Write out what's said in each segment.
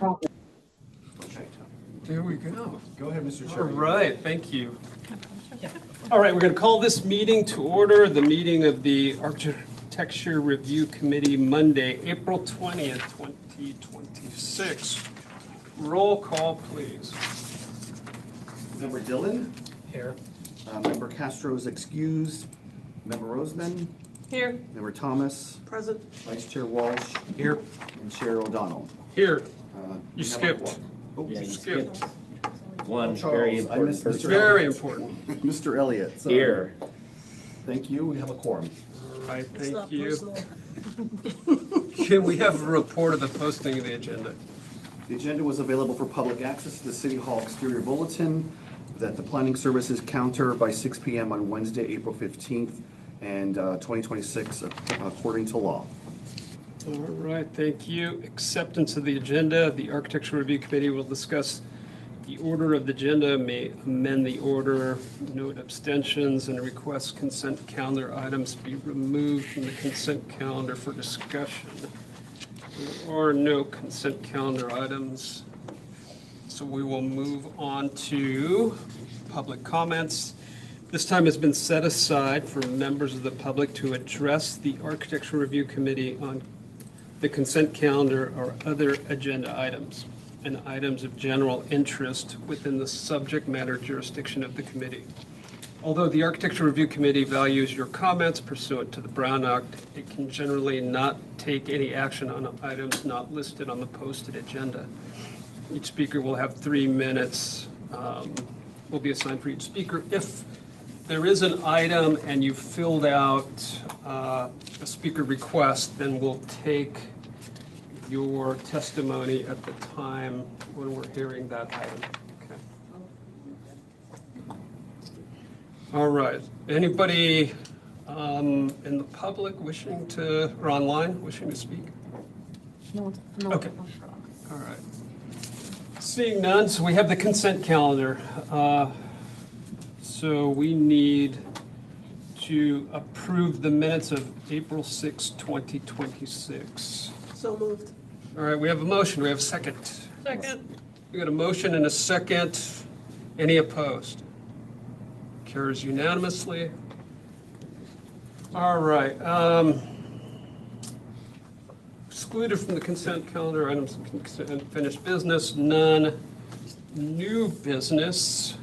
Okay. There we go. Go ahead, Mr. All Chair. right, thank you. All right, we're going to call this meeting to order, the meeting of the Architecture Review Committee, Monday, April 20th, 2026. Roll call, please. Member Dillon, Here. Member Castro is excused, Member Roseman, Here. Member Thomas, Present. Vice Chair Walsh, Here. and Chair O'Donnell. Here. We You have a skipped. quorum. Oh, You skipped. One Charles, very I important missed person. Mr. Very important. Mr. Elliott. sorry. Here. Thank you, we have a quorum. All right, It's not thank you. personal. Can we have a report of the posting of the agenda? The agenda was available for public access to the City Hall exterior bulletin that the planning services counter by 6 p.m. on Wednesday, April 15th, and 2026, according to law. All right, thank you. Acceptance of the agenda. The Architecture Review Committee will discuss the order of the agenda, may amend the order, note abstentions, and request consent calendar items be removed from the consent calendar for discussion. There are no consent calendar items, so we will move on to public comments. This time has been set aside for members of the public to address the Architecture Review Committee on the consent calendar or other agenda items and items of general interest within the subject matter jurisdiction of the committee. Although the Architecture Review Committee values your comments pursuant to the Brown Act, it can generally not take any action on items not listed on the posted agenda. Each speaker will have 3 minutes, will be assigned for each speaker. If there is an item and you filled out a speaker request, then we'll take your testimony at the time when we're hearing that item. Okay. All right. Anybody in the public wishing to, or online, wishing to speak? No. Okay. All right. Seeing none, so we have the consent calendar. So we need to approve the minutes of April 6, 2026. So moved. All right, we have a motion. We have a second. Second. We got a motion and a second. Any opposed? Carries unanimously. All right. Excluded from the consent calendar items of unfinished business, none. New business,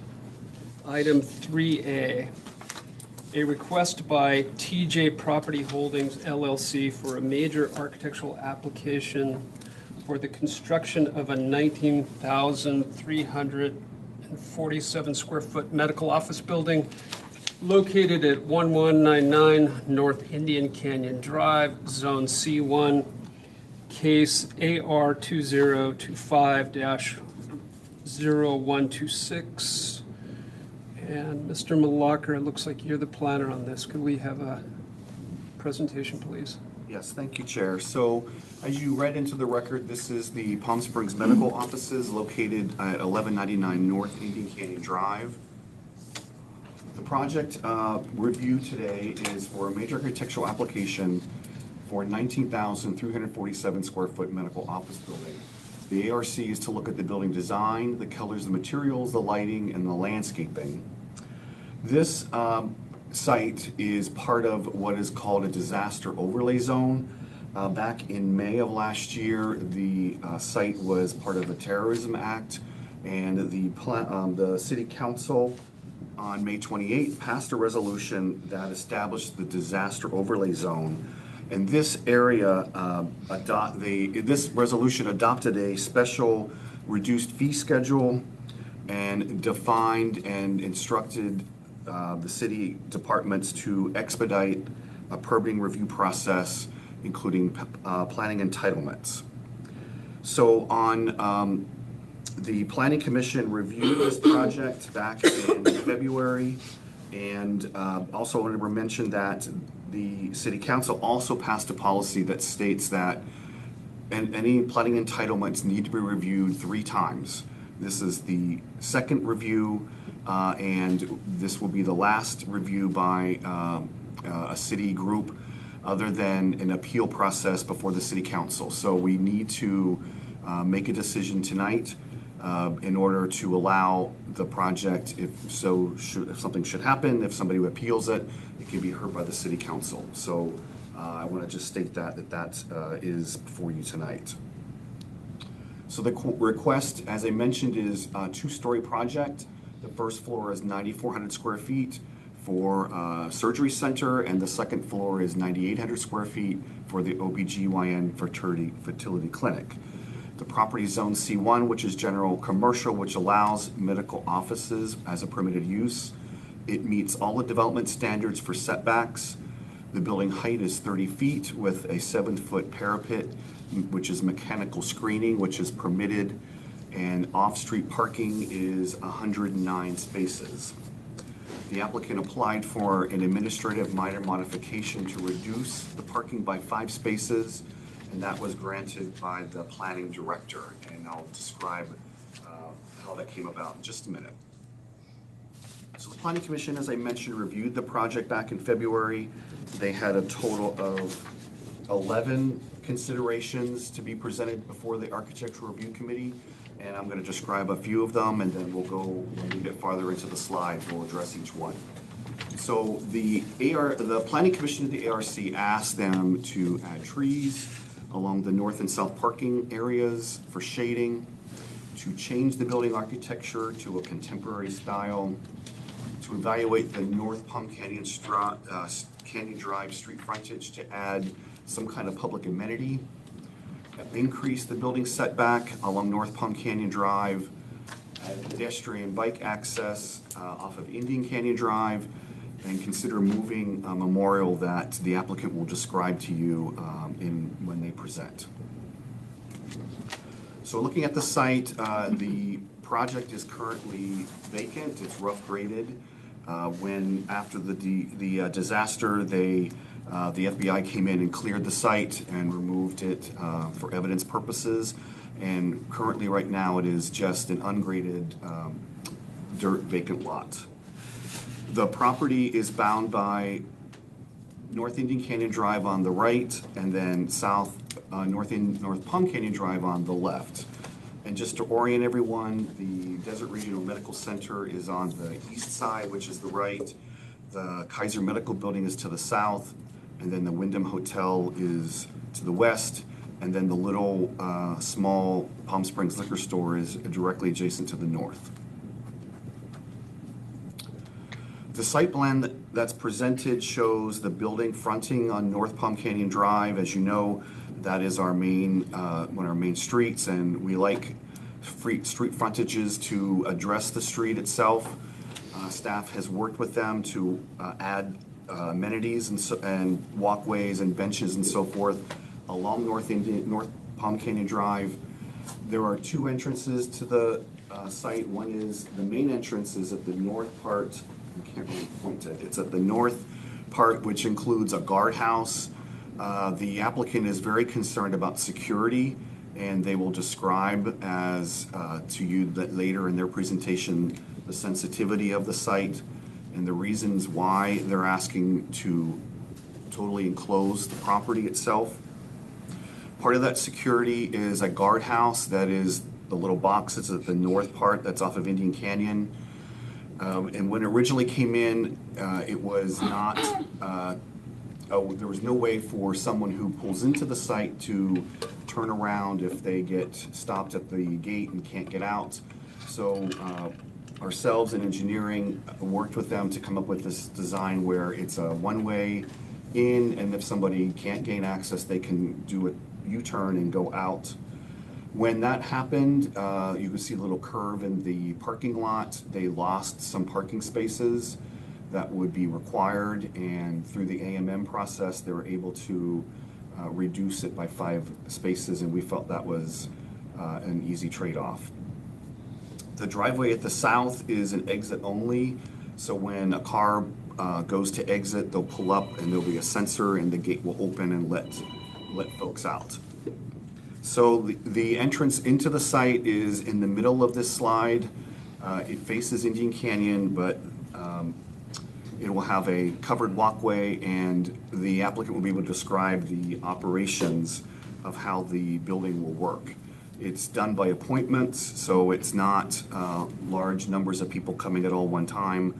item 3A. A request by TJ Property Holdings LLC for a major architectural application for the construction of a 19,347 square foot medical office building located at 1199 North Indian Canyon Drive, Zone C1, case AR 2025-0126. And Mr. Malacher, it looks like you're the planner on this. Could we have a presentation, please? Yes, thank you, Chair. So as you read into the record, this is the Palm Springs Medical Offices located at 1199 North Indian Canyon Drive. The project review today is for a major architectural application for a 19,347 square foot medical office building. The ARC is to look at the building design, the colors, the materials, the lighting, and the landscaping. This site is part of what is called a disaster overlay zone. Back in May of last year, the site was part of the Terrorism Act, and the City Council on May 28th passed a resolution that established the disaster overlay zone. And this area, this resolution adopted a special reduced fee schedule and defined and instructed the city departments to expedite a permitting review process, including planning entitlements. So on the Planning Commission reviewed this project back in February, and also wanted to mention that the City Council also passed a policy that states that any planning entitlements need to be reviewed 3 times. This is the second review, and this will be the last review by a city group other than an appeal process before the City Council. So we need to make a decision tonight in order to allow the project, if something should happen, if somebody appeals it, it can be heard by the city council. So I want to just state that is before you tonight. So the request, as I mentioned, is a two-story project. The first floor is 9,400 square feet for a surgery center, and the second floor is 9,800 square feet for the OBGYN fertility clinic. The property is zone C1, which is general commercial, which allows medical offices as a permitted use. It meets all the development standards for setbacks. The building height is 30 feet with a 7-foot parapet, which is mechanical screening, which is permitted, and off-street parking is 109 spaces. The applicant applied for an administrative minor modification to reduce the parking by 5 spaces, and that was granted by the planning director, and I'll describe how that came about in just a minute. So the Planning Commission, as I mentioned, reviewed the project back in February. They had a total of 11 considerations to be presented before the Architectural Review Committee, and I'm going to describe a few of them, and then we'll go, when we get farther into the slides, we'll address each one. So the Planning Commission of the ARC asked them to add trees along the north and south parking areas for shading, to change the building architecture to a contemporary style, to evaluate the North Palm Canyon Drive street frontage to add some kind of public amenity, increase the building setback along North Palm Canyon Drive, add pedestrian bike access off of Indian Canyon Drive, and consider moving a memorial that the applicant will describe to you when they present. So looking at the site, the project is currently vacant. It's rough graded. When after the disaster, the FBI came in and cleared the site and removed it for evidence purposes. And currently, right now, it is just an ungraded dirt vacant lot. The property is bound by North Indian Canyon Drive on the right, and then North Palm Canyon Drive on the left. And just to orient everyone, the Desert Regional Medical Center is on the east side, which is the right. The Kaiser Medical Building is to the south, and then the Wyndham Hotel is to the west, and then the little small Palm Springs liquor store is directly adjacent to the north. The site plan that's presented shows the building fronting on North Palm Canyon Drive. As you know, that is our main, one of our main streets, and we like street frontages to address the street itself. Staff has worked with them to add amenities and walkways and benches and so forth along North Palm Canyon Drive. There are 2 entrances to the site. One is, the main entrance is at the north part. I can't really point to it. It's at the north part, which includes a guardhouse. The applicant is very concerned about security, and they will describe as to you that later in their presentation the sensitivity of the site and the reasons why they're asking to totally enclose the property itself. Part of that security is a guardhouse that is the little box that's at the north part that's off of Indian Canyon. And when it originally came in, it was not, there was no way for someone who pulls into the site to turn around if they get stopped at the gate and can't get out. So ourselves in engineering worked with them to come up with this design where it's a one-way in, and if somebody can't gain access, they can do a U-turn and go out. When that happened, you can see a little curve in the parking lot. They lost some parking spaces that would be required, and through the AMM process, they were able to reduce it by 5 spaces, and we felt that was an easy trade-off. The driveway at the south is an exit only, so when a car goes to exit, they'll pull up and there'll be a sensor and the gate will open and let folks out. So the entrance into the site is in the middle of this slide. It faces Indian Canyon, but it will have a covered walkway, and the applicant will be able to describe the operations of how the building will work. It's done by appointments, so it's not large numbers of people coming at all one time.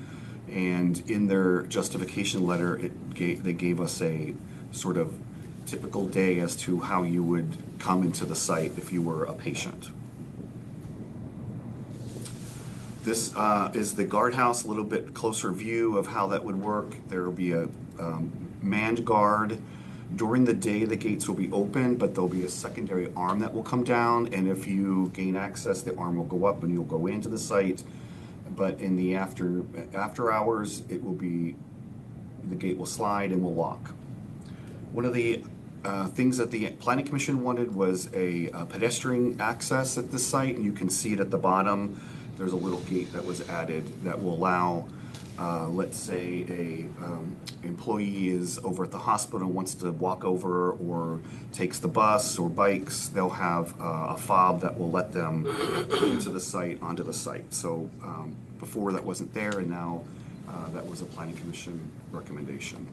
And in their justification letter, they gave us a sort of typical day as to how you would come into the site if you were a patient. This is the guardhouse, a little bit closer view of how that would work. There will be a manned guard. During the day, the gates will be open, but there'll be a secondary arm that will come down, and if you gain access, the arm will go up and you'll go into the site. But in the after hours, it will be, the gate will slide and will lock. One of the things that the Planning Commission wanted was a pedestrian access at this site, and you can see it at the bottom. There's a little gate that was added that will allow, let's say a employee is over at the hospital and wants to walk over or takes the bus or bikes, they'll have a fob that will let them into the site, onto the site. So before that wasn't there, and now that was a Planning Commission recommendation.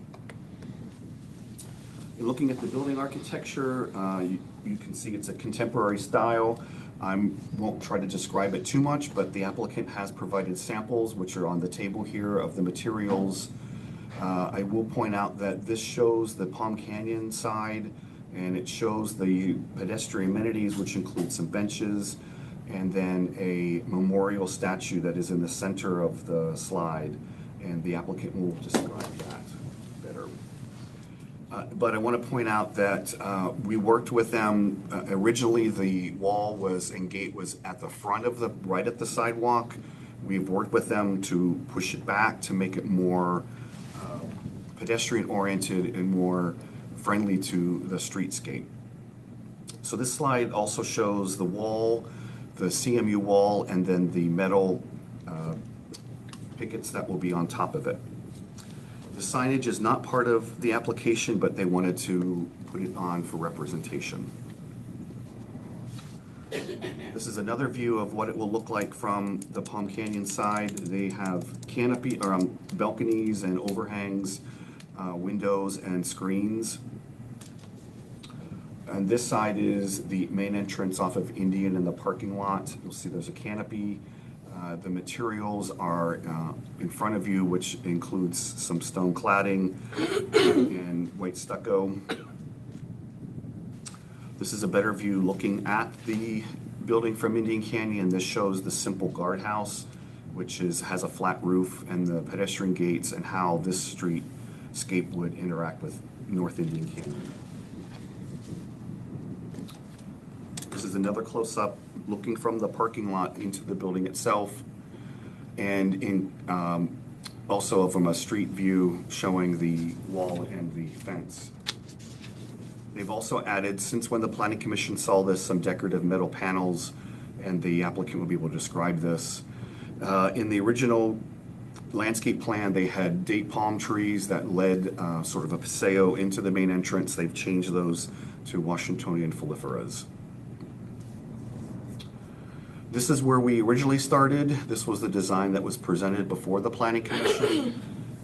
In looking at the building architecture, you can see it's a contemporary style. I won't try to describe it too much, but the applicant has provided samples, which are on the table here, of the materials. I will point out that this shows the Palm Canyon side, and it shows the pedestrian amenities, which include some benches, and then a memorial statue that is in the center of the slide, and the applicant will describe that better. But I want to point out that we worked with them. Originally, the wall was and gate was at the front of right at the sidewalk. We've worked with them to push it back to make it more pedestrian oriented and more friendly to the streetscape. So this slide also shows the wall, the CMU wall, and then the metal pickets that will be on top of it. The signage is not part of the application, but they wanted to put it on for representation. This is another view of what it will look like from the Palm Canyon side. They have canopy or balconies and overhangs, windows and screens. And this side is the main entrance off of Indian in the parking lot. You'll see there's a canopy. The materials are in front of you, which includes some stone cladding and white stucco. This is a better view looking at the building from Indian Canyon. This shows the simple guardhouse, which has a flat roof, and the pedestrian gates, and how this streetscape would interact with North Indian Canyon. This is another close-up looking from the parking lot into the building itself, and also from a street view showing the wall and the fence. They've also added, since when the Planning Commission saw this, some decorative metal panels, and the applicant will be able to describe this. In the original landscape plan, they had date palm trees that led sort of a paseo into the main entrance. They've changed those to Washingtonian foliferas. This is where we originally started. This was the design that was presented before the Planning Commission,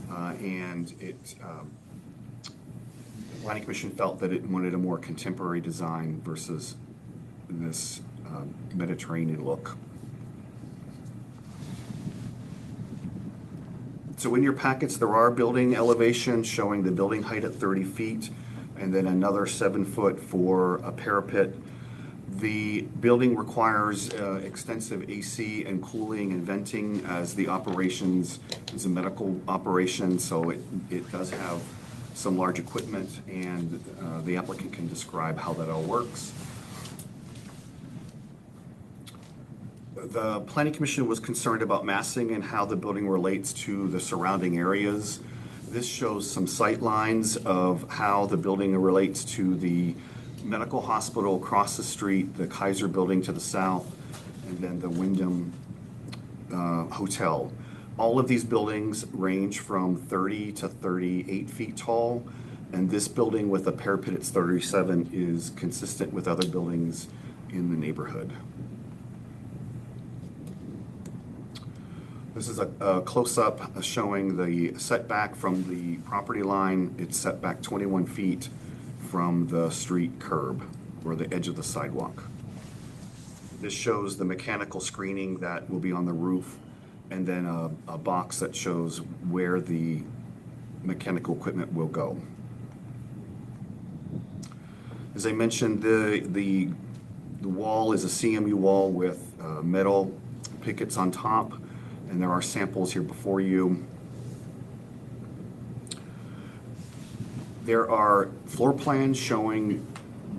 and the Planning Commission felt that it wanted a more contemporary design versus this Mediterranean look. So in your packets, there are building elevations showing the building height at 30 feet, and then another 7 foot for a parapet. The building requires extensive AC and cooling and venting, as the operations is a medical operation, so it does have some large equipment, and the applicant can describe how that all works. The Planning Commission was concerned about massing and how the building relates to the surrounding areas. This shows some sight lines of how the building relates to the medical hospital across the street, the Kaiser building to the south, and then the Wyndham Hotel. All of these buildings range from 30 to 38 feet tall, and this building with a parapet at 37 is consistent with other buildings in the neighborhood. This is a close-up showing the setback from the property line. It's set back 21 feet from the street curb or the edge of the sidewalk. This shows the mechanical screening that will be on the roof, and then a box that shows where the mechanical equipment will go. As I mentioned, the wall is a CMU wall with metal pickets on top, and there are samples here before you. There are floor plans showing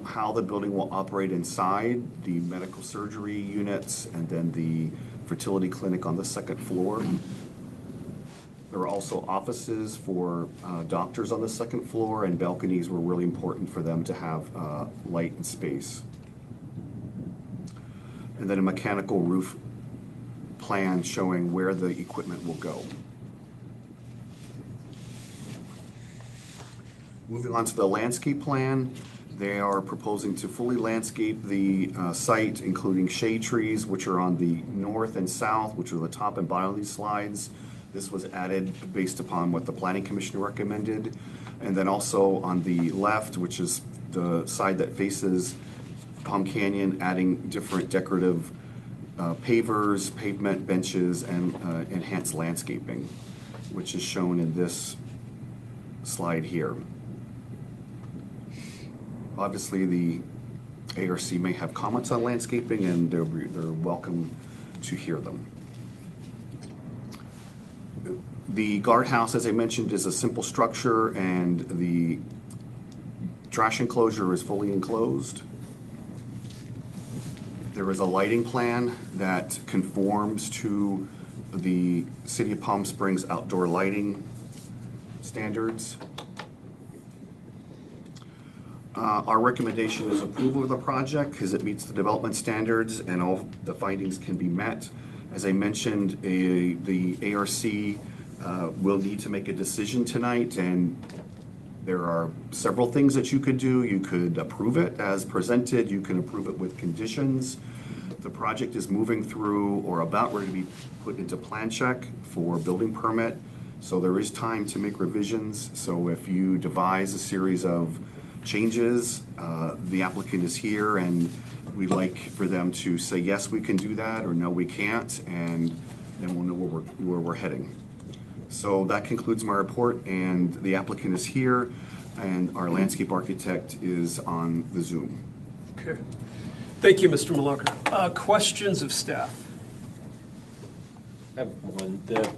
how the building will operate inside, the medical surgery units, and then the fertility clinic on the second floor. There are also offices for doctors on the second floor, and balconies were really important for them to have light and space. And then a mechanical roof plan showing where the equipment will go. Moving on to the landscape plan, they are proposing to fully landscape the site, including shade trees, which are on the north and south, which are the top and bottom of these slides. This was added based upon what the Planning Commission recommended. And then also on the left, which is the side that faces Palm Canyon, adding different decorative pavers, pavement benches, and enhanced landscaping, which is shown in this slide here. Obviously, the ARC may have comments on landscaping, and they're welcome to hear them. The guardhouse, as I mentioned, is a simple structure, and the trash enclosure is fully enclosed. There is a lighting plan that conforms to the City of Palm Springs outdoor lighting standards. Our recommendation is approval of the project because it meets the development standards and all the findings can be met. As I mentioned, the ARC will need to make a decision tonight, and there are several things that you could do. You could approve it as presented. You can approve it with conditions. The project is moving through or about ready to be put into plan check for building permit. So there is time to make revisions. So if you devise a series of changes, the applicant is here, and we'd like for them to say, yes, we can do that, or no, we can't, and then we'll know where we're heading. So that concludes my report, and the applicant is here, and our landscape architect is on the Zoom. Okay. Thank you, Mr. Malaka. Questions of staff? I have one. The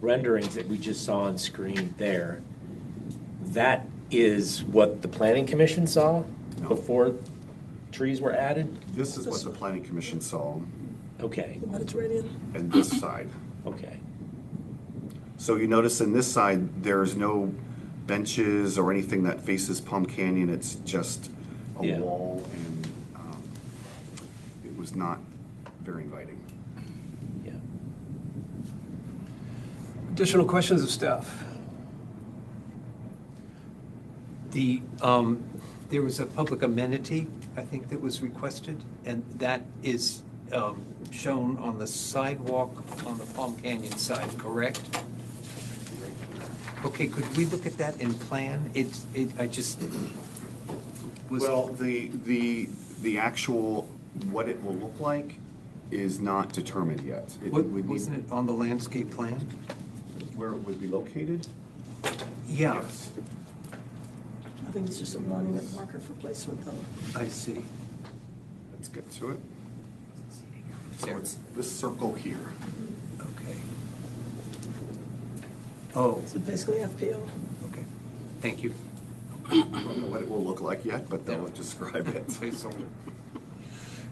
renderings that we just saw on screen there, that is what the Planning Commission saw No. before trees were added? This is what the Planning Commission saw, Okay, The Mediterranean. and this side. okay. So you notice in this side, there's no benches or anything that faces Palm Canyon. It's just a Yeah. wall, and it was not very inviting. Yeah. Additional questions of staff? There was a public amenity, I think, that was requested, and that is shown on the sidewalk on the Palm Canyon side, correct? Okay, could we look at that in plan? I just was. Well, the actual, what it will look like is not determined yet. It would need- Wasn't it on the landscape plan? Where it would be located? Yeah, Yes. I think it's just a monument marker for placement, though. I see. Let's get to it. So it's this circle here. Okay. Oh, So basically FPO. okay. Thank you. I don't know what it will look like yet, but they'll describe it. Mr.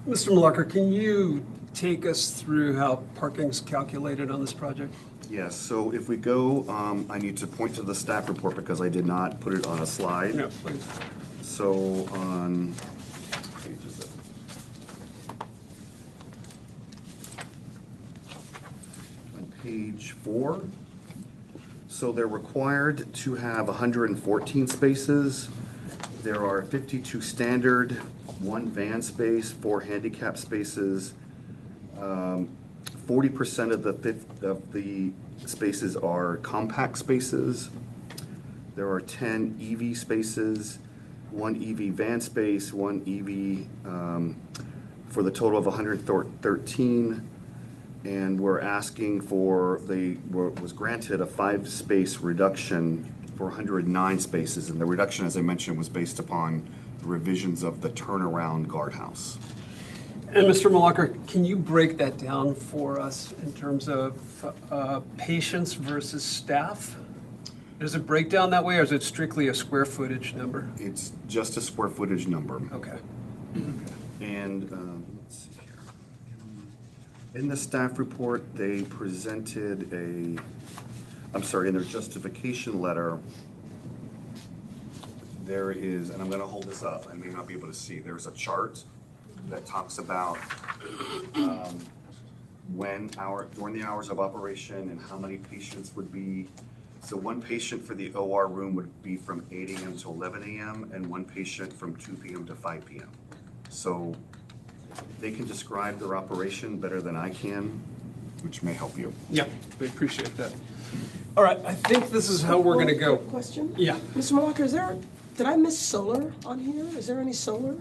Malaka, can you take us through how parking's calculated on this project? Yes, so if we go, I need to point to the staff report because I did not put it on a slide. No, please. So on, page is it? On page 4, so they're required to have 114 spaces. There are 52 standard, 1 van space, 4 handicap spaces. 40% of the spaces are compact spaces. There are 10 EV spaces, 1 EV van space, 1 EV for the total of 113, and we're asking for, was granted a 5-space reduction for 109 spaces, and the reduction, as I mentioned, was based upon the revisions of the turnaround guardhouse. And Mr. Malacher, can you break that down for us in terms of patients versus staff? Does it break down that way, or is it strictly a square footage number? It's just a square footage number. Okay. And let's see here. In the staff report, they presented in their justification letter, there is, and I'm going to hold this up, I may not be able to see, there's a chart that talks about during the hours of operation and how many patients would be. So one patient for the OR room would be from 8 a.m. to 11 a.m. and one patient from 2 p.m. to 5 p.m. So they can describe their operation better than I can, which may help you. Yeah, we appreciate that. All right, I think this is how we're going to go. Quick question? Yeah. Mr. Malacher, did I miss solar on here? Is there any solar?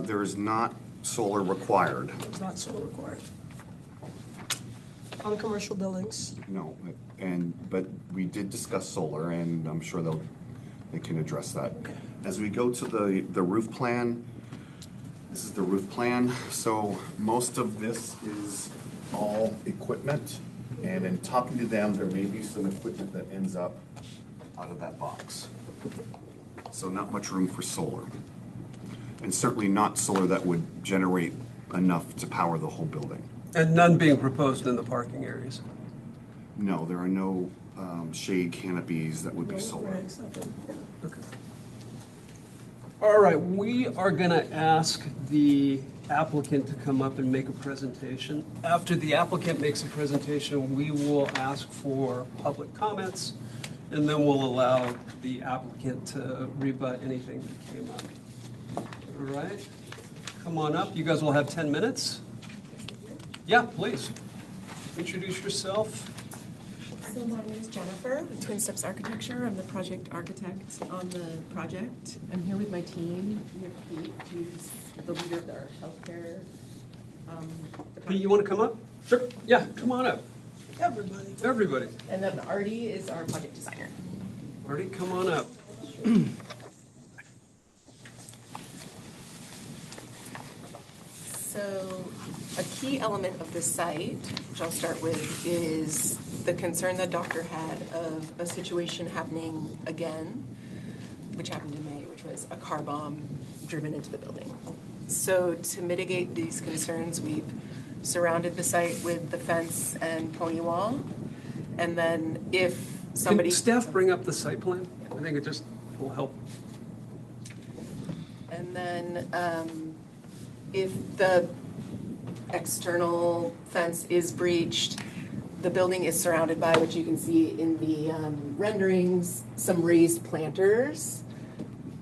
There is not solar required. It's not solar required. On commercial buildings? No, but we did discuss solar, and I'm sure they can address that. As we go to the roof plan, this is the roof plan. So most of this is all equipment, and in talking to them, there may be some equipment that ends up out of that box. So not much room for solar. And certainly not solar that would generate enough to power the whole building. And none being proposed in the parking areas. No, there are no shade canopies that would be solar. Right, nothing. Okay. All right, we are going to ask the applicant to come up and make a presentation. After the applicant makes a presentation, we will ask for public comments, and then we'll allow the applicant to rebut anything that came up. All right, come on up. You guys will have 10 minutes. Yeah, please. Introduce yourself. So my name is Jennifer with Twin Steps Architecture. I'm the project architect on the project. I'm here with my team. We have Kate, who's the leader of our healthcare. Pete, you want to come up? Sure. Yeah, come on up. Everybody. Everybody. And then Artie is our project designer. Artie, come on up. So a key element of this site, which I'll start with, is the concern the doctor had of a situation happening again, which happened in May, which was a car bomb driven into the building. So to mitigate these concerns, we've surrounded the site with the fence and pony wall. And then if somebody... Can staff bring up the site plan? I think it just will help. And then if the external fence is breached, the building is surrounded by, what you can see in the renderings, some raised planters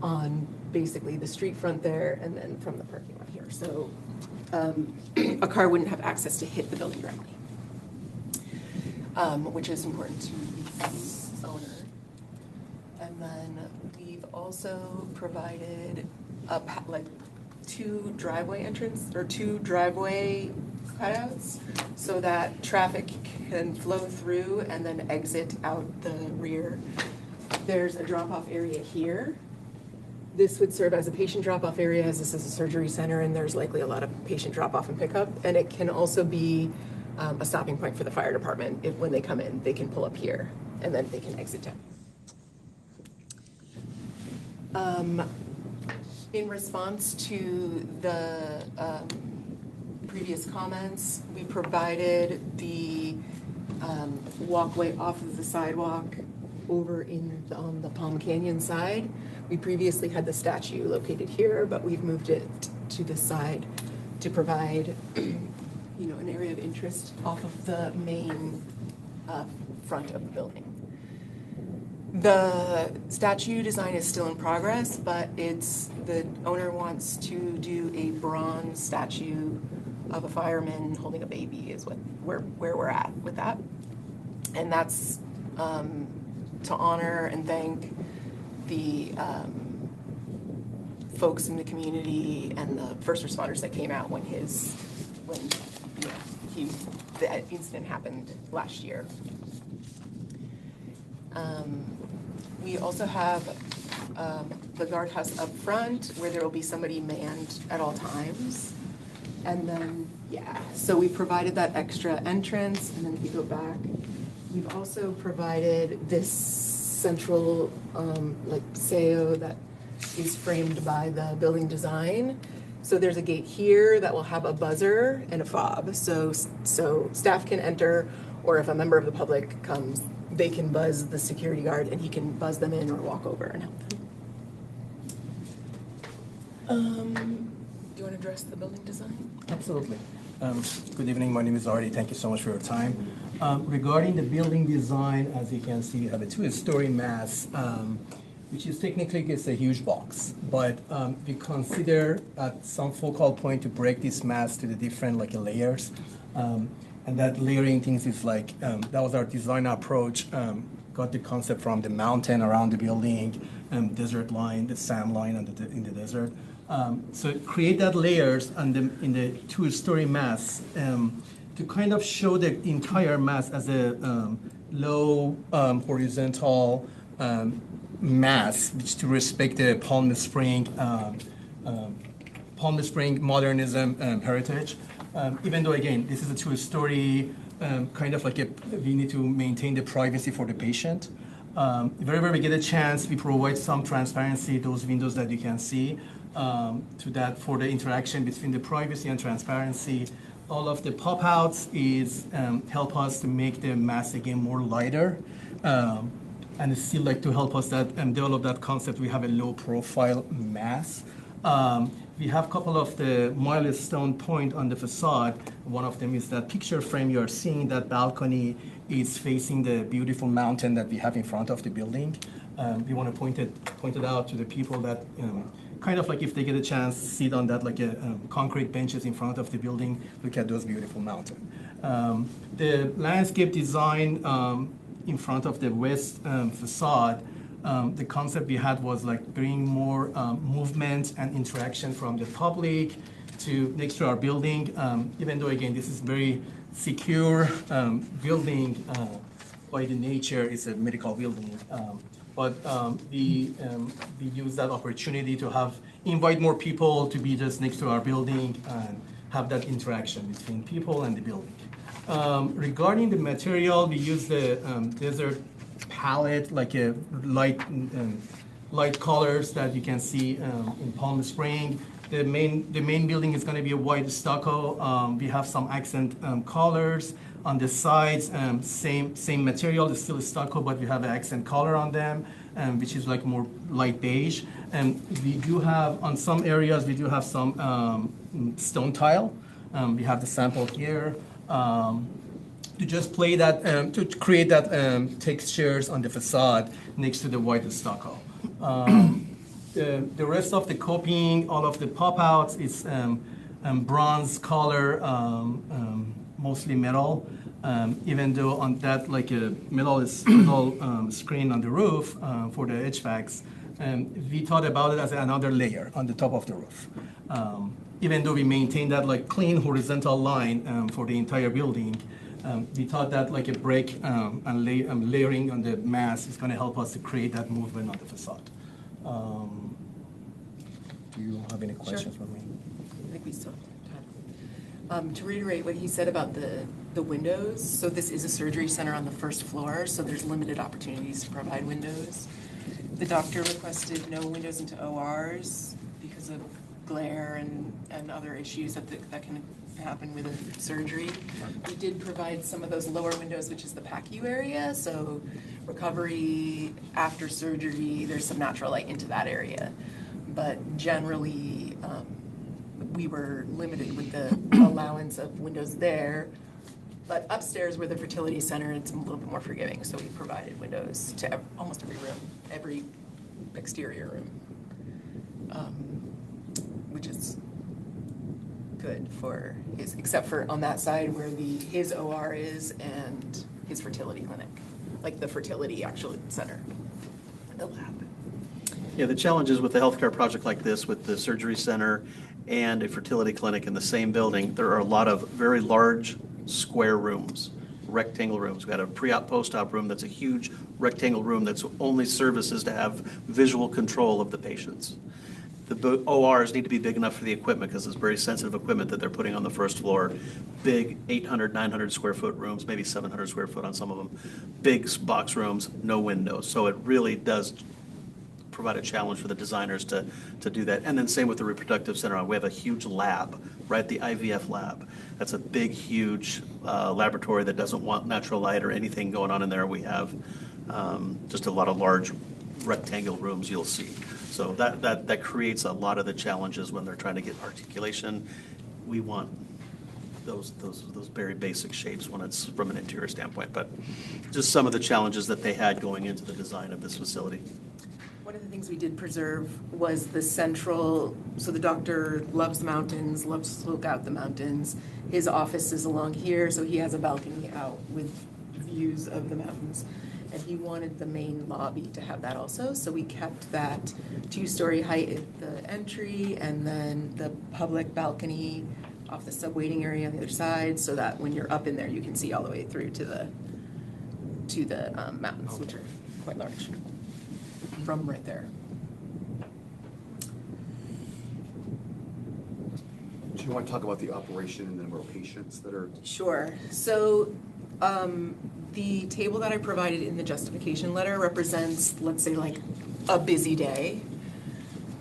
on basically the street front there and then from the parking lot here. So a car wouldn't have access to hit the building directly, which is important to the owner. And then we've also provided two driveway cutouts so that traffic can flow through and then exit out the rear. There's a drop-off area here. This would serve as a patient drop-off area, as this is a surgery center and there's likely a lot of patient drop-off and pickup. And it can also be a stopping point for the fire department. When they come in, they can pull up here and then they can exit down. In response to the previous comments, we provided the walkway off of the sidewalk over on the Palm Canyon side. We previously had the statue located here, but we've moved it to the side to provide, an area of interest off of the main front of the building. The statue design is still in progress, but the owner wants to do a bronze statue of a fireman holding a baby is where we're at with that. And that's to honor and thank the folks in the community and the first responders that came out when that incident happened last year. We also have the guardhouse up front where there will be somebody manned at all times. And then, so we provided that extra entrance, and then if you go back, we've also provided this central, SEO that is framed by the building design. So there's a gate here that will have a buzzer and a fob, so staff can enter, or if a member of the public comes, they can buzz the security guard and he can buzz them in or walk over and help them. Do you want to address the building design? Absolutely. Good evening, my name is Artie, thank you so much for your time. Regarding the building design, as you can see, we have a two-story mass, which is technically it's a huge box, but we consider at some focal point to break this mass to the different layers. And that layering things is that was our design approach, got the concept from the mountain around the building, desert line, the sand line in the desert. So create that layers in the two-story mass to kind of show the entire mass as a low horizontal mass, which to respect the Palm Spring modernism heritage. Even though again this is a two-story, kind of we need to maintain the privacy for the patient. Wherever we get a chance, we provide some transparency, those windows that you can see, to that for the interaction between the privacy and transparency. All of the pop-outs is help us to make the mass again more lighter, and it's still to help us that develop that concept. We have a low profile mass. We have a couple of the milestone point on the facade. One of them is that picture frame you are seeing. That balcony is facing the beautiful mountain that we have in front of the building. We want to point it out to the people that kind of if they get a chance, sit on that concrete benches in front of the building, look at those beautiful mountain. The landscape design in front of the west facade, the concept we had was bring more movement and interaction from the public to next to our building. Even though again this is very secure building by the nature, it's a medical building. But we use that opportunity to invite more people to be just next to our building and have that interaction between people and the building. Regarding the material, we use the desert palette, a light colors that you can see in Palm Spring. The main building is going to be a white stucco. We have some accent colors on the sides. Same material, it's still stucco, but we have an accent color on them, which is more light beige. And we do have on some areas we do have some stone tile. We have the sample here. To just play that, to create that textures on the facade next to the white stucco. The rest of the coping, all of the pop-outs is bronze color, mostly metal. Even though on that metal screen on the roof for the HVACs, we thought about it as another layer on the top of the roof. Even though we maintain that clean horizontal line for the entire building, we thought that a break and layering on the mass is going to help us to create that movement on the facade. Do you have any questions for me? I think we still have time. To reiterate what he said about the windows, so this is a surgery center on the first floor, so there's limited opportunities to provide windows. The doctor requested no windows into ORs because of glare and other issues that can happen with a surgery. We did provide some of those lower windows, which is the PACU area, so recovery after surgery, there's some natural light into that area. But generally, we were limited with the allowance of windows there. But upstairs where the fertility center, it's a little bit more forgiving, so we provided windows to almost every room, every exterior room, which is good for his, except for on that side where his OR is and his fertility clinic, like the fertility actual center, the lab. Yeah, the challenges with a healthcare project like this, with the surgery center and a fertility clinic in the same building, there are a lot of very large square rooms, rectangle rooms. We've got a pre-op, post-op room that's a huge rectangle room that's only services to have visual control of the patients. The ORs need to be big enough for the equipment because it's very sensitive equipment that they're putting on the first floor. Big 800, 900 square foot rooms, maybe 700 square foot on some of them. Big box rooms, no windows. So it really does provide a challenge for the designers to do that. And then same with the reproductive center. We have a huge lab, right? The IVF lab. That's a big, huge laboratory that doesn't want natural light or anything going on in there. We have just a lot of large rectangle rooms you'll see. So that creates a lot of the challenges when they're trying to get articulation. We want those very basic shapes when it's from an interior standpoint, but just some of the challenges that they had going into the design of this facility. One of the things we did preserve was the central, so the doctor loves the mountains, loves to look out the mountains. His office is along here, so he has a balcony out with views of the mountains. And he wanted the main lobby to have that also, so we kept that 2-story height at the entry and then the public balcony off the sub-waiting area on the other side, so that when you're up in there, you can see all the way through to the mountains, which are quite large from right there. Do you want to talk about the operation and the number of patients that are? Sure. So the table that I provided in the justification letter represents, let's say, like a busy day.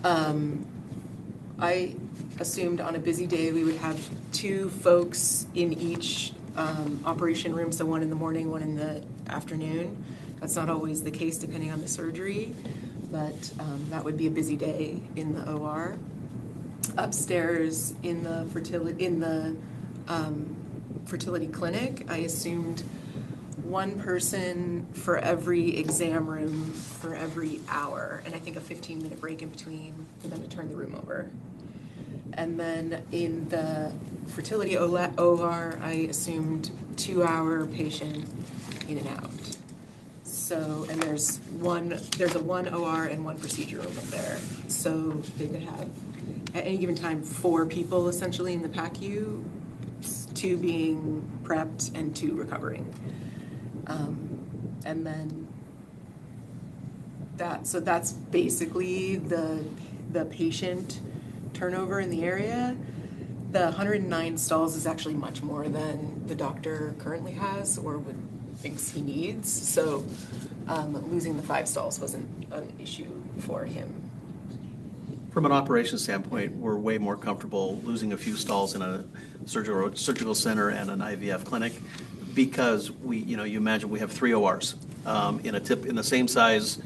I assumed on a busy day we would have 2 folks in each operation room, so one in the morning, one in the afternoon. That's not always the case depending on the surgery, but that would be a busy day in the OR. Upstairs in the fertility clinic, I assumed 1 person for every exam room for every hour, and I think a 15-minute break in between for them to turn the room over. And then in the fertility OR, I assumed 2-hour patient in and out. So, and there's a 1 OR and 1 procedure room up there. So they could have, at any given time, 4 people essentially in the PACU, 2 being prepped and 2 recovering. And then that's basically the patient turnover in the area. The 109 stalls is actually much more than the doctor currently has or thinks he needs. So losing the 5 stalls wasn't an issue for him. From an operations standpoint, we're way more comfortable losing a few stalls in a surgical center and an IVF clinic because you imagine we have 3 ORs. In the same size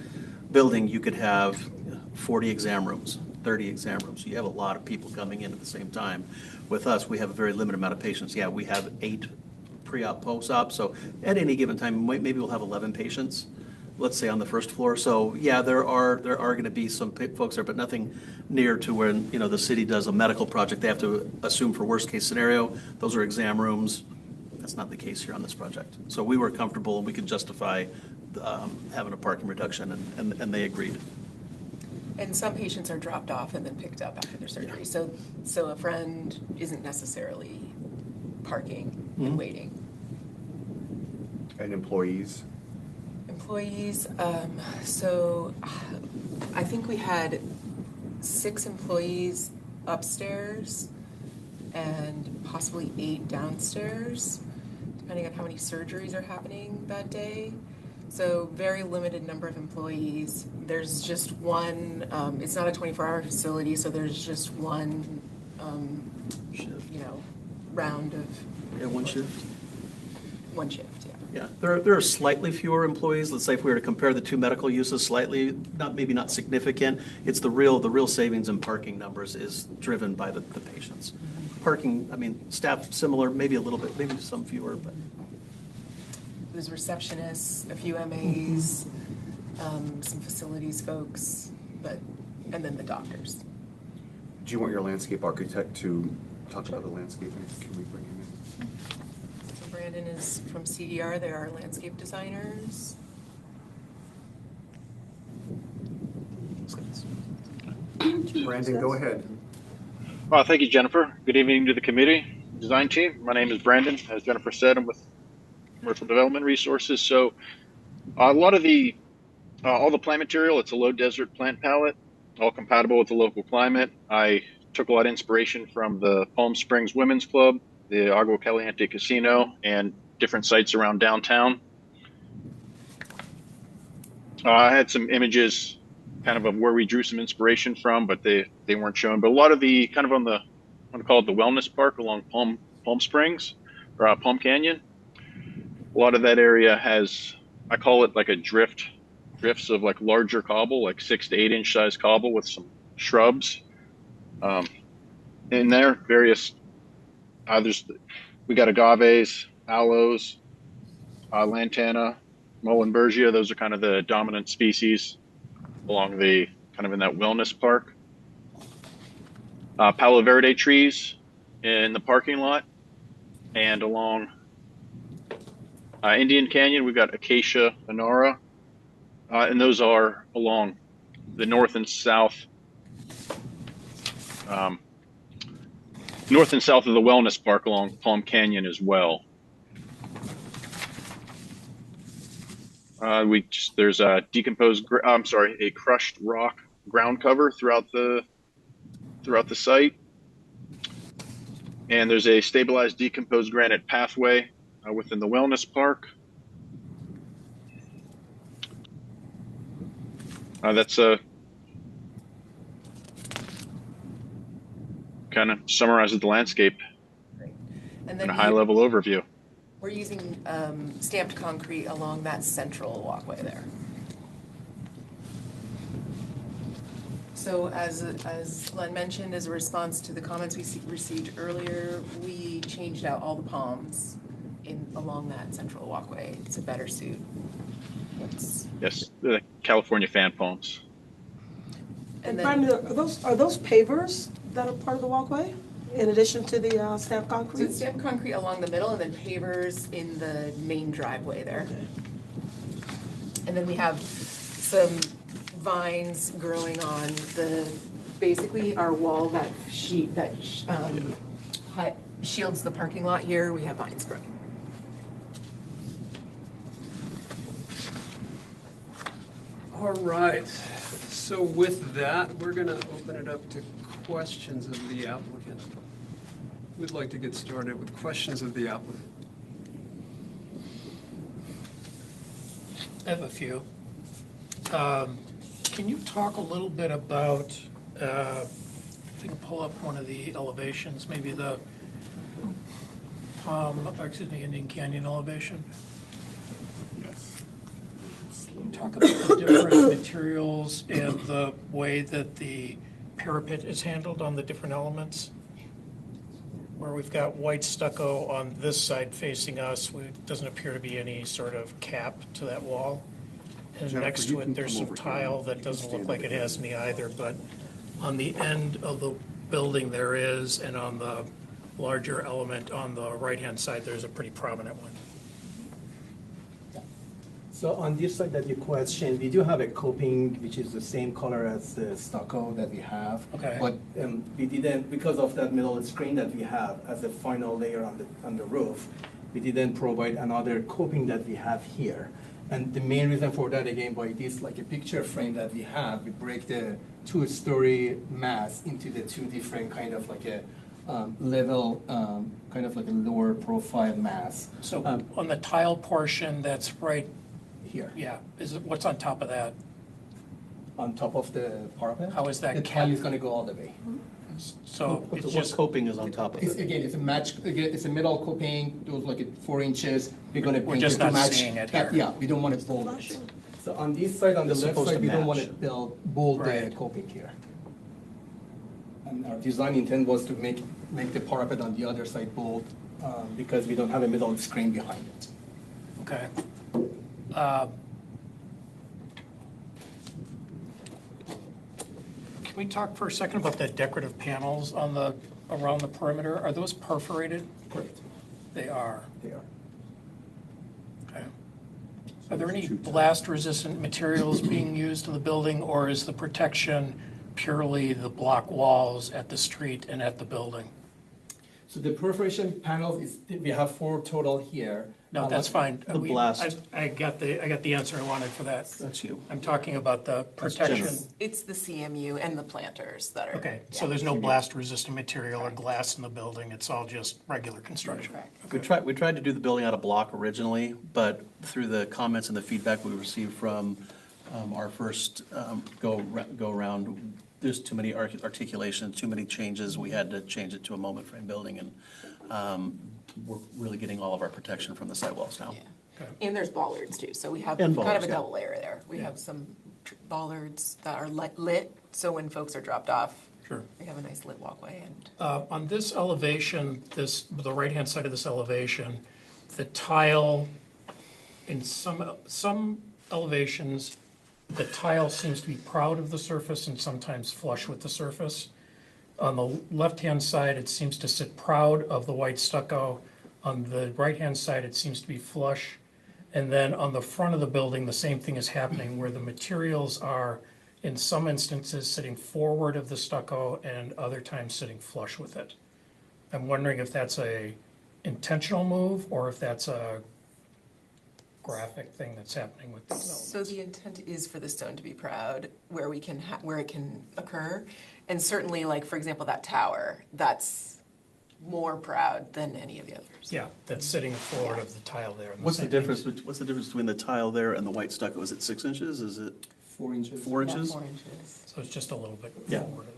building, you could have 40 exam rooms, 30 exam rooms. So you have a lot of people coming in at the same time. With us, we have a very limited amount of patients. Yeah, we have 8 pre-op, post-op. So at any given time, maybe we'll have 11 patients, let's say on the first floor. So yeah, there are going to be some folks there, but nothing near to when the city does a medical project. They have to assume for worst case scenario, those are exam rooms. That's not the case here on this project. So we were comfortable and we could justify having a parking reduction, and they agreed. And some patients are dropped off and then picked up after their surgery. Yeah. So a friend isn't necessarily parking and waiting. And employees? Employees, so I think we had 6 employees upstairs and possibly 8 downstairs, depending on how many surgeries are happening that day. So very limited number of employees. There's just one, it's not a 24-hour facility, so there's just one, round of. Yeah, 1 shift. 1 shift, yeah. Yeah, there are slightly fewer employees. Let's say if we were to compare the 2 medical uses slightly, maybe not significant. It's the real savings in parking numbers is driven by the patients. Parking, staff similar, maybe a little bit, maybe some fewer, but. It was receptionists, a few MAs, some facilities folks, and then the doctors. Do you want your landscape architect to talk about the landscaping? Can we bring him in? So Brandon is from CDR. They are landscape designers. Brandon, go ahead. Thank you, Jennifer. Good evening to the committee, design team. My name is Brandon. As Jennifer said, I'm with Commercial Development Resources. So a lot of all the plant material, it's a low desert plant palette, all compatible with the local climate. I took a lot of inspiration from the Palm Springs Women's Club, the Agua Caliente Casino, and different sites around downtown. I had some images kind of where we drew some inspiration from, but they weren't shown. But a lot of the kind of on the, I want to call it the wellness park along Palm Springs or Palm Canyon. A lot of that area has, I call it like a drifts of like larger cobble, like 6 to 8 inch size cobble with some shrubs. In there, various, we got agaves, aloes, lantana, Mollenbergia. Those are kind of the dominant species along the kind of in that wellness park. Palo Verde trees in the parking lot, and along Indian Canyon, we've got Acacia Inara, and those are along the north and south of the wellness park along Palm Canyon as well. There's a a crushed rock ground cover throughout the site, and there's a stabilized decomposed granite pathway within the wellness park. That's kind of summarizes the landscape And in then a high-level overview. we're using stamped concrete along that central walkway there. So as Glenn mentioned, as a response to the comments we received earlier, we changed out all the palms along that central walkway to better suit what's. Yes, the California fan palms. And And Brandon, then, are those pavers that are part of the walkway, in addition to the stamped so concrete? it's stamped concrete along the middle and then pavers in the main driveway there. And then we have some vines growing on basically our wall that shields the parking lot here. We have vines growing. All right, so with that, we're gonna open it up to questions of the applicant. We'd like to get started with questions of the applicant. I have a few. Can you talk a little bit about, if you can pull up one of the elevations, maybe the Indian Canyon elevation? Can you talk about the different materials and the way that the parapet is handled on the different elements? Where we've got white stucco on this side facing us, doesn't appear to be any sort of cap to that wall. And Jennifer, next you to can it, there's come some over here. tile You that can doesn't stand look like over it here. has any either, but on the end of the building there is, and on the larger element on the right-hand side, there's a pretty prominent one. So on this side that you question, we do have a coping which is the same color as the stucco that we have. Okay. But we didn't, because of that metal screen that we have as a final layer on the roof, we didn't provide another coping that we have here. And the main reason for that, again, by this like a picture frame that we have, we break the two-story mass into the two different kind of like a level, kind of like a lower profile mass. So on the tile portion that's right, Here. yeah, what's on top of that? On top of the parapet. How is that The tile capped? is gonna go all the way. So it's What just, coping is on top of It's, it? again, it's a match, again, it's a metal coping, those like 4 inches, we're gonna We're paint just it to not match. seeing it that- here. Yeah, we don't want it bold. So on this side, on the It's left supposed side, to we don't want match. it bold the Right. coping here. And our design intent was to make the parapet on the other side bold, because we don't have a metal screen behind it. okay. Can we talk for a second about the decorative panels around the perimeter? Are those perforated? Correct. They are. They are. Okay. Are there any blast-resistant materials being used in the building, or is the protection purely the block walls at the street and at the building? So the perforation panels is, we have 4 total here. No, that's fine. The blast. I got the answer I wanted for that. That's you. I'm talking about the protection. generous. It's the CMU and the planters that are. Okay, so yeah. there's no blast-resistant material or glass in the building, it's all just regular construction? Correct. We tried to do the building out of block originally, but through the comments and the feedback we received from our first go around, there's too many articulations, too many changes. We had to change it to a moment frame building, and we're really getting all of our protection from the sidewalls now. Yeah. And there's bollards too, so we have And kind of bollards, a yeah. double layer there. We have some bollards that are lit, so when folks are dropped off, Sure. we have a nice lit walkway and. On this elevation, the right-hand side of this elevation, the tile, in some elevations, the tile seems to be proud of the surface and sometimes flush with the surface. On the left-hand side, it seems to sit proud of the white stucco. On the right-hand side, it seems to be flush. And then on the front of the building, the same thing is happening, where the materials are, in some instances, sitting forward of the stucco and other times sitting flush with it. I'm wondering if that's a intentional move or if that's a graphic thing that's happening with these elements. So the intent is for the stone to be proud where we can, where it can occur. And certainly, like, for example, that tower, that's more proud than any of the others. Yeah, that's sitting forward of the tile there. in What's the same difference between the tile there and the white stucco? Is it 6 inches? Is it 4 inches. 4 Yeah, inches? 4 inches. So it's just a little bit Yeah. forward of that.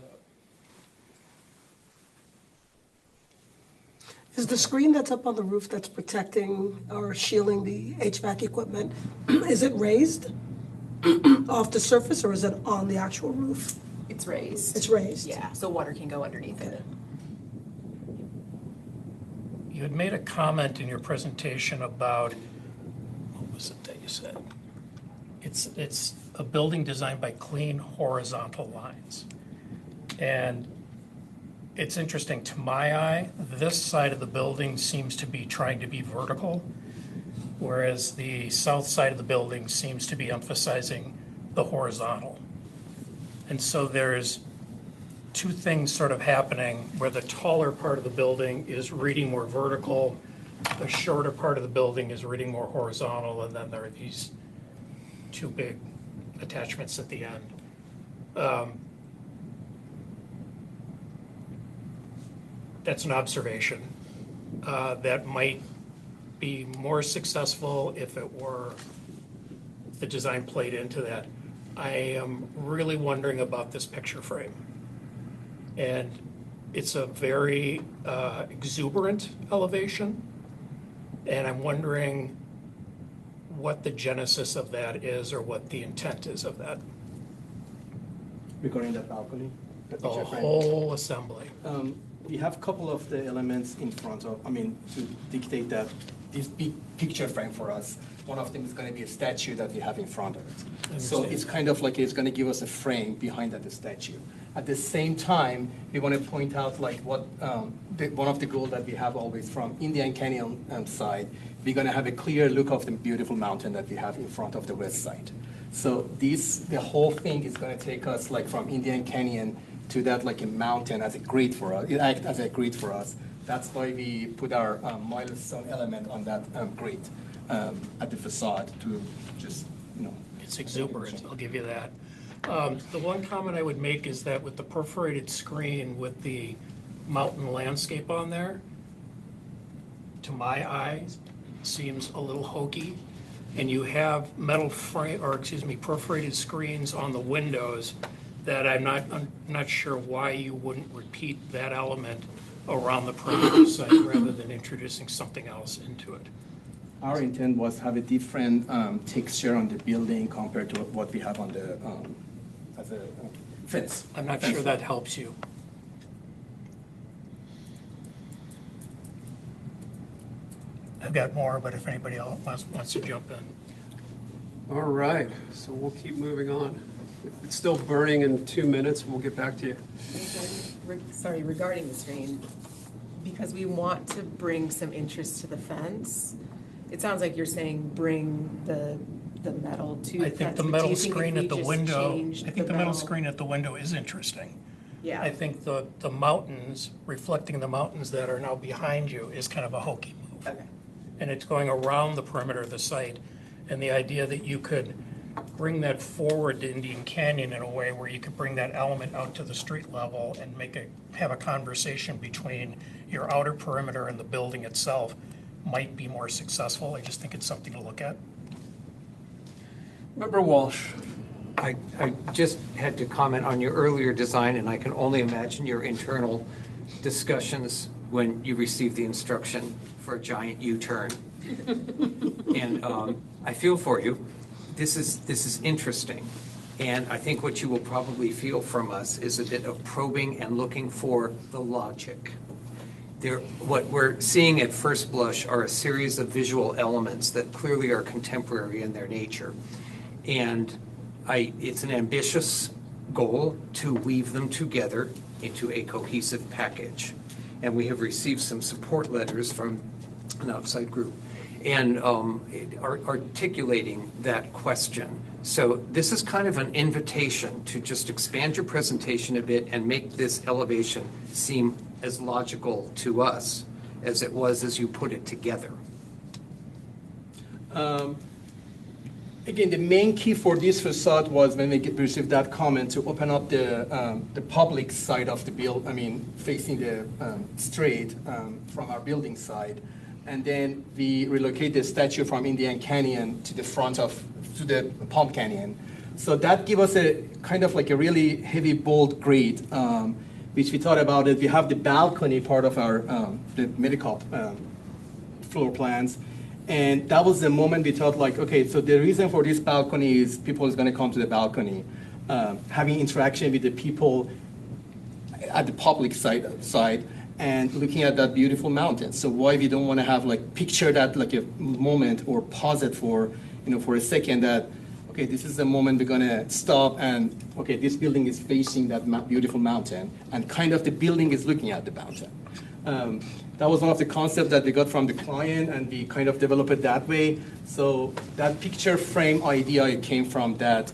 Is the screen that's up on the roof that's protecting or shielding the HVAC equipment, is it raised off the surface or is it on the actual roof? It's raised. It's raised? Yeah, so water can go underneath it. You had made a comment in your presentation about, what was it that you said? It's a building designed by clean horizontal lines. And it's interesting, to my eye, this side of the building seems to be trying to be vertical, whereas the south side of the building seems to be emphasizing the horizontal. And so there's two things sort of happening where the taller part of the building is reading more vertical, the shorter part of the building is reading more horizontal, and then there are these two big attachments at the end. That's an observation that might be more successful if it were, the design played into that. I am really wondering about this picture frame. And it's a very exuberant elevation. And I'm wondering what the genesis of that is or what the intent is of that. Regarding the balcony? The picture frame. whole assembly. We have a couple of the elements in front of, to dictate that this big picture frame for us. One of them is going to be a statue that we have in front of it. So Understand. it's kind of like it's going to give us a frame behind that statue. At the same time, we want to point out like what one of the goals that we have always from Indian Canyon side, we're going to have a clear look of the beautiful mountain that we have in front of the west side. So the whole thing is going to take us like from Indian Canyon to that like a mountain as a grid for us. It acts as a grid for us. That's why we put our milestone element on that grid at the facade to just, It's exuberant, I'll give you that. The one comment I would make is that with the perforated screen with the mountain landscape on there, to my eye, seems a little hokey. And you have perforated screens on the windows that I'm not sure why you wouldn't repeat that element around the perimeter site rather than introducing something else into it. Our intent was to have a different texture on the building compared to what we have on the as a fence. I'm not sure that helps you. I've got more, but if anybody else wants to jump in. All right, so we'll keep moving on. If it's still burning in 2 minutes, we'll get back to you. Sorry, regarding the screen, because we want to bring some interest to the fence, it sounds like you're saying bring the the metal too. I think the metal screen at the window, I think the metal screen at the window is interesting. Yeah. I think the mountains, reflecting the mountains that are now behind you is kind of a hokey move. Okay. And it's going around the perimeter of the site. And the idea that you could bring that forward to Indian Canyon in a way where you could bring that element out to the street level and have a conversation between your outer perimeter and the building itself might be more successful. I just think it's something to look at. Member Walsh. I just had to comment on your earlier design, and I can only imagine your internal discussions when you received the instruction for a giant U-turn. And I feel for you. This is interesting. And I think what you will probably feel from us is a bit of probing and looking for the logic. What we're seeing at first blush are a series of visual elements that clearly are contemporary in their nature. And it's an ambitious goal to weave them together into a cohesive package. And we have received some support letters from an outside group and articulating that question. So this is kind of an invitation to just expand your presentation a bit and make this elevation seem as logical to us as it was as you put it together. Again, the main key for this facade was when we received that comment to open up the public side of the facing the street from our building side. And then we relocate the statue from Indian Canyon to the to the Palm Canyon. So that gave us a kind of like a really heavy, bold grade, which we thought about it. We have the balcony part of our the medical floor plans. And that was the moment we thought like, okay, so the reason for this balcony is people is gonna come to the balcony, having interaction with the people at the public side and looking at that beautiful mountain. So why we don't wanna have like, picture that like a moment or pause it for, for a second that, okay, this is the moment we're gonna stop and, okay, this building is facing that beautiful mountain and kind of the building is looking at the mountain. That was one of the concepts that we got from the client and we kind of developed it that way. So that picture frame idea, it came from that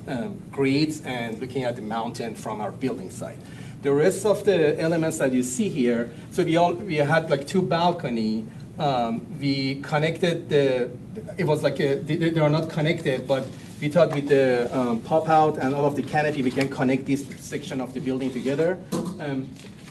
grades and looking at the mountain from our building side. The rest of the elements that you see here, so we had like two balcony. We connected it was like they are not connected, but we thought with the pop out and all of the canopy, we can connect this section of the building together.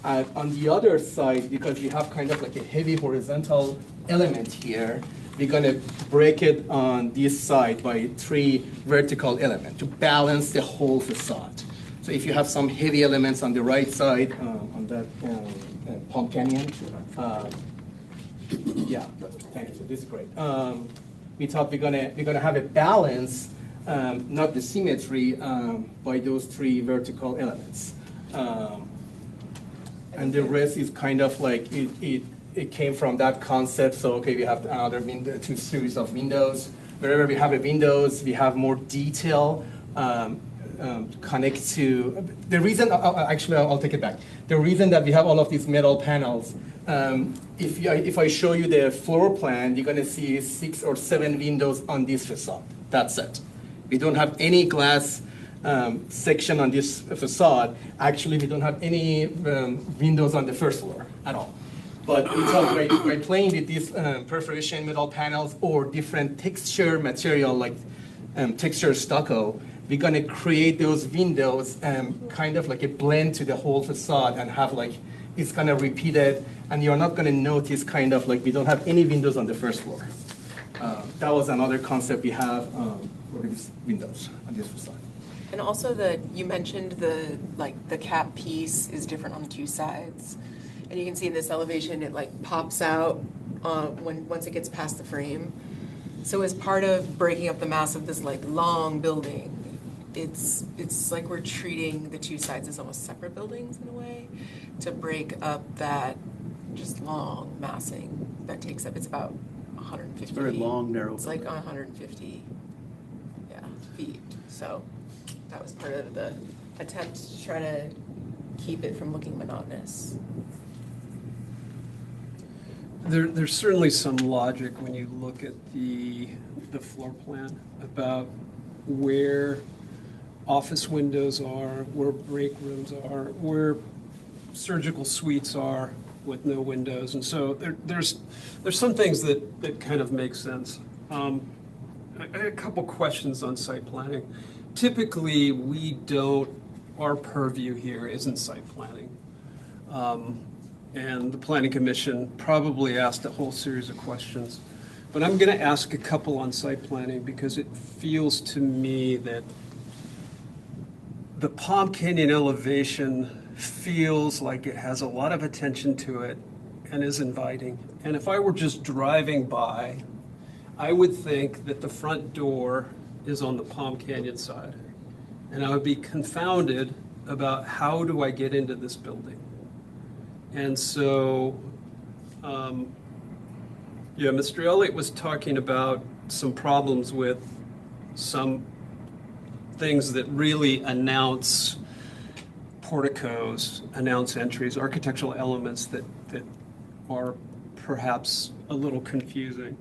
On the other side, because we have kind of like a heavy horizontal element here, we're gonna break it on this side by 3 vertical elements to balance the whole facade. So if you have some heavy elements on the right side, on that Palm Canyon, yeah, thank you, this is great. We thought we're gonna have a balance, not the symmetry, by those 3 vertical elements. And the rest is kind of like, it came from that concept. So, okay, we have another 2 series of windows. Wherever we have a windows, we have more detail, connect to, the reason, actually, I'll take it back. The reason that we have all of these metal panels, if I show you the floor plan, you're gonna see 6 or 7 windows on this facade. That's it. We don't have any glass section on this facade. Actually, we don't have any windows on the first floor at all. But we thought by playing with these perforation metal panels or different texture material like texture stucco, we're gonna create those windows kind of like a blend to the whole facade and have like, it's gonna repeat it and you're not gonna notice kind of like we don't have any windows on the first floor. That was another concept we have for these windows on this facade. And also you mentioned the cap piece is different on the 2 sides. And you can see in this elevation, it like pops out once it gets past the frame. So as part of breaking up the mass of this like long building, it's like we're treating the 2 sides as almost separate buildings in a way to break up that just long massing that takes up, it's about 150. It's very long, narrow. It's like 150 feet. So that was part of the attempt to try to keep it from looking monotonous. there's certainly some logic when you look at the floor plan about where office windows are, where break rooms are, where surgical suites are with no windows. And so there's some things that kind of make sense. I had a couple questions on site planning. Typically, our purview here isn't site planning. And the Planning Commission probably asked a whole series of questions. But I'm going to ask a couple on site planning because it feels to me that the Palm Canyon elevation feels like it has a lot of attention to it and is inviting. And if I were just driving by, I would think that the front door is on the Palm Canyon side. And I would be confounded about how do I get into this building. And so, Mr. Elliott was talking about some problems with some things that really announce porticos, announce entries, architectural elements that are perhaps a little confusing.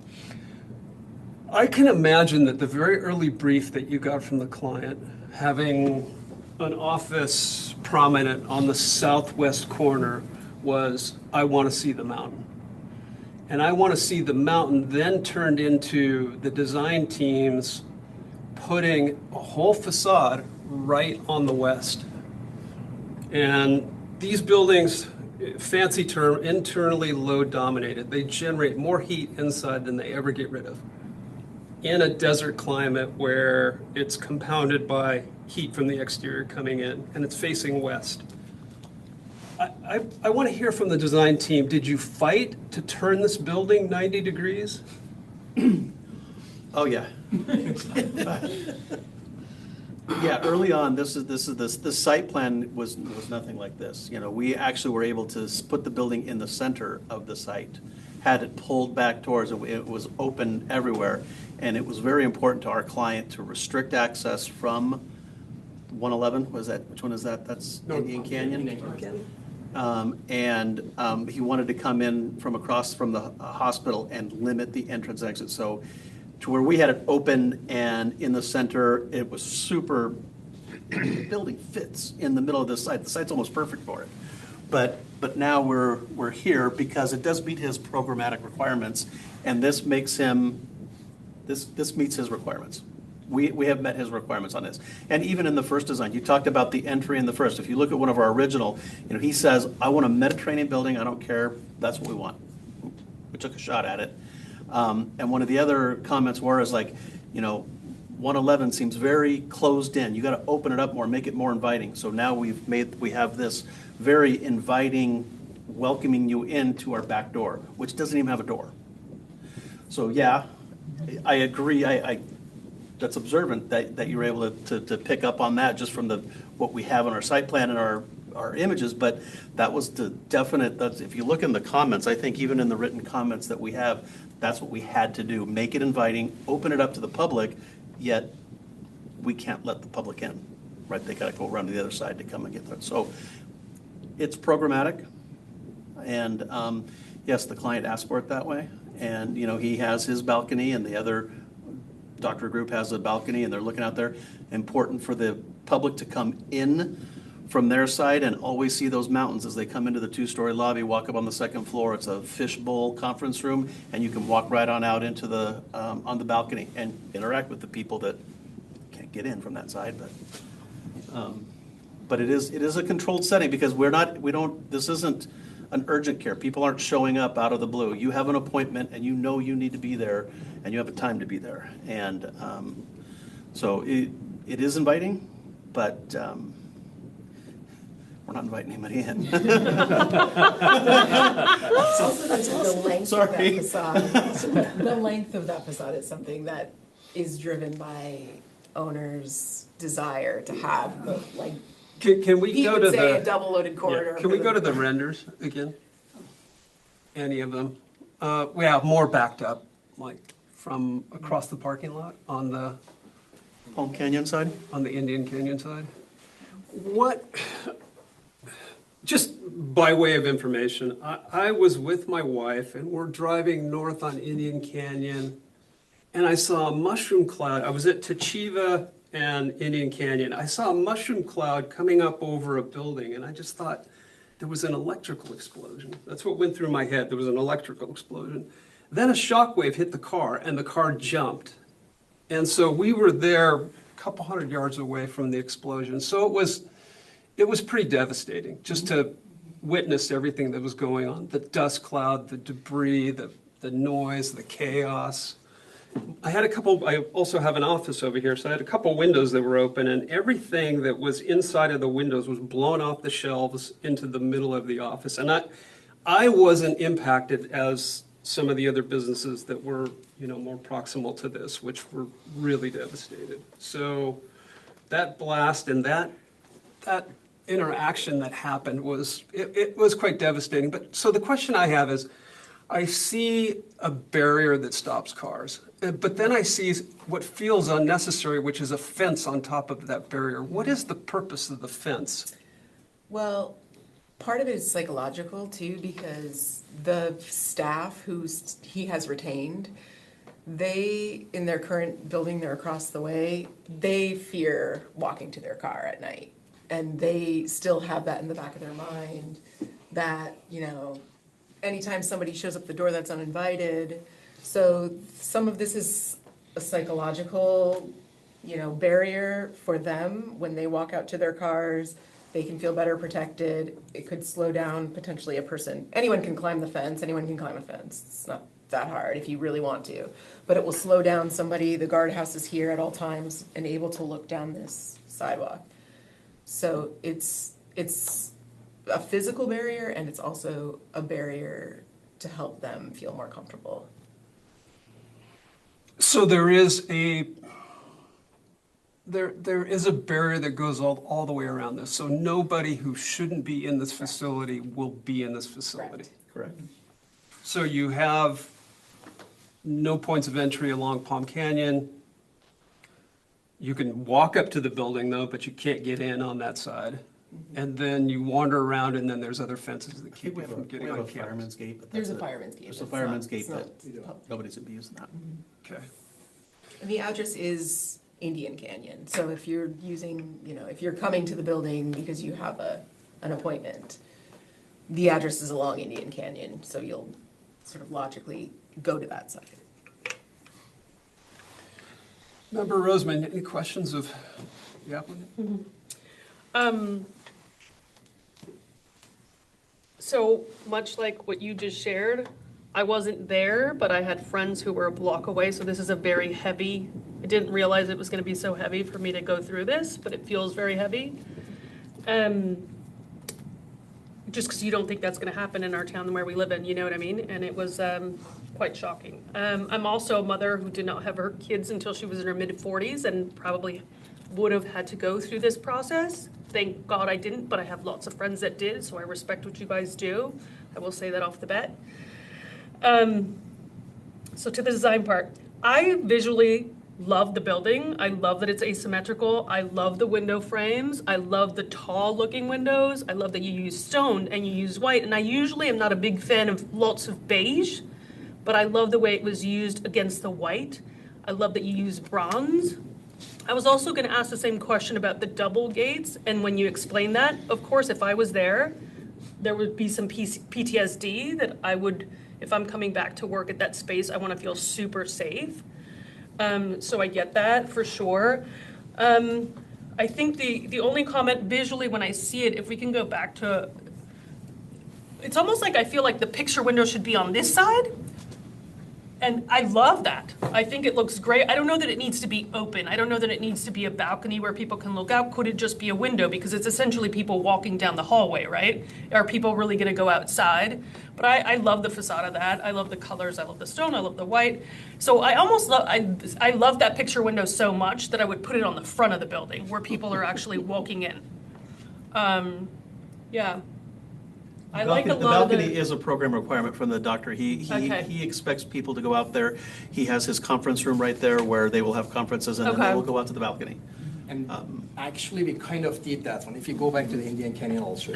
I can imagine that the very early brief that you got from the client, having an office prominent on the southwest corner, was, I want to see the mountain. And I want to see the mountain then turned into the design teams putting a whole facade right on the west. And these buildings, fancy term, internally load dominated. They generate more heat inside than they ever get rid of. In a desert climate where it's compounded by heat from the exterior coming in, and it's facing west. I want to hear from the design team, did you fight to turn this building 90 degrees? Oh, yeah. Yeah, early on, this site plan was nothing like this. You know, we actually were able to put the building in the center of the site, had it pulled back towards it. It was open everywhere, and it was very important to our client to restrict access from 111. Which one is that? That's Indian Canyon. He wanted to come in from across from the hospital and limit the entrance exit. So to where we had it open and in the center, it was super, the building fits in the middle of the site. The site's almost perfect for it. But now we're here because it does meet his programmatic requirements, and this makes him, this meets his requirements. We have met his requirements on this. And even in the first design, you talked about the entry in the first. If you look at one of our original, he says, I want a Mediterranean building, I don't care, that's what we want. We took a shot at it. And one of the other comments is like, 111 seems very closed in. You got to open it up more, make it more inviting. So now we have this very inviting, welcoming you into our back door, which doesn't even have a door. So yeah, I agree. That's observant that you were able to pick up on that just from what we have on our site plan and our images, but that was the definite, if you look in the comments, I think even in the written comments that we have, that's what we had to do, make it inviting, open it up to the public, yet we can't let the public in, right? They gotta go around to the other side to come and get that. So it's programmatic, and yes, the client asked for it that way, and he has his balcony and the other doctor group has a balcony and they're looking out there. Important for the public to come in from their side and always see those mountains as they come into the two-story lobby, walk up on the second floor. It's a fishbowl conference room, and you can walk right on out into the on the balcony and interact with the people that can't get in from that side. But it is a controlled setting because this isn't an urgent care. People aren't showing up out of the blue. You have an appointment and you need to be there and you have a time to be there. And so it is inviting, but we're not inviting anybody in. Also, the length of that Sorry. facade. The length of that facade is something that is driven by owners' desire to have the, Can we he go would to say the? a double-loaded corridor. Can we for go to the renders again? Any of them? We have more backed up, like from across the parking lot on the Palm Canyon side? Indian Canyon side. What Just by way of information, I was with my wife and we're driving north on Indian Canyon and I saw a mushroom cloud. I was at Tachiva and Indian Canyon. I saw a mushroom cloud coming up over a building and I just thought there was an electrical explosion. That's what went through my head. There was an electrical explosion. Then a shockwave hit the car and the car jumped. And so we were there a couple hundred yards away from the explosion. So it was pretty devastating just to witness everything that was going on. The dust cloud, the debris, the noise, the chaos. I also have an office over here, so I had a couple windows that were open and everything that was inside of the windows was blown off the shelves into the middle of the office. And I wasn't impacted as some of the other businesses that were, more proximal to this, which were really devastated. So that blast and that interaction that happened it was quite devastating. But so the question I have is, I see a barrier that stops cars, but then I see what feels unnecessary, which is a fence on top of that barrier. What is the purpose of the fence? Well, part of it is psychological too, because the staff he has retained, they, in their current building, they're across the way, they fear walking to their car at night. And they still have that in the back of their mind that, anytime somebody shows up the door that's uninvited. So some of this is a psychological, barrier for them when they walk out to their cars. They can feel better protected. It could slow down potentially a person. Anyone can climb the fence. Anyone can climb a fence. It's not that hard if you really want to. But it will slow down somebody. The guardhouse is here at all times and able to look down this sidewalk. So it's a physical barrier and it's also a barrier to help them feel more comfortable. So there is a barrier that goes all the way around this. So nobody who shouldn't be in this facility will be in this facility. Correct. So you have no points of entry along Palm Canyon. You can walk up to the building though, but you can't get in on that side. And then you wander around and then there's other fences that keep you from getting on campus. Fireman's gate. But There's a that's it. fireman's gate. There's a It's fireman's not- gate it's that not- nobody's abusing that. Okay. And the address is Indian Canyon. So if you're using, if you're coming to the building because you have an appointment, the address is along Indian Canyon, so you'll sort of logically go to that side. Member Roseman, any questions of the applicant? So much like what you just shared, I wasn't there, but I had friends who were a block away, so this is a very heavy, I didn't realize it was gonna be so heavy for me to go through this, but it feels very heavy. Just because you don't think that's gonna happen in our town where we live in, you know what I mean? And it was quite shocking. I'm also a mother who did not have her kids until she was in her mid-40s and probably would have had to go through this process. Thank God I didn't, but I have lots of friends that did, so I respect what you guys do. I will say that off the bat. So to the design part, I visually love the building. I love that it's asymmetrical. I love the window frames. I love the tall looking windows. I love that you use stone and you use white. And I usually am not a big fan of lots of beige, but I love the way it was used against the white. I love that you use bronze. I was also going to ask the same question about the double gates, and when you explained that, of course, if I was there would be some PTSD that I would, if I'm coming back to work at that space, I want to feel super safe. So I get that for sure. I think the only comment visually when I see it, if we can go back to, it's almost like I feel like the picture window should be on this side. And I love that. I think it looks great. I don't know that it needs to be open. I don't know that it needs to be a balcony where people can look out. Could it just be a window? Because it's essentially people walking down the hallway, right? Are people really gonna go outside? But I love the facade of that. I love the colors. I love the stone. I love the white. So I almost love, I love that picture window so much that I would put it on the front of the building where people are actually walking in. Yeah. I like a The lot of balcony the. is a program requirement from the doctor. Okay. He expects people to go out there. He has his conference room right there where they will have conferences and then they Okay. will go out to the balcony. And actually, we kind of did that one. If you go back to the Indian Canyon also,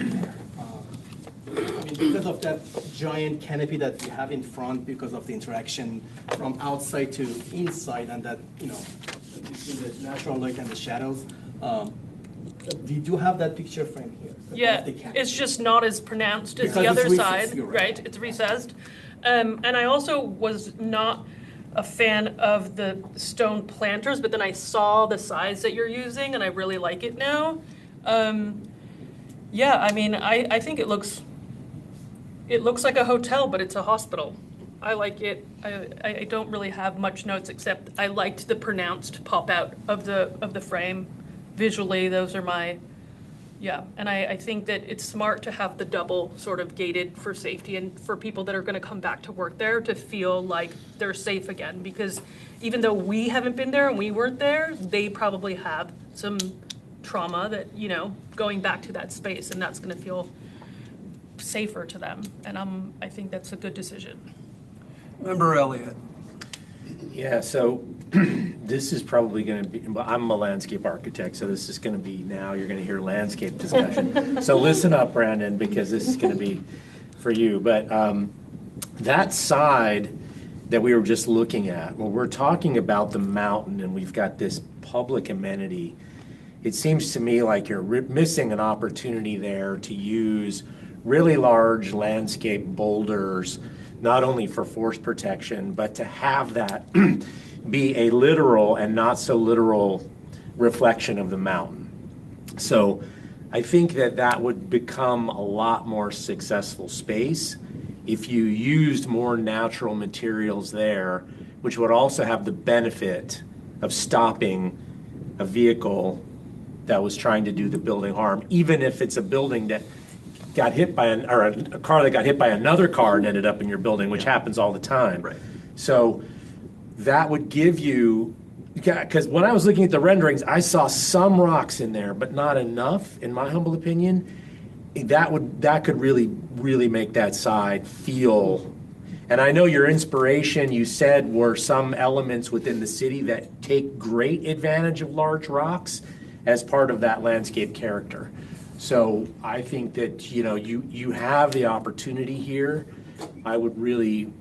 I mean, because of that giant canopy that we have in front, because of the interaction from outside to inside and that, between the natural light and the shadows, we do have that picture frame here. Yeah, That's the canopy. it's just not as pronounced as Because the it's other recessed, side, you're right. right? It's recessed. And I also was not a fan of the stone planters, but then I saw the size that you're using and I really like it now. Yeah, I mean, I think it looks like a hotel, but it's a hospital. I like it. I don't really have much notes except I liked the pronounced pop out of the frame. Visually, those are my, yeah. And I think that it's smart to have the double sort of gated for safety and for people that are gonna come back to work there to feel like they're safe again. Because even though we haven't been there and we weren't there, they probably have some trauma that, going back to that space, and that's gonna feel safer to them. And I think that's a good decision. Member Elliott. Yeah, so this is probably going to be, well, I'm a landscape architect, so this is going to be, now you're going to hear landscape discussion. So listen up, Brandon, because this is going to be for you. But that side that we were just looking at, when we're talking about the mountain and we've got this public amenity, it seems to me like you're missing an opportunity there to use really large landscape boulders, not only for force protection, but to have that be a literal and not so literal reflection of the mountain. So I think that would become a lot more successful space if you used more natural materials there, which would also have the benefit of stopping a vehicle that was trying to do the building harm, even if it's a building that got hit by a car that got hit by another car and ended up in your building, which happens all the time. Right. So that would give you, because when I was looking at the renderings, I saw some rocks in there, but not enough, in my humble opinion. That could really make that side feel. And I know your inspiration, you said, were some elements within the city that take great advantage of large rocks as part of that landscape character. So I think that, you have the opportunity here. I would really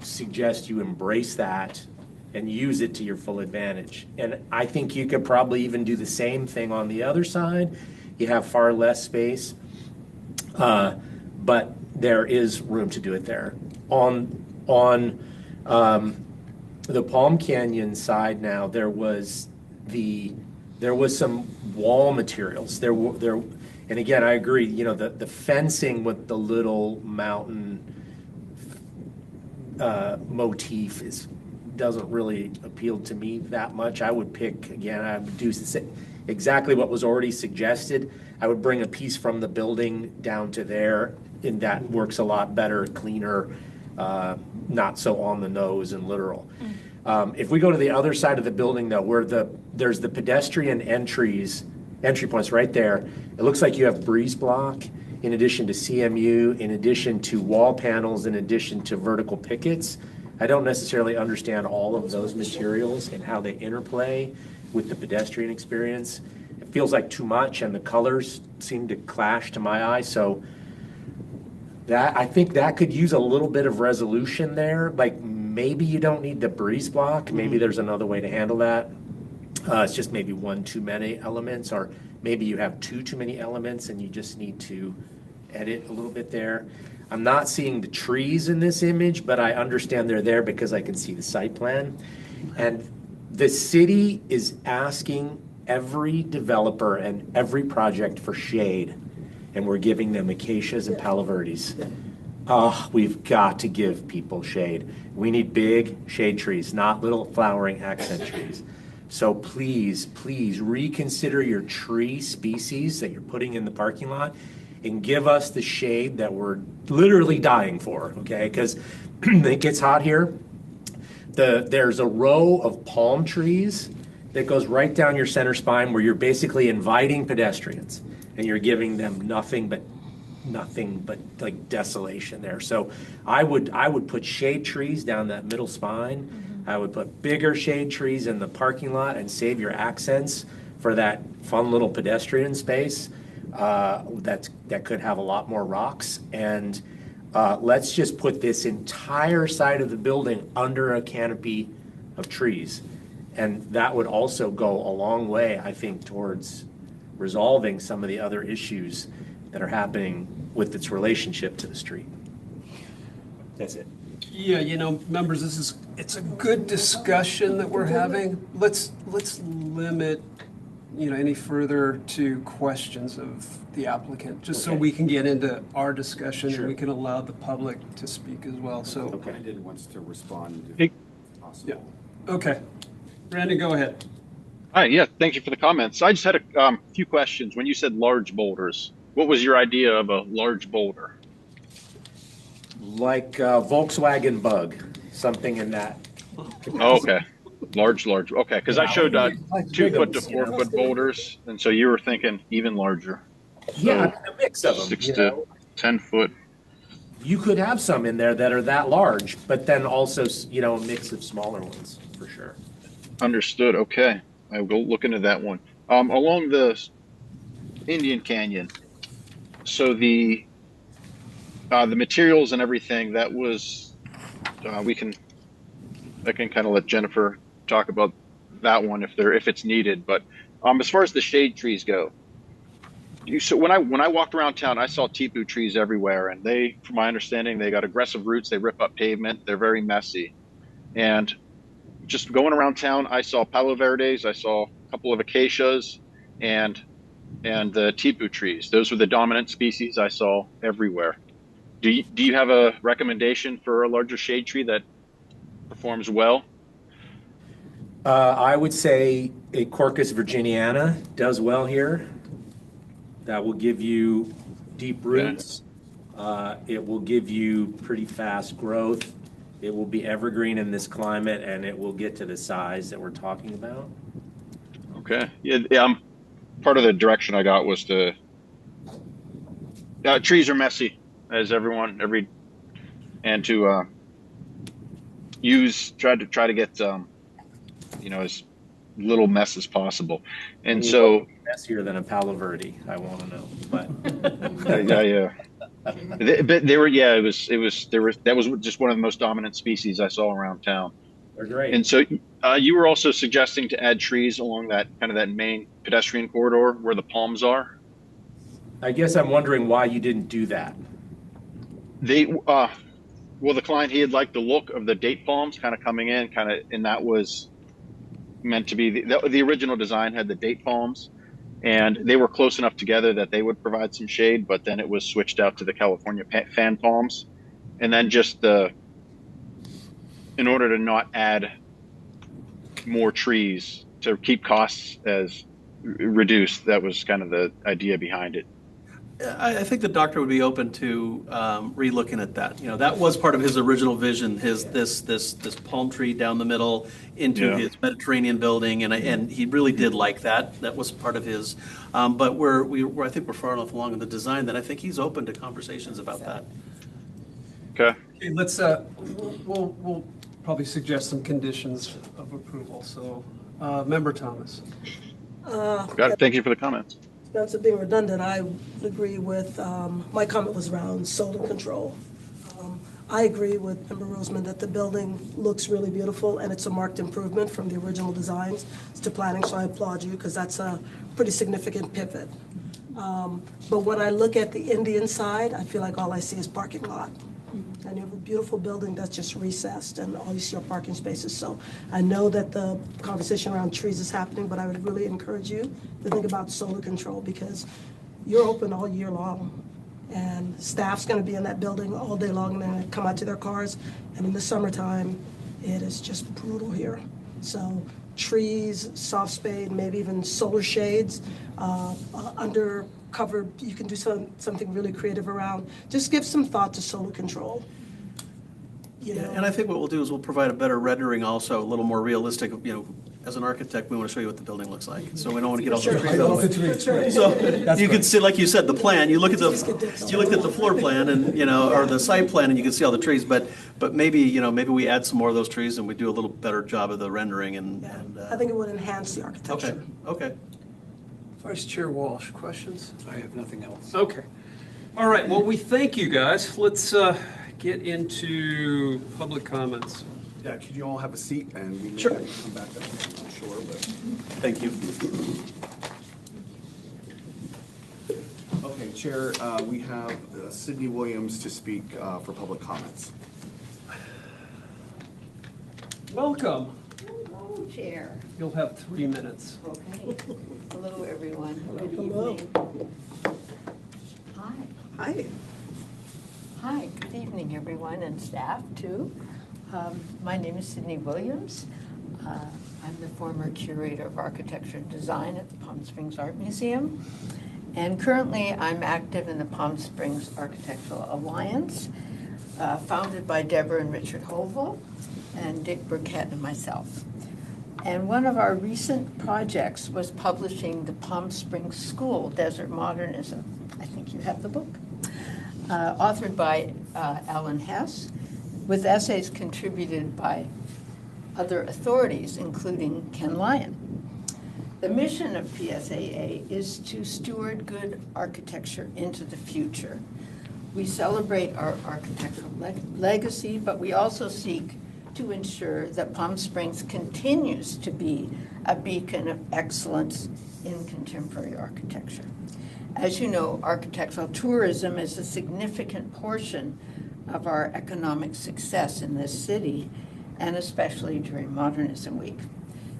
suggest you embrace that and use it to your full advantage. And I think you could probably even do the same thing on the other side. You have far less space, but there is room to do it there. On the Palm Canyon side now, there was some wall materials. And again, I agree, the fencing with the little mountain motif doesn't really appeal to me that much. I would pick, again, I would do exactly what was already suggested. I would bring a piece from the building down to there, and that works a lot better, cleaner, not so on the nose and literal. If we go to the other side of the building, though, where there's the pedestrian entry points right there, it looks like you have breeze block in addition to CMU, in addition to wall panels, in addition to vertical pickets. I don't necessarily understand all of those materials and how they interplay with the pedestrian experience. It feels like too much, and the colors seem to clash to my eye. So I think that could use a little bit of resolution there. Like, maybe you don't need the breeze block. Maybe there's another way to handle that. It's just maybe one too many elements, or maybe you have two too many elements and you just need to edit a little bit there. I'm not seeing the trees in this image, but I understand they're there because I can see the site plan. And the city is asking every developer and every project for shade, and we're giving them acacias and palo verdes. Oh, we've got to give people shade. We need big shade trees, not little flowering accent trees. So please, please reconsider your tree species that you're putting in the parking lot and give us the shade that we're literally dying for, okay? Because it gets hot here. There's a row of palm trees that goes right down your center spine where you're basically inviting pedestrians and you're giving them nothing but like desolation there. So I would put shade trees down that middle spine. I would put bigger shade trees in the parking lot and save your accents for that fun little pedestrian space. that could have a lot more rocks. And let's just put this entire side of the building under a canopy of trees. And that would also go a long way, I think, towards resolving some of the other issues that are happening with its relationship to the street. That's it. Yeah, members, it's a good discussion that we're having. Let's limit, any further to questions of the applicant, just so Okay. we can get into our discussion Sure. and we can allow the public to speak as well, so. Brandon wants to respond Hey. if possible. Okay. Brandon, go ahead. Hi, yeah, thank you for the comments. I just had a few questions. When you said large boulders, what was your idea of a large boulder? Like Volkswagen Bug, something in that. Oh, okay. Large. Okay, because I showed 2 foot to 4 foot boulders, and so you were thinking even larger. Yeah, a mix of them. 6 to 10 foot. You could have some in there that are that large, but then also, a mix of smaller ones, for sure. Understood. Okay, I will go look into that one. Along the Indian Canyon, so the materials and everything that was, I can kind of let Jennifer talk about that one if it's needed. But as far as the shade trees go, so when I walked around town, I saw tipu trees everywhere, and from my understanding, they got aggressive roots. They rip up pavement. They're very messy, and just going around town, I saw Palo Verdes, I saw a couple of acacias, and the tipu trees. Those were the dominant species I saw everywhere. Do you have a recommendation for a larger shade tree that performs well? I would say a Quercus virginiana does well here. That will give you deep roots. It will give you pretty fast growth. It will be evergreen in this climate, and it will get to the size that we're talking about. Okay. Yeah. Part of the direction I got was trees are messy, as and to try to get as little mess as possible, and so Messier than a Palo Verde, I want to know, but. yeah. They were, yeah. That was just one of the most dominant species I saw around town. They're great. And so you were also suggesting to add trees along that main pedestrian corridor where the palms are. I guess I'm wondering why you didn't do that. The client, he had liked the look of the date palms kind of coming in, and that was meant to be the original design had the date palms. And they were close enough together that they would provide some shade, but then it was switched out to the California fan palms. And then in order to not add more trees to keep costs as reduced, that was kind of the idea behind it. I think the doctor would be open to re-looking at that. That was part of his original vision, this palm tree down the middle into his Mediterranean building, and he really did like that. That was part of his. But I think we're far enough along in the design that I think he's open to conversations about that. Okay. Okay, let's, we'll probably suggest some conditions of approval, so, Member Thomas. Got it. Thank you for the comments. Not being redundant, I would agree with, my comment was around solar control. I agree with Member Roseman that the building looks really beautiful and it's a marked improvement from the original designs to planning, so I applaud you because that's a pretty significant pivot. But when I look at the Indian side, I feel like all I see is parking lot. And you have a beautiful building that's just recessed and all you see are parking spaces. So I know that the conversation around trees is happening, but I would really encourage you to think about solar control because you're open all year long. And staff's gonna be in that building all day long and then they come out to their cars. And in the summertime, it is just brutal here. So trees, soft shade, maybe even solar shades, under cover, you can do something really creative around. Just give some thought to solar control. You know? And I think what we'll do is we'll provide a better rendering also, a little more realistic. As an architect, we want to show you what the building looks like. So we don't want to get all the trees out of the way. So you can see, like you said, the plan, you looked at the floor plan and, or the site plan and you can see all the trees, but maybe, maybe we add some more of those trees and we do a little better job of the rendering and. I think it would enhance the architecture. Okay. Vice Chair Walsh, questions? I have nothing else. Okay. All right, well, we thank you, guys. Let's get into public comments. Yeah, could you all have a seat and we may Sure. have to come back up, I'm not sure, but thank you. Okay, Chair, we have Sydney Williams to speak for public comments. Welcome. Hello, Chair. You'll have 3 minutes. Okay. Hello, everyone. Good Hello. evening. Hi. Hi. Hi, good evening, everyone, and staff, too. My name is Sydney Williams. I'm the former curator of architecture and design at the Palm Springs Art Museum. And currently, I'm active in the Palm Springs Architectural Alliance, founded by Deborah and Richard Hovell, and Dick Burkett and myself. And one of our recent projects was publishing the Palm Springs School, Desert Modernism. I think you have the book. Authored by Alan Hess, with essays contributed by other authorities, including Ken Lyon. The mission of PSAA is to steward good architecture into the future. We celebrate our architectural legacy, but we also seek to ensure that Palm Springs continues to be a beacon of excellence in contemporary architecture. As you know, architectural tourism is a significant portion of our economic success in this city, and especially during Modernism Week.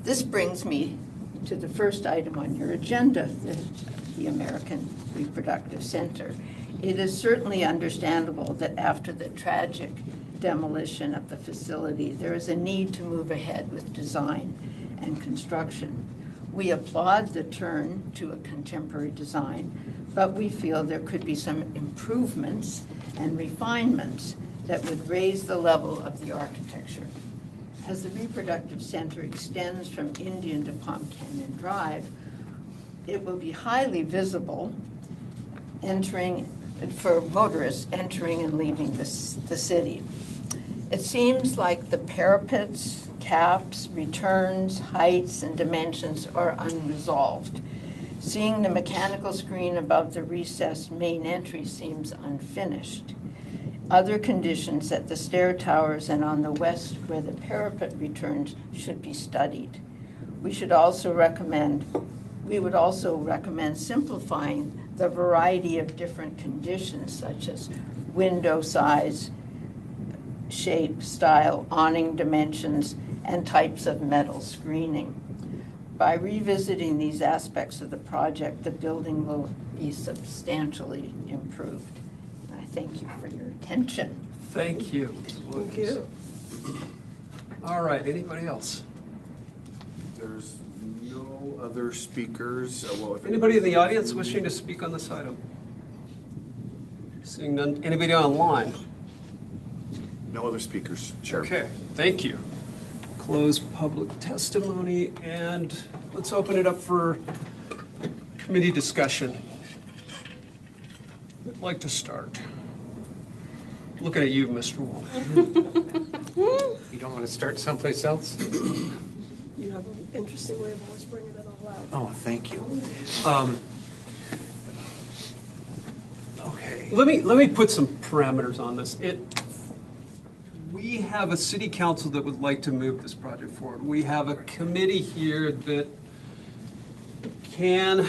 This brings me to the first item on your agenda, the American Reproductive Center. It is certainly understandable that after the tragic demolition of the facility, there is a need to move ahead with design and construction. We applaud the turn to a contemporary design, but we feel there could be some improvements and refinements that would raise the level of the architecture. As the Reproductive Center extends from Indian to Palm Canyon Drive, it will be highly visible for motorists entering and leaving the city. It seems like the parapets, caps, returns, heights, and dimensions are unresolved. Seeing the mechanical screen above the recessed main entry seems unfinished. Other conditions at the stair towers and on the west where the parapet returns should be studied. We would also recommend simplifying the variety of different conditions such as window size, shape, style, awning dimensions, and types of metal screening. By revisiting these aspects of the project, the building will be substantially improved. I thank you for your attention. Thank you. Thank you. All right, anybody else? There's no other speakers. Well, if Anybody in the audience wishing to speak on this item? Seeing none, anybody online? No other speakers, Chair. Okay, thank you. Close public testimony, and let's open it up for committee discussion. Who'd like to start? Looking at you, Mr. Wall. You don't want to start someplace else? You have an interesting way of always bringing it all out. Oh, thank you. Okay. Let me put some parameters on this. We have a city council that would like to move this project forward. We have a committee here that can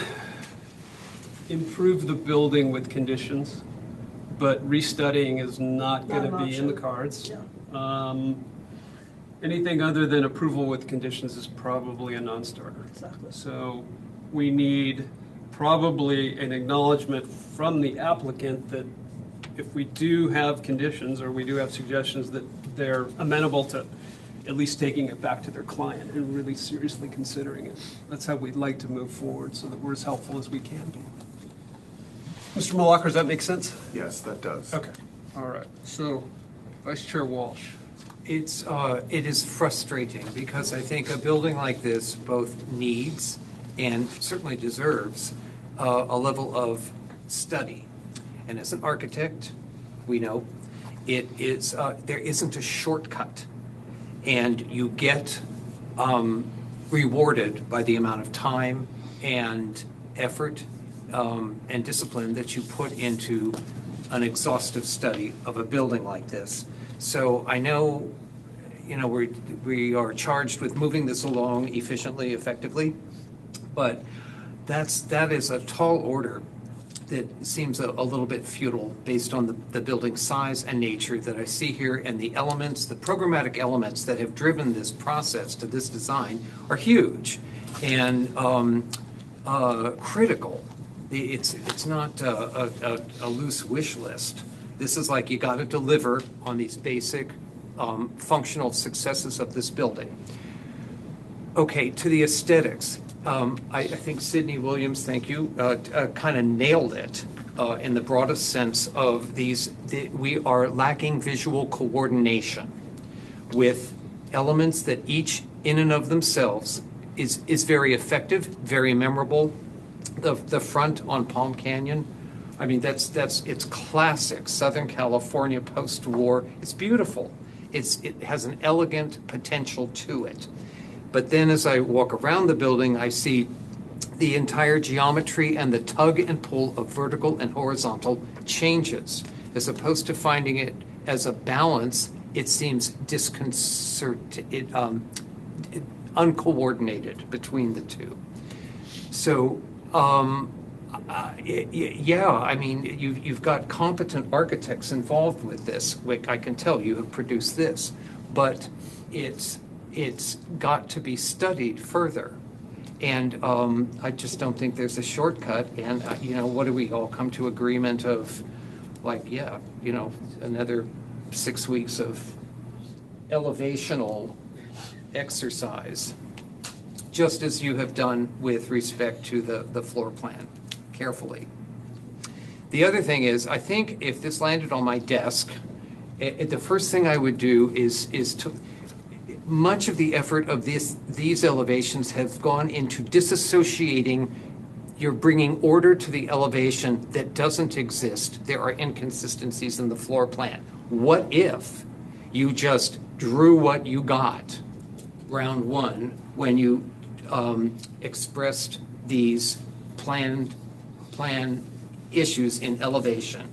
improve the building with conditions, but restudying is not going to Not an be in the option. cards. Yeah. Anything other than approval with conditions is probably a non-starter. Exactly. So we need probably an acknowledgement from the applicant that if we do have conditions or we do have suggestions, that they're amenable to at least taking it back to their client and really seriously considering it. That's how we'd like to move forward so that we're as helpful as we can be. Mr. Malacher, does that make sense? Yes, that does. Okay. All right. So Vice Chair Walsh. It is frustrating because I think a building like this both needs and certainly deserves a level of study. And as an architect, we know it is there isn't a shortcut, and you get rewarded by the amount of time and effort and discipline that you put into an exhaustive study of a building like this. So I know, we are charged with moving this along efficiently, effectively, but that is a tall order that seems a little bit futile based on the building size and nature that I see here, and the elements, the programmatic elements that have driven this process to this design are huge and critical. It's not a loose wish list. This is like you got to deliver on these basic functional successes of this building. Okay, to the aesthetics. I think Sydney Williams, thank you, kind of nailed it in the broadest sense of we are lacking visual coordination with elements that each in and of themselves is very effective, very memorable. The front on Palm Canyon, I mean, it's classic Southern California post-war. It's beautiful. It has an elegant potential to it. But then as I walk around the building, I see the entire geometry and the tug and pull of vertical and horizontal changes. As opposed to finding it as a balance, it seems uncoordinated between the two. So, yeah, I mean, you've got competent architects involved with this. Like, I can tell you have produced this, but it's got to be studied further. And I just don't think there's a shortcut. And, what do we all come to agreement of, like, yeah, another 6 weeks of elevational exercise, just as you have done with respect to the floor plan, carefully. The other thing is, I think if this landed on my desk, the first thing I would do is to, much of the effort of these elevations have gone into disassociating. You're bringing order to the elevation that doesn't exist. There are inconsistencies in the floor plan. What if you just drew what you got round one when you expressed these plan issues in elevation,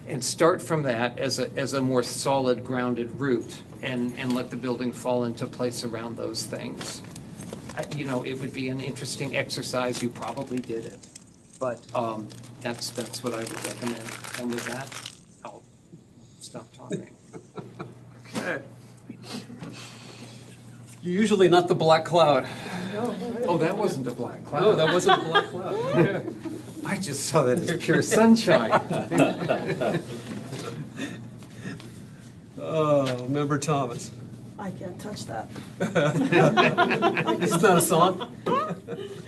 and start from that as a more solid, grounded route, and let the building fall into place around those things. It would be an interesting exercise. You probably did it, but that's what I would recommend. And with that, I'll stop talking. Okay. You're usually not the black cloud. Oh, that wasn't a black cloud. No, that wasn't a black cloud. Yeah. I just saw that as pure sunshine. Oh, Member Thomas. I can't touch that. It's not a song?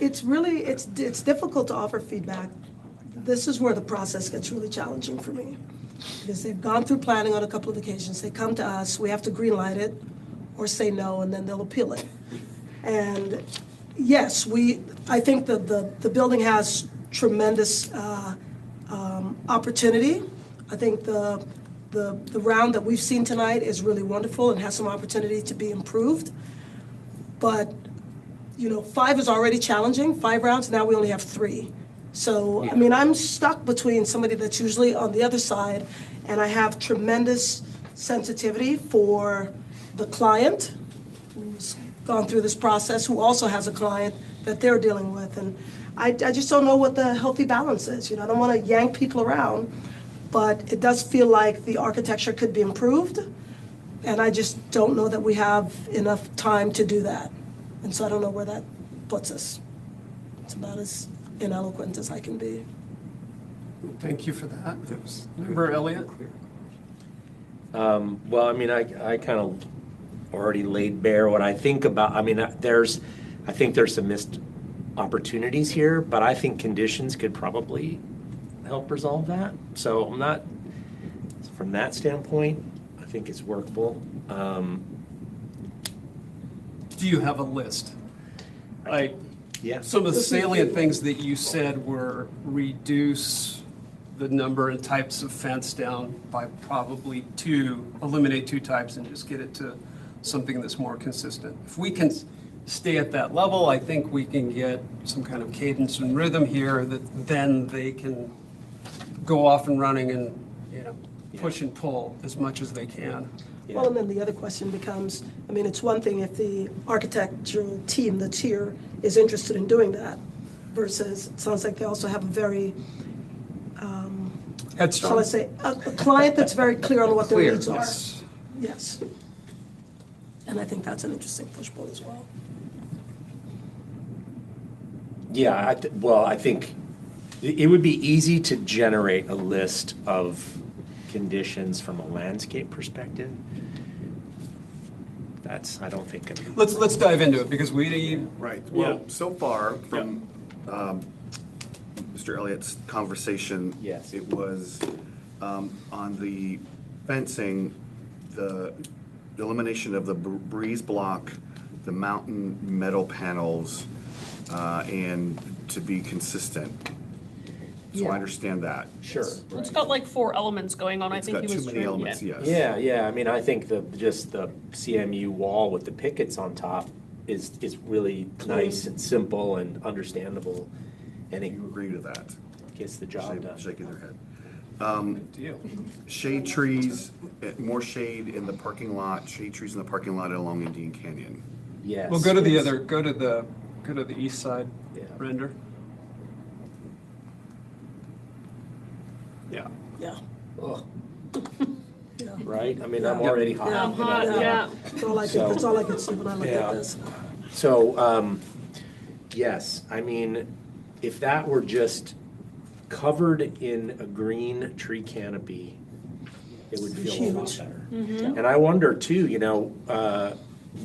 It's really, it's difficult to offer feedback. This is where the process gets really challenging for me. Because they've gone through planning on a couple of occasions. They come to us, we have to green light it or say no, and then they'll appeal it. And yes, I think the building has tremendous opportunity. I think the round that we've seen tonight is really wonderful and has some opportunity to be improved. But, 5 is already challenging, 5 rounds, now we only have 3. So, I mean, I'm stuck between somebody that's usually on the other side, and I have tremendous sensitivity for the client who's gone through this process, who also has a client that they're dealing with. And I just don't know what the healthy balance is. I don't want to yank people around, but it does feel like the architecture could be improved, and I just don't know that we have enough time to do that. And so I don't know where that puts us. It's about as ineloquent as I can be. Thank you for that. Member Elliott? Well, I mean, I kind of already laid bare what I think about. I mean, I think there's some missed opportunities here, but I think conditions could probably help resolve that. So I'm not, from that standpoint, I think it's workable. Do you have a list? Yeah. Some of the salient things that you said were reduce the number and types of fence down by probably 2, eliminate 2 types and just get it to something that's more consistent. If we can stay at that level, I think we can get some kind of cadence and rhythm here that then they can go off and running and, you know, push and pull as much as they can. Well, and then the other question becomes, I mean, it's one thing if the architectural team that's here is interested in doing that versus, it sounds like they also have a very, shall I say, a client that's very clear on what their Clear, needs are. yes. Yes. And I think that's an interesting push-pull as well. Yeah, well, I think it would be easy to generate a list of conditions from a landscape perspective. I don't think. Let's dive into it because Right, Yeah. well, so far from Mr. Elliott's conversation. Yes. It was on the fencing, the elimination of the breeze block, the mountain metal panels, and to be consistent. So I understand that. Sure. It's got like 4 elements going on. I It's think got he was too many trying- elements, yes. Yeah, I mean, I think just the CMU wall with the pickets on top is really nice and simple and understandable, and it You agree to that? gets the job done. Shaking their head. Good deal. Shade trees, more shade in the parking lot, shade trees in the parking lot along Indian Canyon. Yes. Well, go to the east side Yeah. render. Yeah. Yeah. Ugh, Yeah. right? I mean, I'm already hot. Yeah. I'm hot, yeah. That's all I can, that's all I can see when I look Yeah. at this. So, yes, I mean, if that were just covered in a green tree canopy, it would feel a lot Huge. better. Mm-hmm. And I wonder too,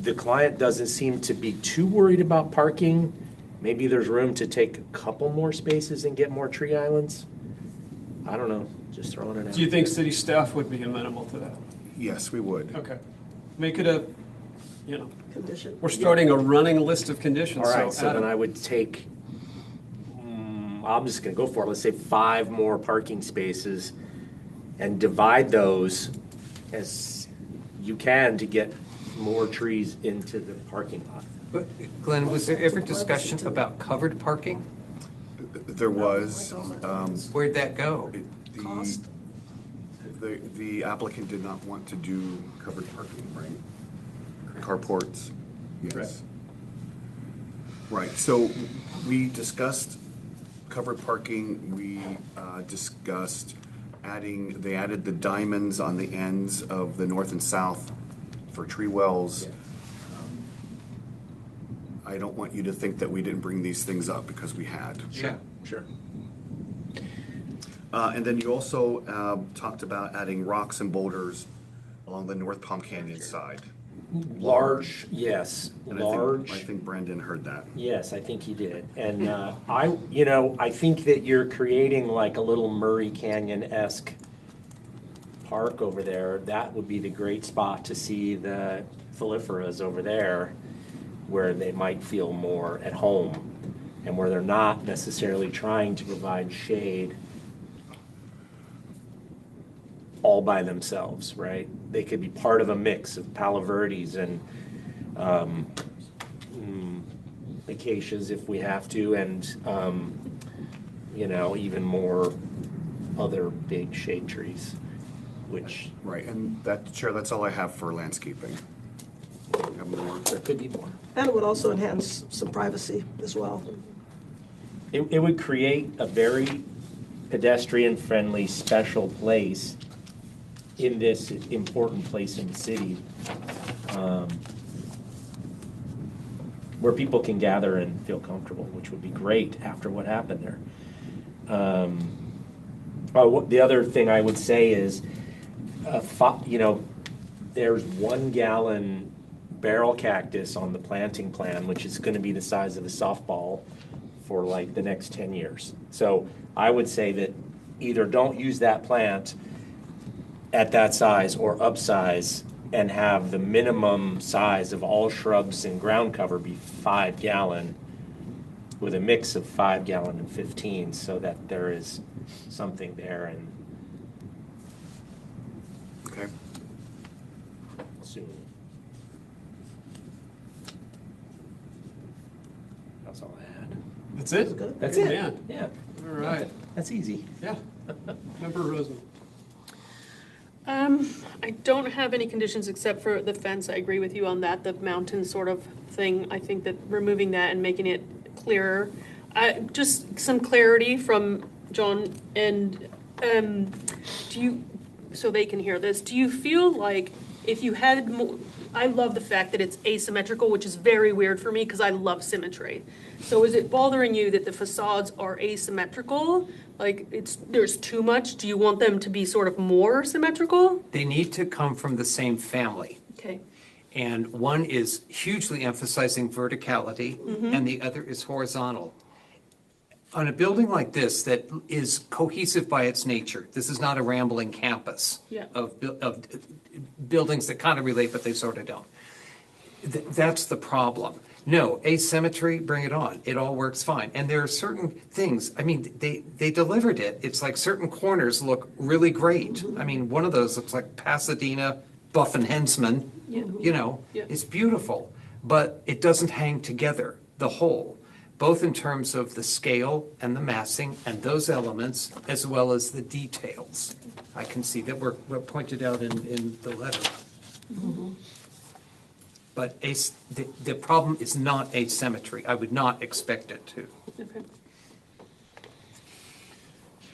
the client doesn't seem to be too worried about parking. Maybe there's room to take a couple more spaces and get more tree islands. I don't know, just throwing it out. Do you think city staff would be amenable to that? Yes, we would. Okay. Make it a, Condition. we're starting a running list of conditions. All right, so add then 'em. I would take, I'm just gonna go for it, let's say 5 more parking spaces and divide those as you can to get more trees into the parking lot. But Glenn, was there ever discussion about covered parking? There was, Where'd that go? the- Cost? the applicant did not want to do covered parking, right? Carports, yes. Right, so we discussed covered parking, we discussed they added the diamonds on the ends of the north and south for tree wells. I don't want you to think that we didn't bring these things up because we had. Sure. And then you also talked about adding rocks and boulders along the North Palm Canyon side. Large, yes, And large. I think Brendan heard that. Yes, I think he did. And I think that you're creating like a little Murray Canyon-esque park over there. That would be the great spot to see the foliferas over there where they might feel more at home and where they're not necessarily trying to provide shade all by themselves, right? They could be part of a mix of Palo Verdes and acacias if we have to, and even more other big shade trees, which Right, and Chair, that's all I have for landscaping. Have more? there could be more. And it would also enhance some privacy as well. It would create a very pedestrian-friendly, special place in this important place in the city, where people can gather and feel comfortable, which would be great after what happened there. The other thing I would say is, there's 1 gallon barrel cactus on the planting plan, which is gonna be the size of a softball for like the next 10 years. So I would say that either don't use that plant at that size or upsize and have the minimum size of all shrubs and ground cover be 5 gallon with a mix of 5 gallon and 15 so that there is something there and Okay. soon. That's all I had. That's it? Good. That's Good it. man. Yeah, All right, that's easy. yeah. Member Roseman. I don't have any conditions except for the fence. I agree with you on that, the mountain sort of thing. I think that removing that and making it clearer. Just some clarity from John and, do you, so they can hear this, do you feel like if you had more, I love the fact that it's asymmetrical, which is very weird for me because I love symmetry. So is it bothering you that the facades are asymmetrical? Like there's too much? Do you want them to be sort of more symmetrical? They need to come from the same family. Okay. And one is hugely emphasizing verticality, and the other is horizontal. On a building like this that is cohesive by its nature, this is not a rambling campus Yeah. of buildings that kind of relate, but they sort of don't. That's the problem. No, asymmetry, bring it on. It all works fine. And there are certain things, I mean, they delivered it. It's like certain corners look really great. I mean, one of those looks like Pasadena, Buff and Hensman, you know, Yeah. it's beautiful. But it doesn't hang together, the whole, both in terms of the scale and the massing and those elements, as well as the details. I can see that were pointed out in the letter. But the problem is not asymmetry. I would not expect it to. Okay.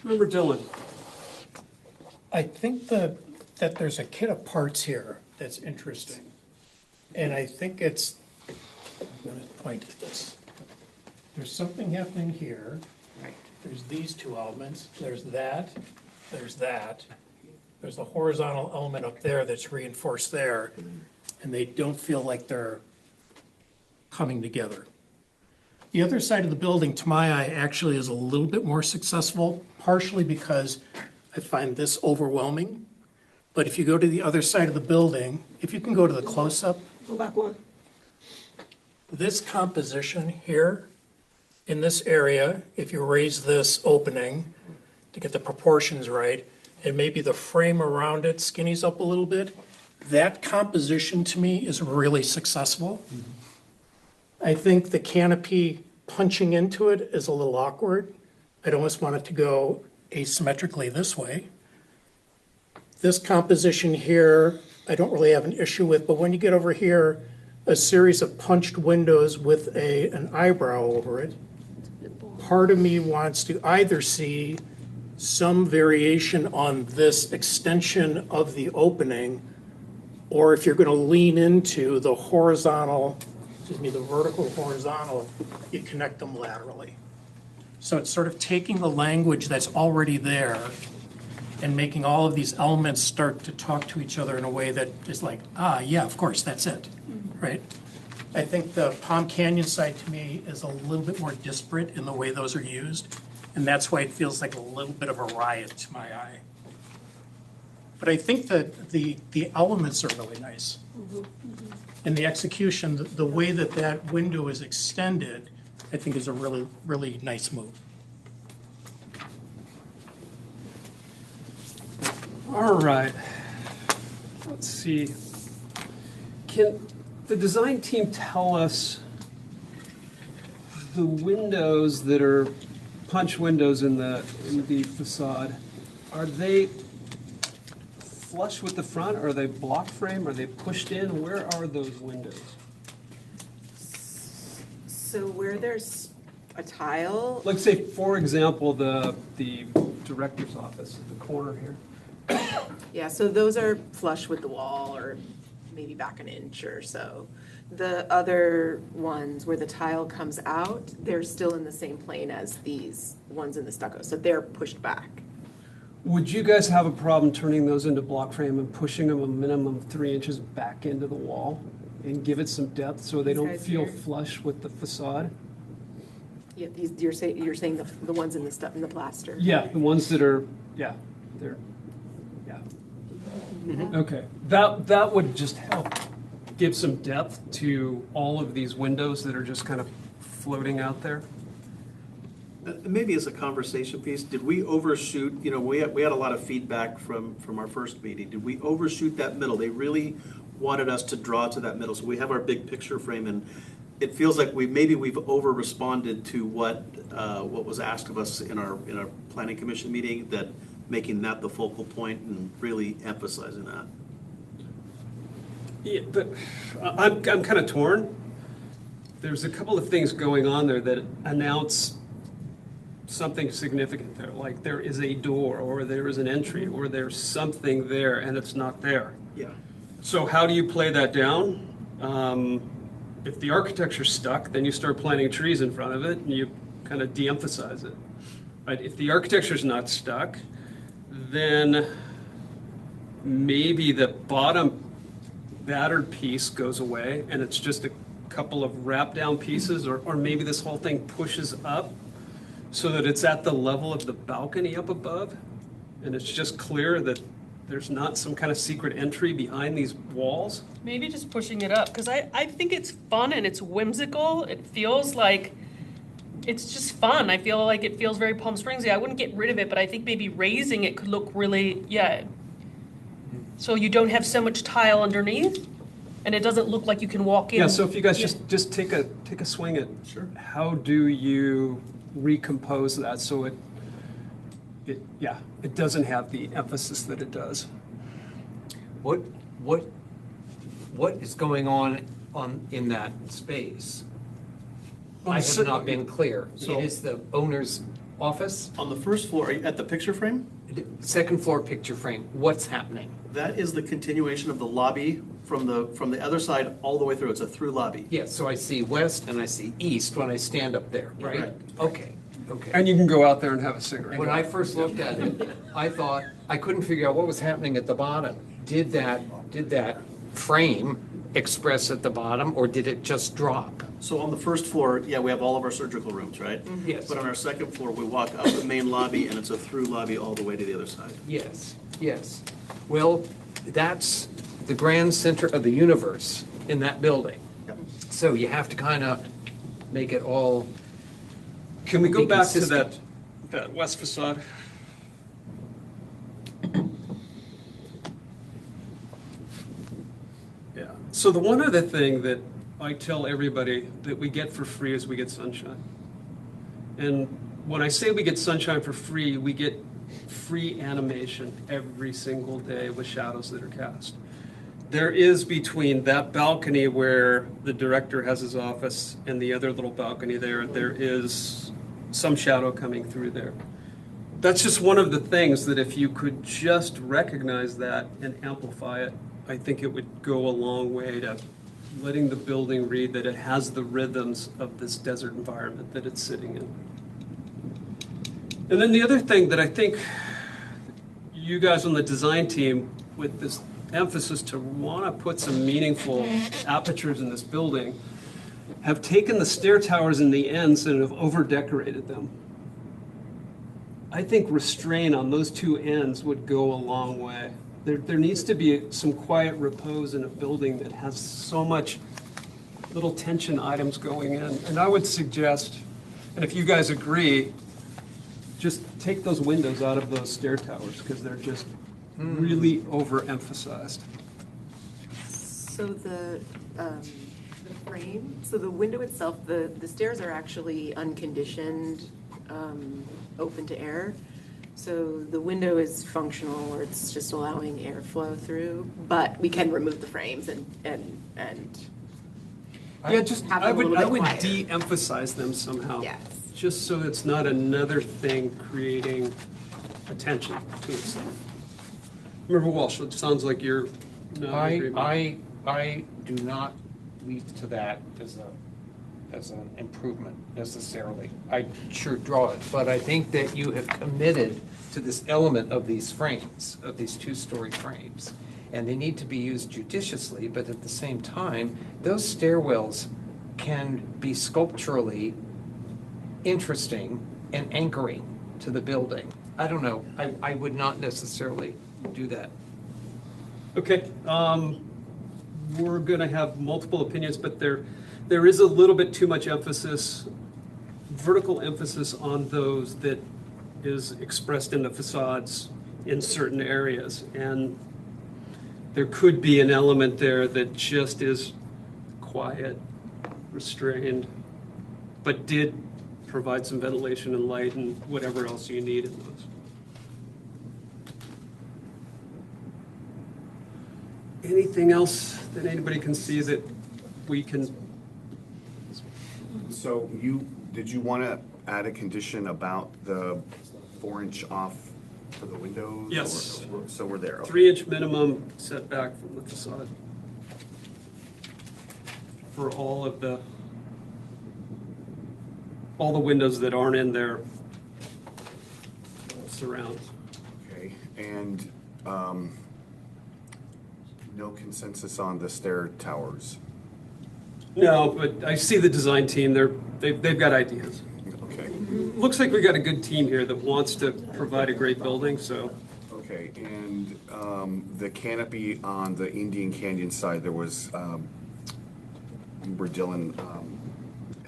Member Dillon. I think that there's a kit of parts here that's interesting. And I think it's, I'm going to point at this. There's something happening here. Right. There's these two elements. There's that. There's that. There's the horizontal element up there that's reinforced there. And they don't feel like they're coming together. The other side of the building, to my eye, actually is a little bit more successful, partially because I find this overwhelming. But if you go to the other side of the building, if you can go to the close-up, Go back one. this composition here, in this area, if you raise this opening to get the proportions right, and maybe the frame around it skinnies up a little bit, that composition to me is really successful. I think the canopy punching into it is a little awkward. I'd almost want it to go asymmetrically this way. This composition here, I don't really have an issue with, but when you get over here, a series of punched windows with an eyebrow over it, part of me wants to either see some variation on this extension of the opening, or if you're going to lean into the horizontal, the vertical horizontal, you connect them laterally. So it's sort of taking the language that's already there and making all of these elements start to talk to each other in a way that is like, yeah, of course, that's it, right? I think the Palm Canyon side to me is a little bit more disparate in the way those are used, and that's why it feels like a little bit of a riot to my eye. But I think that the elements are really nice. And the execution, the way that that window is extended, I think is a really, really nice move. All right. Let's see. Can the design team tell us the windows that are punch windows in the facade, are they flush with the front? Are they block frame? Are they pushed in? Where are those windows? So where there's a tile, Like say, for example, the director's office, the corner here. yeah, so those are flush with the wall or maybe back an inch or so. The other ones where the tile comes out, they're still in the same plane as these ones in the stucco, so they're pushed back. Would you guys have a problem turning those into block frame and pushing them a minimum of 3 inches back into the wall and give it some depth so they These don't guys feel here? flush with the facade? Yeah, you're saying the ones in the stuff in the plaster? Yeah, the ones that are, yeah, they're, yeah. Okay, that would just help give some depth to all of these windows that are just kind of floating out there. Maybe as a conversation piece, did we overshoot, you know, we had a lot of feedback from our first meeting. Did we overshoot that middle? They really wanted us to draw to that middle. So we have our big picture frame, and it feels like maybe we've over-responded to what was asked of us in our planning commission meeting, that making that the focal point and really emphasizing that. Yeah, but I'm kind of torn. There's a couple of things going on there that announce something significant there, like there is a door, or there is an entry, or there's something there, and it's not there. Yeah. So how do you play that down? If the architecture's stuck, then you start planting trees in front of it, and you kind of de-emphasize it. Right? If the architecture's not stuck, then maybe the bottom battered piece goes away, and it's just a couple of wrap-down pieces, or maybe this whole thing pushes up so that it's at the level of the balcony up above, and it's just clear that there's not some kind of secret entry behind these walls. Maybe just pushing it up, because I think it's fun and it's whimsical. It feels like it's just fun. I feel like it feels very Palm Springsy. I wouldn't get rid of it, but I think maybe raising it could look really, yeah. So you don't have so much tile underneath, and it doesn't look like you can walk in. Yeah, so if you guys just take a swing at how do you recompose that so it doesn't have the emphasis that it does. What is going on in that space? I have not been clear. So- It is the owner's office? On the first floor, at the picture frame, Second floor picture frame, what's happening? that is the continuation of the lobby from the other side all the way through. It's a through lobby. Yes, so I see west and I see east when I stand up there, right? Correct. Okay. And you can go out there and have a cigarette. When I first looked at it, I thought, I couldn't figure out what was happening at the bottom. Did that frame express at the bottom, or did it just drop? So on the first floor, yeah, we have all of our surgical rooms, right? Yes. But on our second floor, we walk up the main lobby, and it's a through lobby all the way to the other side. Yes, yes. Well, that's the grand center of the universe in that building. Yep. So you have to kind of make it all. Can we go be back to consistent. that west facade? Yeah. So the one other thing that I tell everybody that we get for free is we get sunshine. And when I say we get sunshine for free, we get free animation every single day with shadows that are cast. There is between that balcony where the director has his office and the other little balcony there is some shadow coming through there. That's just one of the things that if you could just recognize that and amplify it, I think it would go a long way to letting the building read that it has the rhythms of this desert environment that it's sitting in. And then the other thing that I think you guys on the design team, with this emphasis to want to put some meaningful apertures in this building, have taken the stair towers in the ends and have over-decorated them. I think restraint on those two ends would go a long way. There needs to be some quiet repose in a building that has so much little tension items going in. And I would suggest, and if you guys agree, just take those windows out of those stair towers because they're just really overemphasized. So the frame, so the window itself, the stairs are actually unconditioned, open to air. So the window is functional, or it's just allowing airflow through, but we can remove the frames and Yeah, just, have I them a would little bit quieter. de-emphasize them somehow. Yes. Just so it's not another thing creating attention to itself. Member Walsh, it sounds like you're not in agreement. I do not lead to that as an improvement necessarily. I sure draw it, but I think that you have committed to this element of these frames, of these two-story frames. And they need to be used judiciously, but at the same time, those stairwells can be sculpturally interesting and anchoring to the building. I don't know, I would not necessarily do that. Okay, we're gonna have multiple opinions, but there is a little bit too much emphasis, vertical emphasis on those that is expressed in the facades in certain areas. And there could be an element there that just is quiet restrained, but did provide some ventilation and light and whatever else you need in those. Anything else that anybody can see that we can? So did you want to add a condition about the 4-inch off for the windows? Yes. So we're there. Okay. 3-inch minimum setback from the facade for all the windows that aren't in their surrounds. Okay, and no consensus on the stair towers? No, but I see the design team, they've got ideas. Okay. Looks like we got a good team here that wants to provide a great building, so. Okay, and the canopy on the Indian Canyon side, there was, where Dylan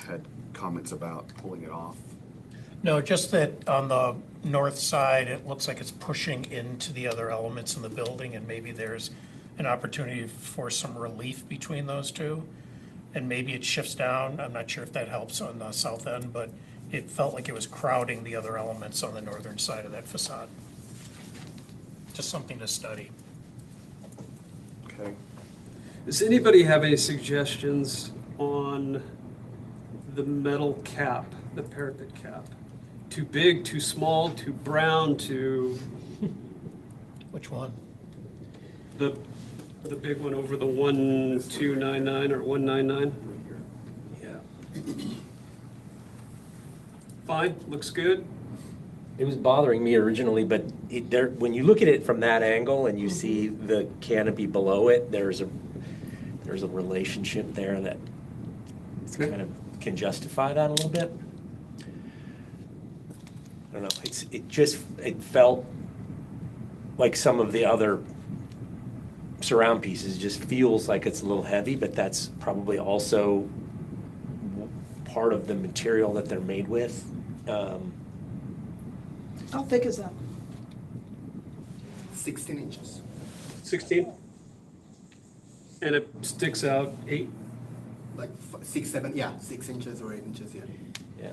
had comments about pulling it off. No, just that on the north side, it looks like it's pushing into the other elements in the building, and maybe there's an opportunity for some relief between those two. And maybe it shifts down. I'm not sure if that helps on the south end, but it felt like it was crowding the other elements on the northern side of that facade. Just something to study. Okay. Does anybody have any suggestions on the metal cap, the parapet cap? Too big, too small, too brown, too, Which one? the big one over the 1299 or 199? Yeah. Fine, looks good. It was bothering me originally, but when you look at it from that angle and you see the canopy below it, there's a relationship there that kind of can justify that a little bit. I don't know. It felt like some of the other surround pieces just feels like it's a little heavy, but that's probably also part of the material that they're made with. How thick is that? 16 inches. 16? And it sticks out 8? Like 6, 7, yeah, 6 inches or 8 inches, yeah. Yeah.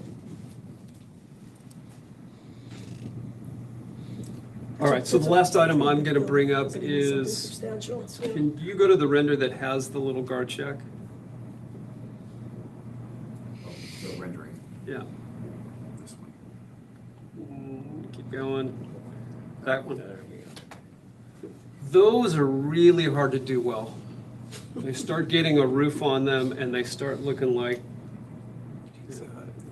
All right, so the last item I'm going to bring up Something is, substantial. can you go to the render that has the little guard shack? The rendering. Yeah. This one. Keep going. That one. Those are really hard to do well. They start getting a roof on them and they start looking like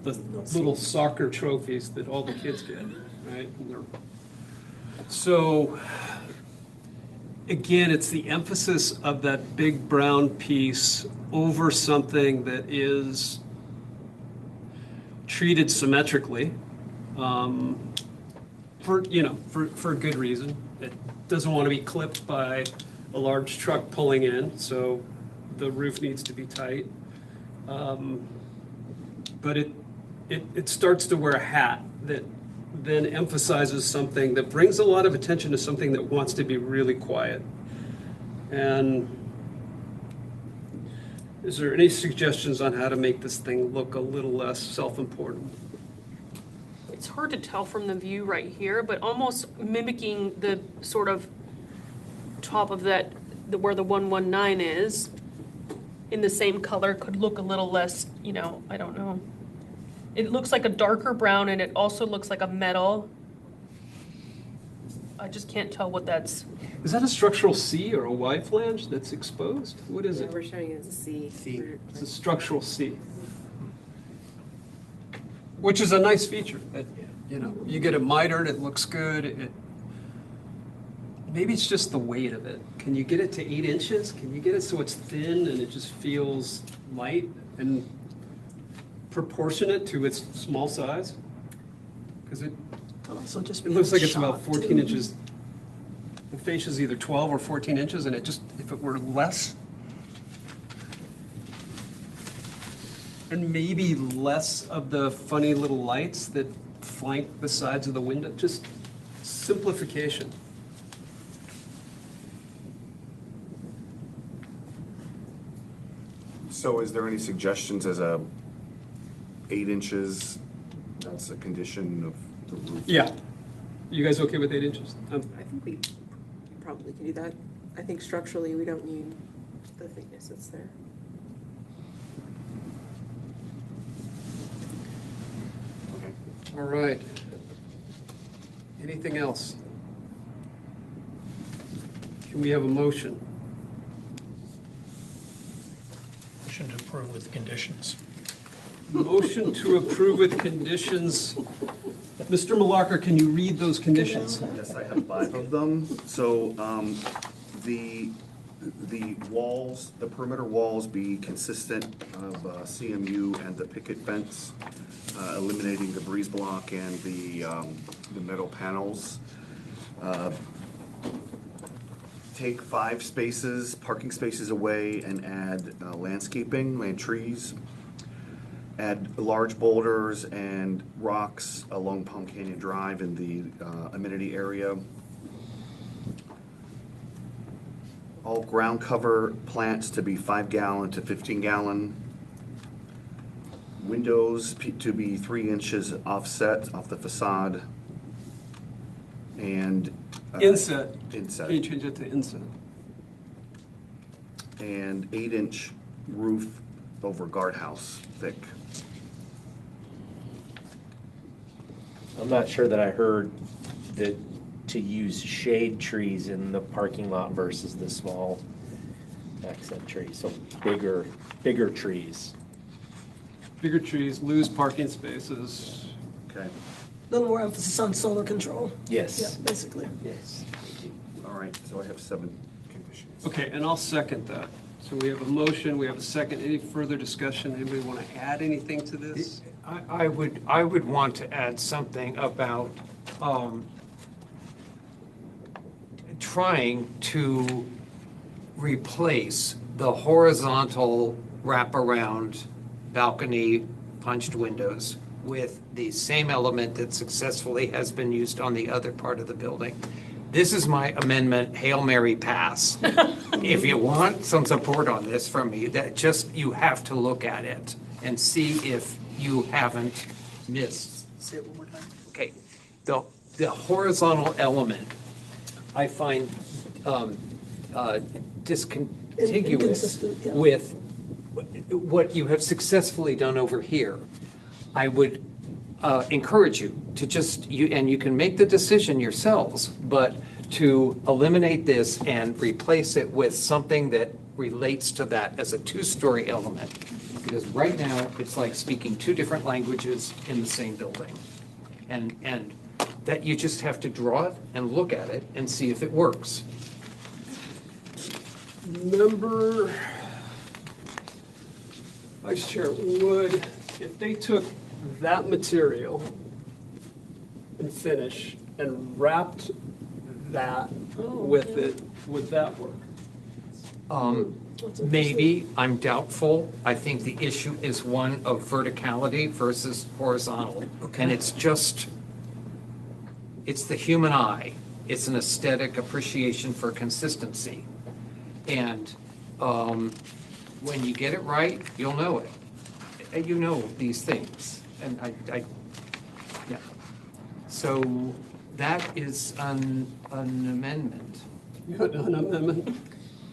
the little soccer trophies that all the kids get, right? So, again, it's the emphasis of that big brown piece over something that is treated symmetrically, for good reason. It doesn't want to be clipped by a large truck pulling in, so the roof needs to be tight. But it starts to wear a hat that then emphasizes something that brings a lot of attention to something that wants to be really quiet. And is there any suggestions on how to make this thing look a little less self-important? It's hard to tell from the view right here, but almost mimicking the sort of top of that, where the 119 is, in the same color could look a little less, I don't know. It looks like a darker brown and it also looks like a metal. I just can't tell what that's. Is that a structural C or a Y flange that's exposed? What is it? We're showing it as a C. It's a structural C. Which is a nice feature. You get it mitered, it looks good. Maybe it's just the weight of it. Can you get it to 8 inches? Can you get it so it's thin and it just feels light and proportionate to its small size? Because it looks like it's about 14 inches. The fascia's either 12 or 14 inches, and if it were less, and maybe less of the funny little lights that flank the sides of the window, just simplification. So is there any suggestions as a 8 inches, that's a condition of the roof? Yeah. You guys okay with 8 inches? I think we probably can do that. I think structurally, we don't need the thickness that's there. Okay. All right. Anything else? Can we have a motion? Motion to approve with conditions. Motion to approve with conditions. Mr. Malacca, can you read those conditions? Yes, I have 5 of them. So the walls, the perimeter walls be consistent of CMU and the picket fence, eliminating the breeze block and the metal panels. Take 5 spaces, parking spaces away and add landscaping, and trees. Add large boulders and rocks along Palm Canyon Drive in the amenity area. All ground cover plants to be 5-gallon to 15-gallon. Windows to be 3 inches offset off the facade. And Inset. Inset. Can you change it to inset? And 8-inch roof over guardhouse thick. I'm not sure that I heard that to use shade trees in the parking lot versus the small accent trees, so bigger trees. Bigger trees, lose parking spaces. Okay. A little more emphasis on solar control. Yes. Yeah, basically. Yes. All right, so I have 7 conditions. Okay, and I'll second that. So we have a motion, we have a second. Any further discussion? Anybody want to add anything to this? I would want to add something about trying to replace the horizontal wraparound balcony punched windows with the same element that successfully has been used on the other part of the building. This is my amendment, Hail Mary pass. If you want some support on this from me, that just, you have to look at it and see if you haven't missed. Say it one more time. Okay, the horizontal element, I find discontiguous Inconsistent, yeah. with what you have successfully done over here. I would encourage you to just, and you can make the decision yourselves, but to eliminate this and replace it with something that relates to that as a 2-story element. Because right now, it's like speaking 2 different languages in the same building. And that you just have to draw it and look at it and see if it works. Member Vice Chair Wood, if they took that material and finish and wrapped that with it, would that work? Maybe, I'm doubtful. I think the issue is one of verticality versus horizontal. And it's just, it's the human eye. It's an aesthetic appreciation for consistency. And when you get it right, you'll know it. And you know these things. And yeah. So that is an amendment. An amendment?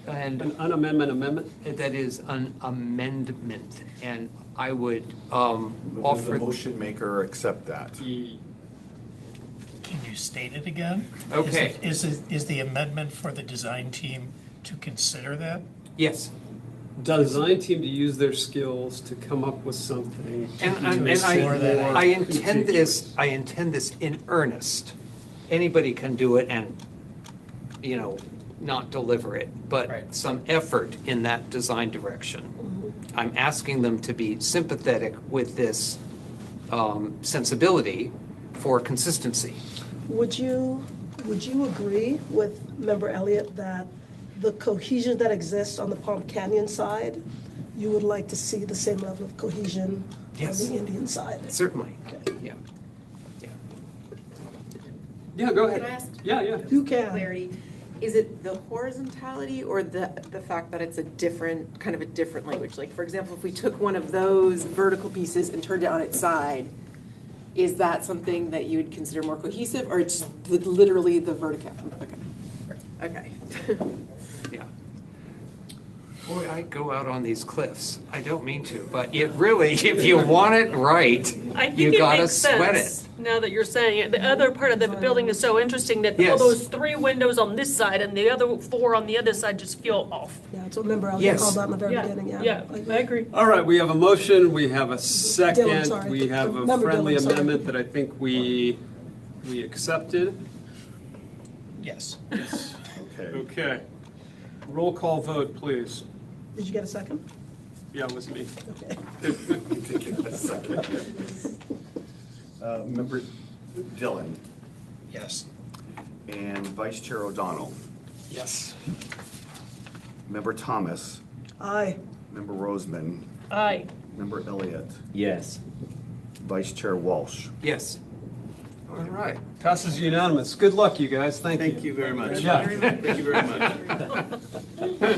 And An unamendment amendment? that is an amendment. And I would Does the offer, motion maker accept that? Can you state it again? Okay. Is the amendment for the design team to consider that? yes. Design team to use their skills to come up with something. And explore that I intend this in earnest. Anybody can do it and, not deliver it, but Right. some effort in that design direction. I'm asking them to be sympathetic with this sensibility for consistency. Would you agree with Member Elliott that the cohesion that exists on the Palm Canyon side, you would like to see the same level of cohesion on Yes. the Indian side? Certainly, Okay. yeah. Yeah. Yeah, go ahead. Can I ask Yeah. You can. clarity? is it the horizontality or the fact that it's a different, kind of a different language? Like, for example, if we took one of those vertical pieces and turned it on its side, is that something that you would consider more cohesive, or it's literally the vertical? Okay. Yeah. Boy, I go out on these cliffs. I don't mean to, but it really, if you want it right, I think you it gotta makes sweat sense, it. now that you're saying it. The other part of the building is so interesting that all Yes. those 3 windows on this side and the other 4 on the other side just feel off. Yeah, so remember, I was Yes. called out in the very Yeah, beginning, yeah. yeah, I agree. All right, we have a motion, we have a sorry. second, we have a Member friendly Dillon, sorry. amendment that I think we accepted. Yes. Okay. Okay. Roll call vote, please. Did you get a second? Yeah, it was me. Okay. Member Dillon Yes. and Vice Chair O'Donnell. Yes. Member Thomas, Aye. Member Roseman, Aye. Member Elliott, Yes. Vice Chair Walsh. Yes. All right, passes unanimous. Good luck, you guys, thank you. Thank you very much. Yeah. Thank you very much.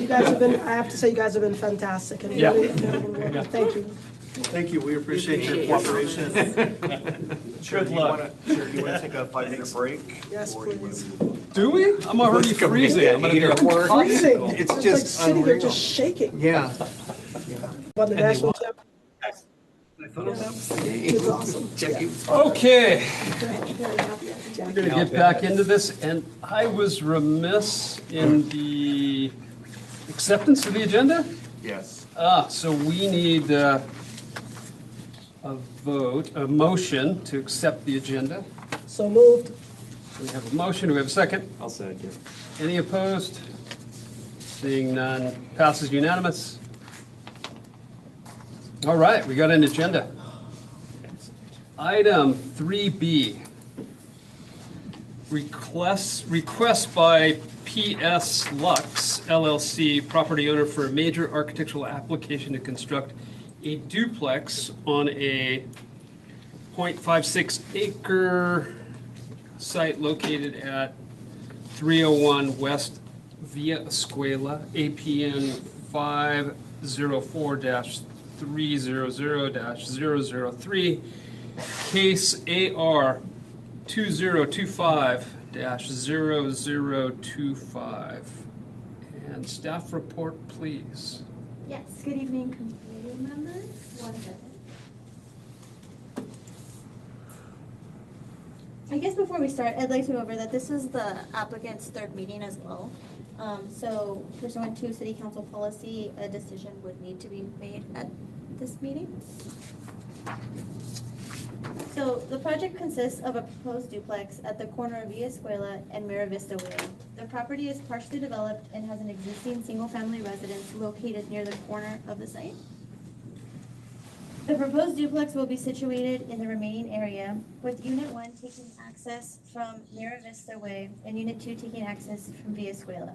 You guys have been, I have to say, you guys have been fantastic. And Yeah. really, thank you. Thank you, we appreciate your cooperation. Chair, luck. Do you want to take a 5-minute break? Yes, Or do you wanna please. move on? Do we? I'm already Let's go make freezing. that I'm gonna be heater a work. Freezing. It's I was just like sitting there unreal. just shaking. Yeah. On the they national want- champ. It's It's awesome. Okay, Very happy, Jackie. we're gonna get back into this, and I was remiss in the acceptance of the agenda? Yes. So we need a vote, a motion to accept the agenda. So moved. We have a motion, do we have a second? I'll second. Any opposed? Seeing none, passes unanimous. All right, we got an agenda. Item 3B. Request by PS Lux LLC, property owner for a major architectural application to construct a duplex on a .56 acre site located at 301 West Via Escuela, APN 504-300-003, case AR 2025-0025. And staff report, please. Yes, good evening, committee members. One second. I guess before we start, I'd like to go over that this is the applicant's 3rd meeting as well. So pursuant to city council policy, a decision would need to be made at this meeting. So the project consists of a proposed duplex at the corner of Via Escuela and Mira Vista Way. The property is partially developed and has an existing single-family residence located near the corner of the site. The proposed duplex will be situated in the remaining area, with Unit 1 taking access from Mira Vista Way and Unit 2 taking access from Via Escuela.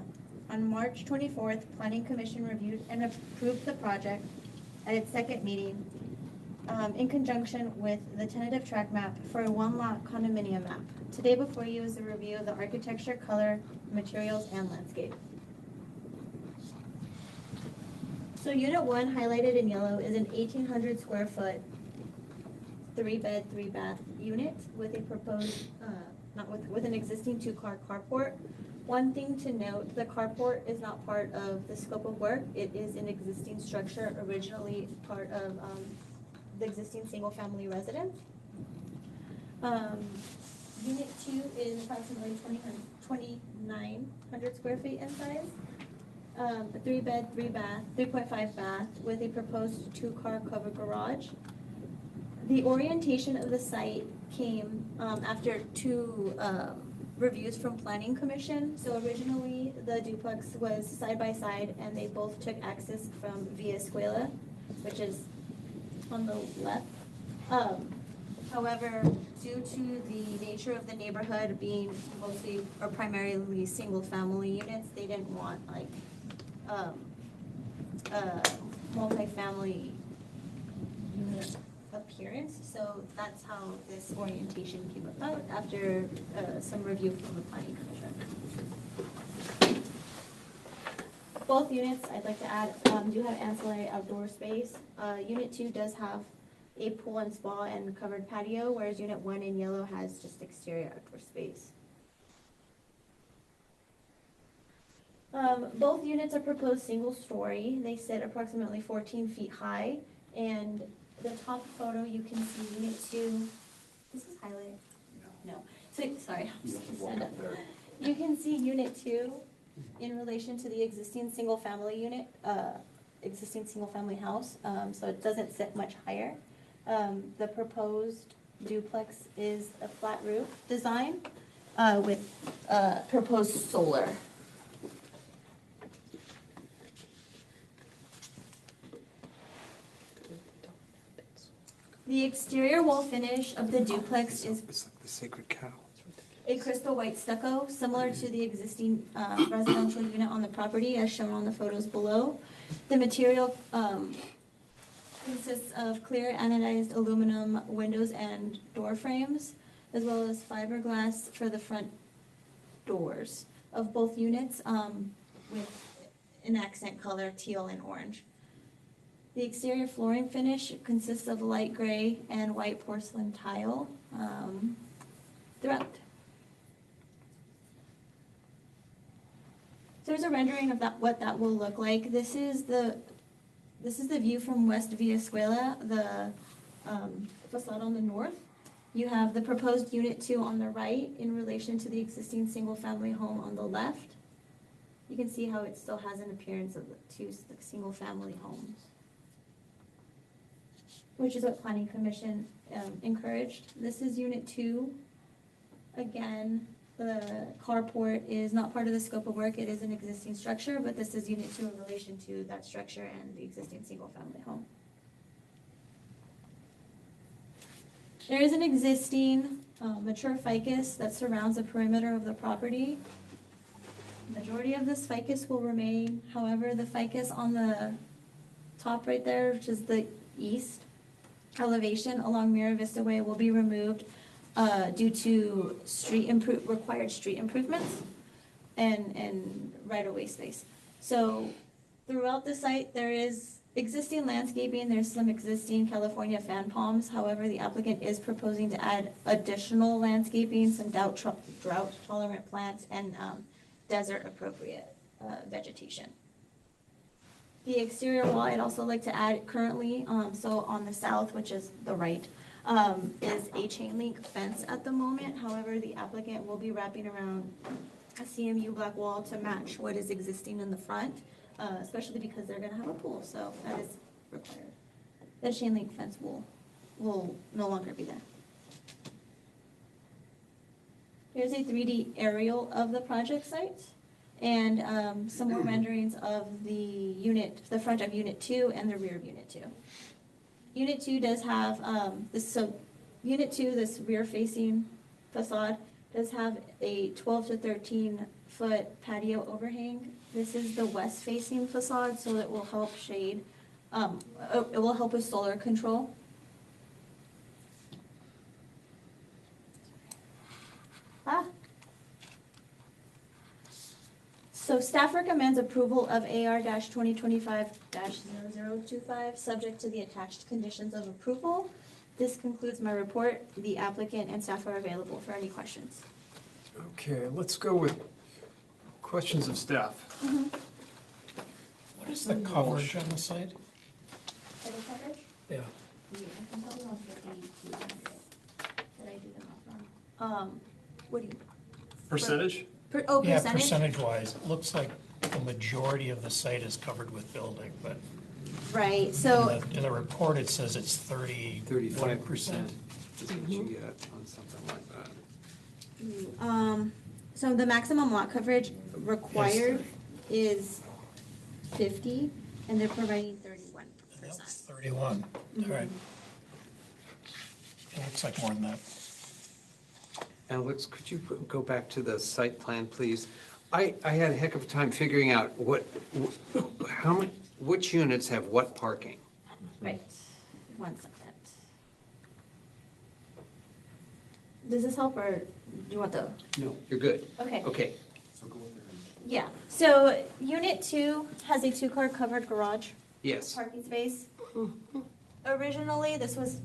On March 24th, Planning Commission reviewed and approved the project at its 2nd meeting in conjunction with the tentative track map for a 1-lot condominium map. Today before you is a review of the architecture, color, materials, and landscape. So Unit 1, highlighted in yellow, is an 1,800 square foot, 3-bed, 3-bath unit with a proposed, with an existing 2-car carport. One thing to note, the carport is not part of the scope of work. It is an existing structure, originally part of the existing single-family residence. Unit 2 is approximately 2,900 square feet in size. A 3-bed, 3-bath, 3.5 bath with a proposed 2-car covered garage. The orientation of the site came after 2 reviews from Planning Commission. So originally the duplex was side by side and they both took access from Via Escuela, which is on the left. However, due to the nature of the neighborhood being mostly or primarily single family units, they didn't want like multi-family unit appearance. So that's how this orientation came about after some review from the Planning Commission. both units, I'd like to add, do have ancillary outdoor space. Unit 2 does have a pool and spa and covered patio, whereas Unit 1 in yellow has just exterior outdoor space. Both units are proposed single-story. They sit approximately 14 feet high, and the top photo, you can see Unit 2. This is highlighted. No. So, sorry. Stand up. You can see Unit 2 in relation to the existing single-family unit, existing single-family house, so it doesn't sit much higher. The proposed duplex is a flat roof design with proposed solar. The exterior wall finish of the duplex is It's like the sacred cow. a crystal white stucco, similar to the existing residential unit on the property, as shown on the photos below. The material consists of clear anodized aluminum windows and door frames, as well as fiberglass for the front doors of both units, with an accent color, teal and orange. The exterior flooring finish consists of light gray and white porcelain tile throughout. So there's a rendering of what that will look like. This is the view from West Via Escuela, the facade on the north. You have the proposed Unit 2 on the right in relation to the existing single-family home on the left. You can see how it still has an appearance of two single-family homes, which is what Planning Commission encouraged. This is Unit 2. Again, the carport is not part of the scope of work. It is an existing structure, but this is Unit 2 in relation to that structure and the existing single-family home. There is an existing mature ficus that surrounds the perimeter of the property. Majority of this ficus will remain. However, the ficus on the top right there, which is the east elevation along Mira Vista Way, will be removed due to required street improvements and right-of-way space. So throughout the site, there is existing landscaping. There's some existing California fan palms. However, the applicant is proposing to add additional landscaping, some drought-tolerant plants, and desert-appropriate vegetation. The exterior wall, I'd also like to add currently, so on the south, which is the right, is a chain link fence at the moment. However, the applicant will be wrapping around a CMU black wall to match what is existing in the front, especially because they're gonna have a pool, so that is required. The chain link fence will no longer be there. Here's a 3D aerial of the project site and some more renderings of the front of Unit 2 and the rear of Unit 2. Unit 2 does have Unit 2, this rear-facing facade, does have a 12 to 13 foot patio overhang. This is the west-facing facade, so it will help shade. It will help with solar control. So staff recommends approval of AR-2025-0025, subject to the attached conditions of approval. This concludes my report. The applicant and staff are available for any questions. Okay, let's go with questions of staff. What is the coverage on the site? For the coverage? Yeah. Yeah, I can probably on 5200 that I do them off on. What do you? Percentage? Yeah, Percentage? percentage-wise, it looks like the majority of the site is covered with building, but Right, so, in the report, it says it's 35%. Is what you get on something like that. so the maximum lot coverage required is 50, and they're providing 31%. That's 31, all right. It looks like more than that. Alex, could you go back to the site plan, please? I had a heck of a time figuring out which units have what parking. Right, 1 second. Does this help, or do you want the? No. You're good. Okay. Okay. Yeah, so Unit 2 has a 2-car covered garage Yes. parking space. Originally, this was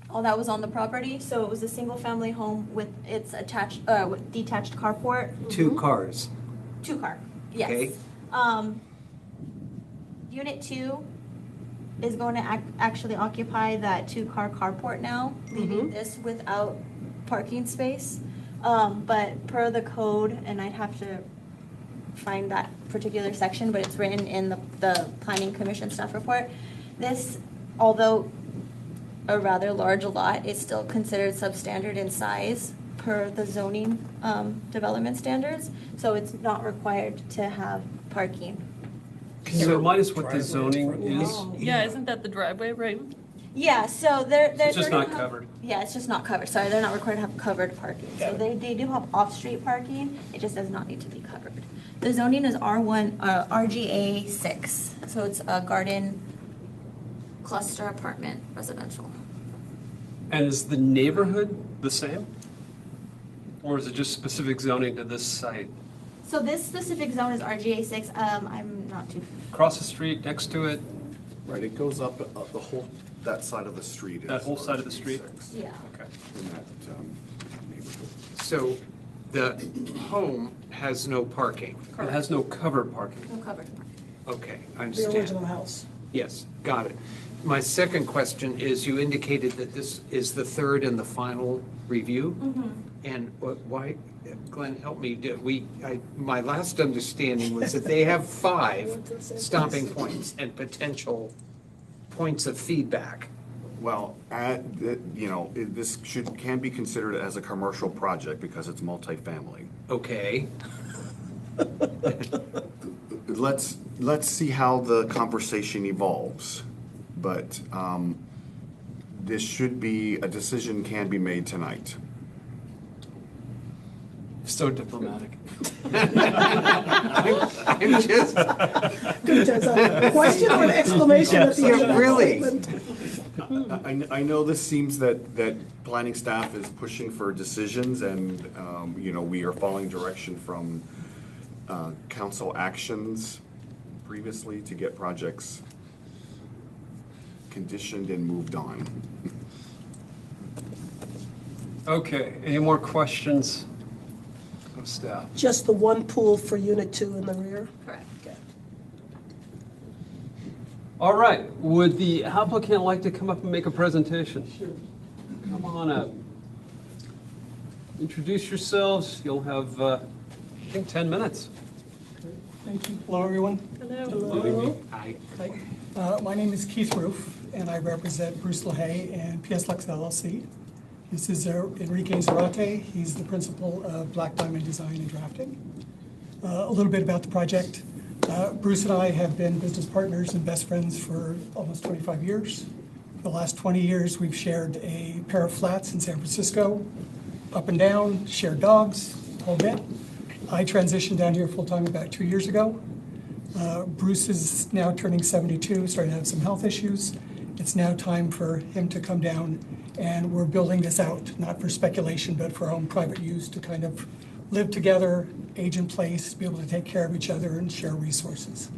all that was on the property, so it was a single-family home with its attached, with detached carport. 2 cars. 2-car, Okay. yes. Unit 2 is going to actually occupy that 2-car carport now, leaving this without parking space. But per the code, and I'd have to find that particular section, but it's written in the Planning Commission staff report. This, although a rather large lot, is still considered substandard in size per the zoning development standards, so it's not required to have parking. Can you remind us what the zoning is? Yeah, isn't that the driveway, right? Yeah, so they're. It's just gonna not have- covered. Yeah, it's just not covered, sorry, they're not required to have covered parking. So they do have off-street parking, it just does not need to be covered. The zoning is R1, RGA 6, so it's a garden cluster apartment residential. And is the neighborhood the same? Or is it just specific zoning to this site? So this specific zone is RGA 6, I'm not too. Across the street, next to it, Right, it goes up the whole, that side of the street. that is whole side of the street? RG6 Yeah. Okay. in that neighborhood. So the home has no parking. It has no covered parking. No covered parking. Okay, I The understand. original house. Yes, got it. My second question is, you indicated that this is the third and the final review? And why, Glenn, help me, my last understanding was that they have 5 stopping points and potential points of feedback. Well, this can be considered as a commercial project because it's multifamily. Okay, Let's see how the conversation evolves, but this should be, a decision can be made tonight. So diplomatic. I'm just, There's a question or an exclamation at the end of that Really? statement. I know this seems that planning staff is pushing for decisions and, we are following direction from council actions previously to get projects conditioned and moved on. Okay, any more questions of staff? Just the one pool for Unit 2 in the rear? Correct. All right, would the applicant like to come up and make a presentation? Sure. Come on up. Introduce yourselves, you'll have, I think, 10 minutes. Thank you. Hello, everyone. Hello. I, My name is Keith Roof, and I represent Bruce LaHaye and PS Lux LLC. This is Enrique Zarate. He's the principal of Black Diamond Design and Drafting. A little bit about the project. Bruce and I have been business partners and best friends for almost 25 years. For the last 20 years, we've shared a pair of flats in San Francisco, up and down, shared dogs, whole bit. I transitioned down here full-time about 2 years ago. Bruce is now turning 72, starting to have some health issues. It's now time for him to come down, and we're building this out, not for speculation, but for our own private use to kind of live together, age in place, be able to take care of each other and share resources.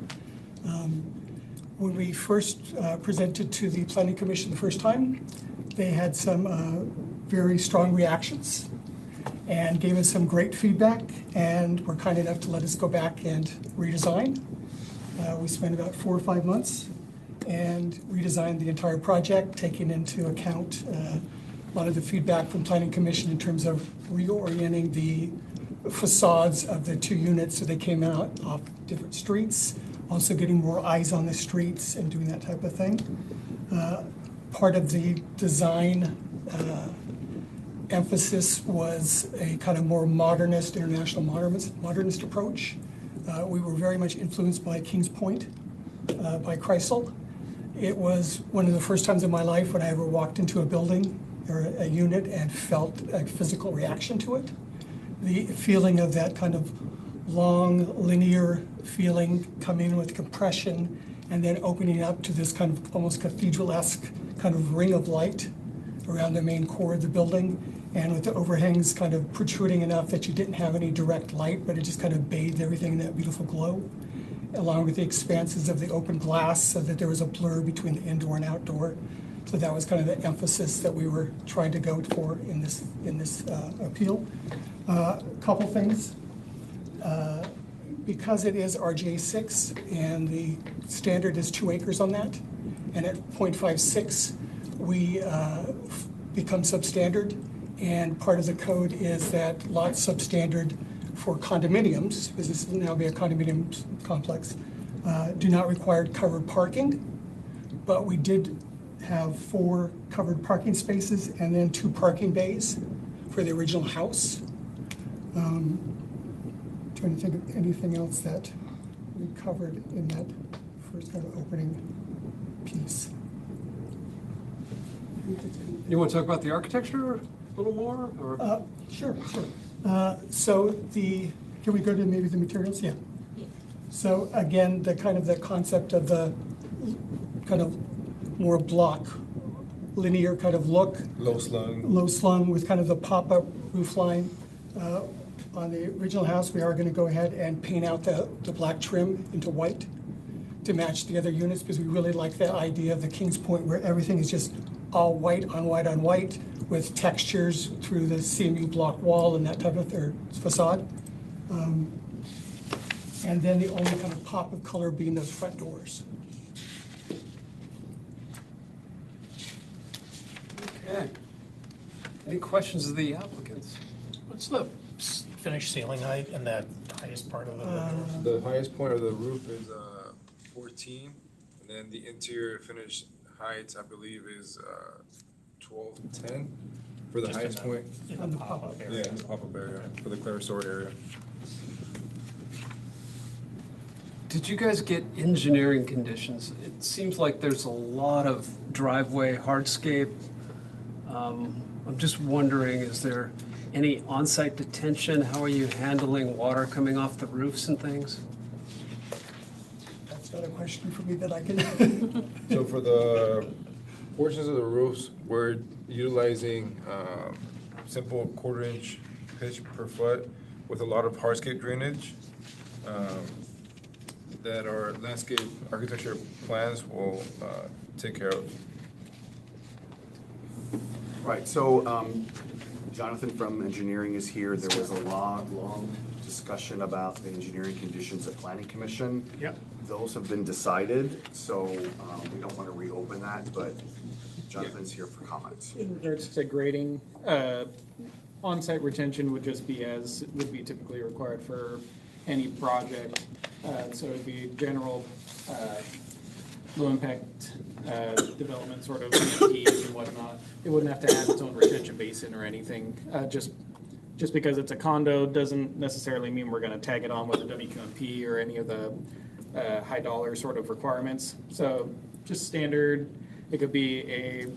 When we first presented to the Planning Commission the first time, they had some very strong reactions and gave us some great feedback, and were kind enough to let us go back and redesign. We spent about 4 or 5 months and redesigned the entire project, taking into account a lot of the feedback from Planning Commission in terms of reorienting the facades of the 2 units so they came out off different streets, also getting more eyes on the streets and doing that type of thing. Part of the design emphasis was a kind of more modernist, international modernist approach. We were very much influenced by Kings Point, by Kreisel. It was one of the first times in my life when I ever walked into a building or a unit and felt a physical reaction to it. The feeling of that kind of long, linear feeling coming in with compression and then opening up to this kind of almost cathedral-esque kind of ring of light around the main core of the building. And with the overhangs kind of protruding enough that you didn't have any direct light, but it just kind of bathed everything in that beautiful glow, along with the expanses of the open glass so that there was a blur between the indoor and outdoor. So that was kind of the emphasis that we were trying to go for in this appeal. Couple things. Because it is RJ6 and the standard is 2 acres on that, and at 0.56 we become substandard, and part of the code is that lots substandard for condominiums, because this will now be a condominium complex, do not require covered parking, but we did have 4 covered parking spaces and then 2 parking bays for the original house. Trying to think of anything else that we covered in that first kind of opening piece. You want to talk about the architecture a little more, or? Sure. So can we go to maybe the materials? Yeah. So again, the concept of the kind of more block, linear kind of look. Low slung with kind of the pop-up roof line. On the original house, we are going to go ahead and paint out the black trim into white to match the other units, because we really like the idea of the Kings Point where everything is just all white on white on white with textures through the CMU block wall and that type of facade. And then the only kind of pop of color being those front doors. Okay. Any questions of the applicants? What's the finished ceiling height in that highest part of the building? The highest point of the roof is 14, and then the interior finished height, I believe, is 12 to 10 for the highest point. In the pop-up area. Yeah, in the pop-up area, for the Clarisord area. Did you guys get engineering conditions? It seems like there's a lot of driveway hardscape. I'm just wondering, is there any on-site detention? How are you handling water coming off the roofs and things? That's not a question for me that I can. So for the portions of the roofs, we're utilizing simple 1/4 inch pitch per foot with a lot of hardscape drainage that our landscape architecture plans will take care of. Right, so Jonathan from engineering is here. There was a long discussion about the engineering conditions at Planning Commission. Yep. Those have been decided, so we don't want to reopen that, but Jonathan's here for comments. In regards to grading, on-site retention would just be as would be typically required for any project. So it'd be general low-impact development sort of PDs and whatnot. It wouldn't have to have its own retention basin or anything. Just because it's a condo doesn't necessarily mean we're going to tag it on with a WQMP or any of the high dollar sort of requirements. So just standard. It could be a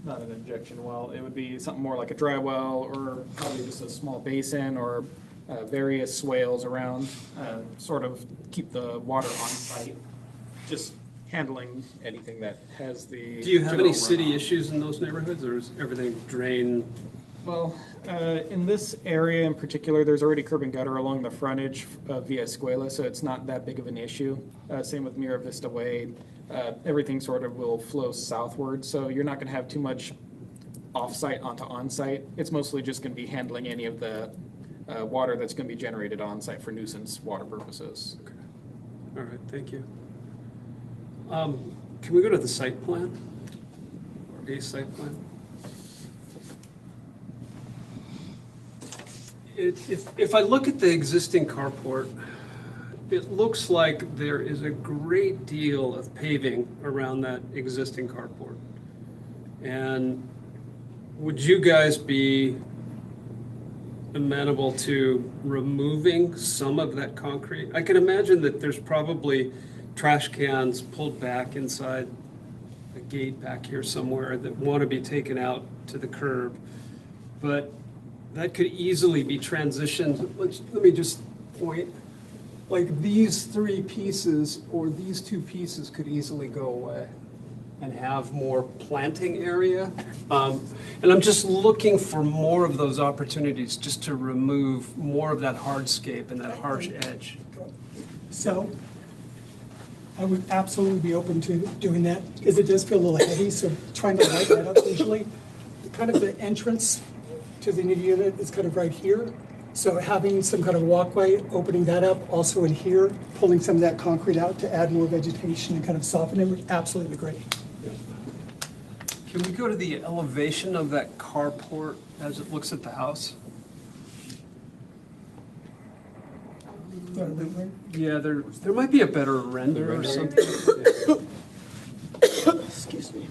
not an injection well. It would be something more like a dry well, or probably just a small basin, or various swales around, sort of keep the water on site. Just handling anything that has the. Do you have any city issues in those neighborhoods, or is everything drained? Well, in this area in particular, there's already curb and gutter along the frontage of Via Escuela, so it's not that big of an issue. Same with Mira Vista Way. Everything sort of will flow southward, so you're not going to have too much off-site onto on-site. It's mostly just going to be handling any of the water that's going to be generated on-site for nuisance water purposes. Okay. All right, thank you. Can we go to the site plan? Or a site plan? If I look at the existing carport, it looks like there is a great deal of paving around that existing carport. And would you guys be amenable to removing some of that concrete? I can imagine that there's probably trash cans pulled back inside a gate back here somewhere that want to be taken out to the curb. But that could easily be transitioned. Let me just point. Like these 3 pieces or these 2 pieces could easily go away. and have more planting area. And I'm just looking for more of those opportunities, just to remove more of that hardscape and that harsh edge. So I would absolutely be open to doing that, because it does feel a little heavy, so trying to lighten that up visually. Kind of the entrance to the new unit is kind of right here. So having some kind of walkway, opening that up, also in here, pulling some of that concrete out to add more vegetation and kind of soften it would absolutely be great. Can we go to the elevation of that carport as it looks at the house? Yeah, there might be a better render or something. Excuse me.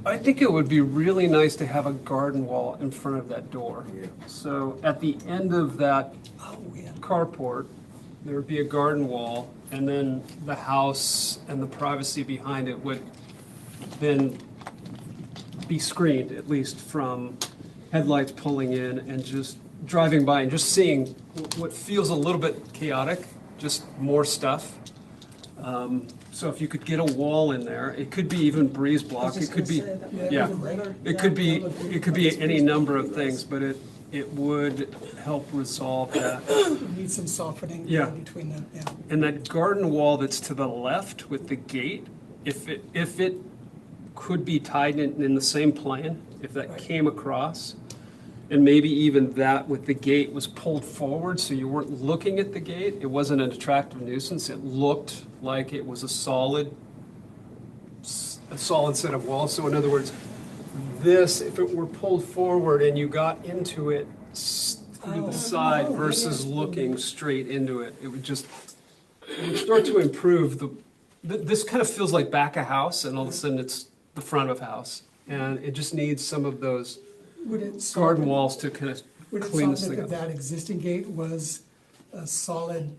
I think it would be really nice to have a garden wall in front of that door. So at the end of that carport, there would be a garden wall, and then the house and the privacy behind it would then be screened, at least from headlights pulling in and just driving by and just seeing what feels a little bit chaotic, just more stuff. So if you could get a wall in there, it could be even breeze block, it could be, yeah, it could be any number of things, but it would help resolve that. Need some softening Yeah. between them, yeah. And that garden wall that's to the left with the gate, if it could be tied in the same plane, if that came across, and maybe even that with the gate was pulled forward so you weren't looking at the gate, it wasn't an attractive nuisance, it looked like it was a solid set of walls. So in other words, this, if it were pulled forward and you got into it through the side versus looking straight into it, it would start to improve this kind of feels like back of house, and all of a sudden it's the front of house. And it just needs some of those garden walls to kind of clean this thing Would it up. soften if that existing gate was a solid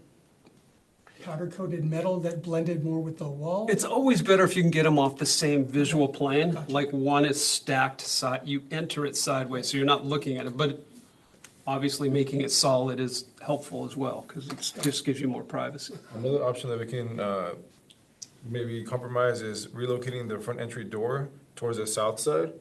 powder-coated metal that blended more with the wall? It's always better if you can get them off the same visual plane, like one is stacked side, you enter it sideways, so you're not looking at it, but obviously making it solid is helpful as well, because it just gives you more privacy. Another option that we can maybe compromise is relocating the front entry door towards the south side,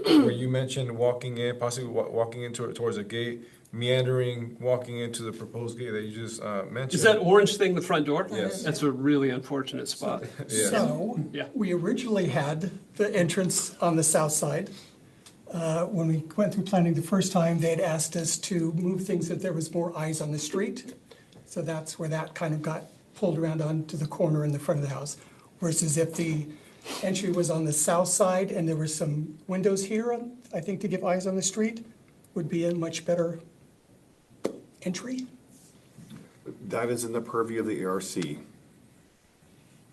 where you mentioned walking in, possibly walking into it towards a gate, meandering, walking into the proposed gate that you just mentioned. Is that orange thing the front door? Yes. That's a really unfortunate spot. So, we originally had the entrance on the south side. When we went through planning the first time, they had asked us to move things that there was more eyes on the street. So that's where that kind of got pulled around onto the corner in the front of the house. Versus if the entry was on the south side and there were some windows here, I think to give eyes on the street, would be a much better entry. That is in the purview of the ARC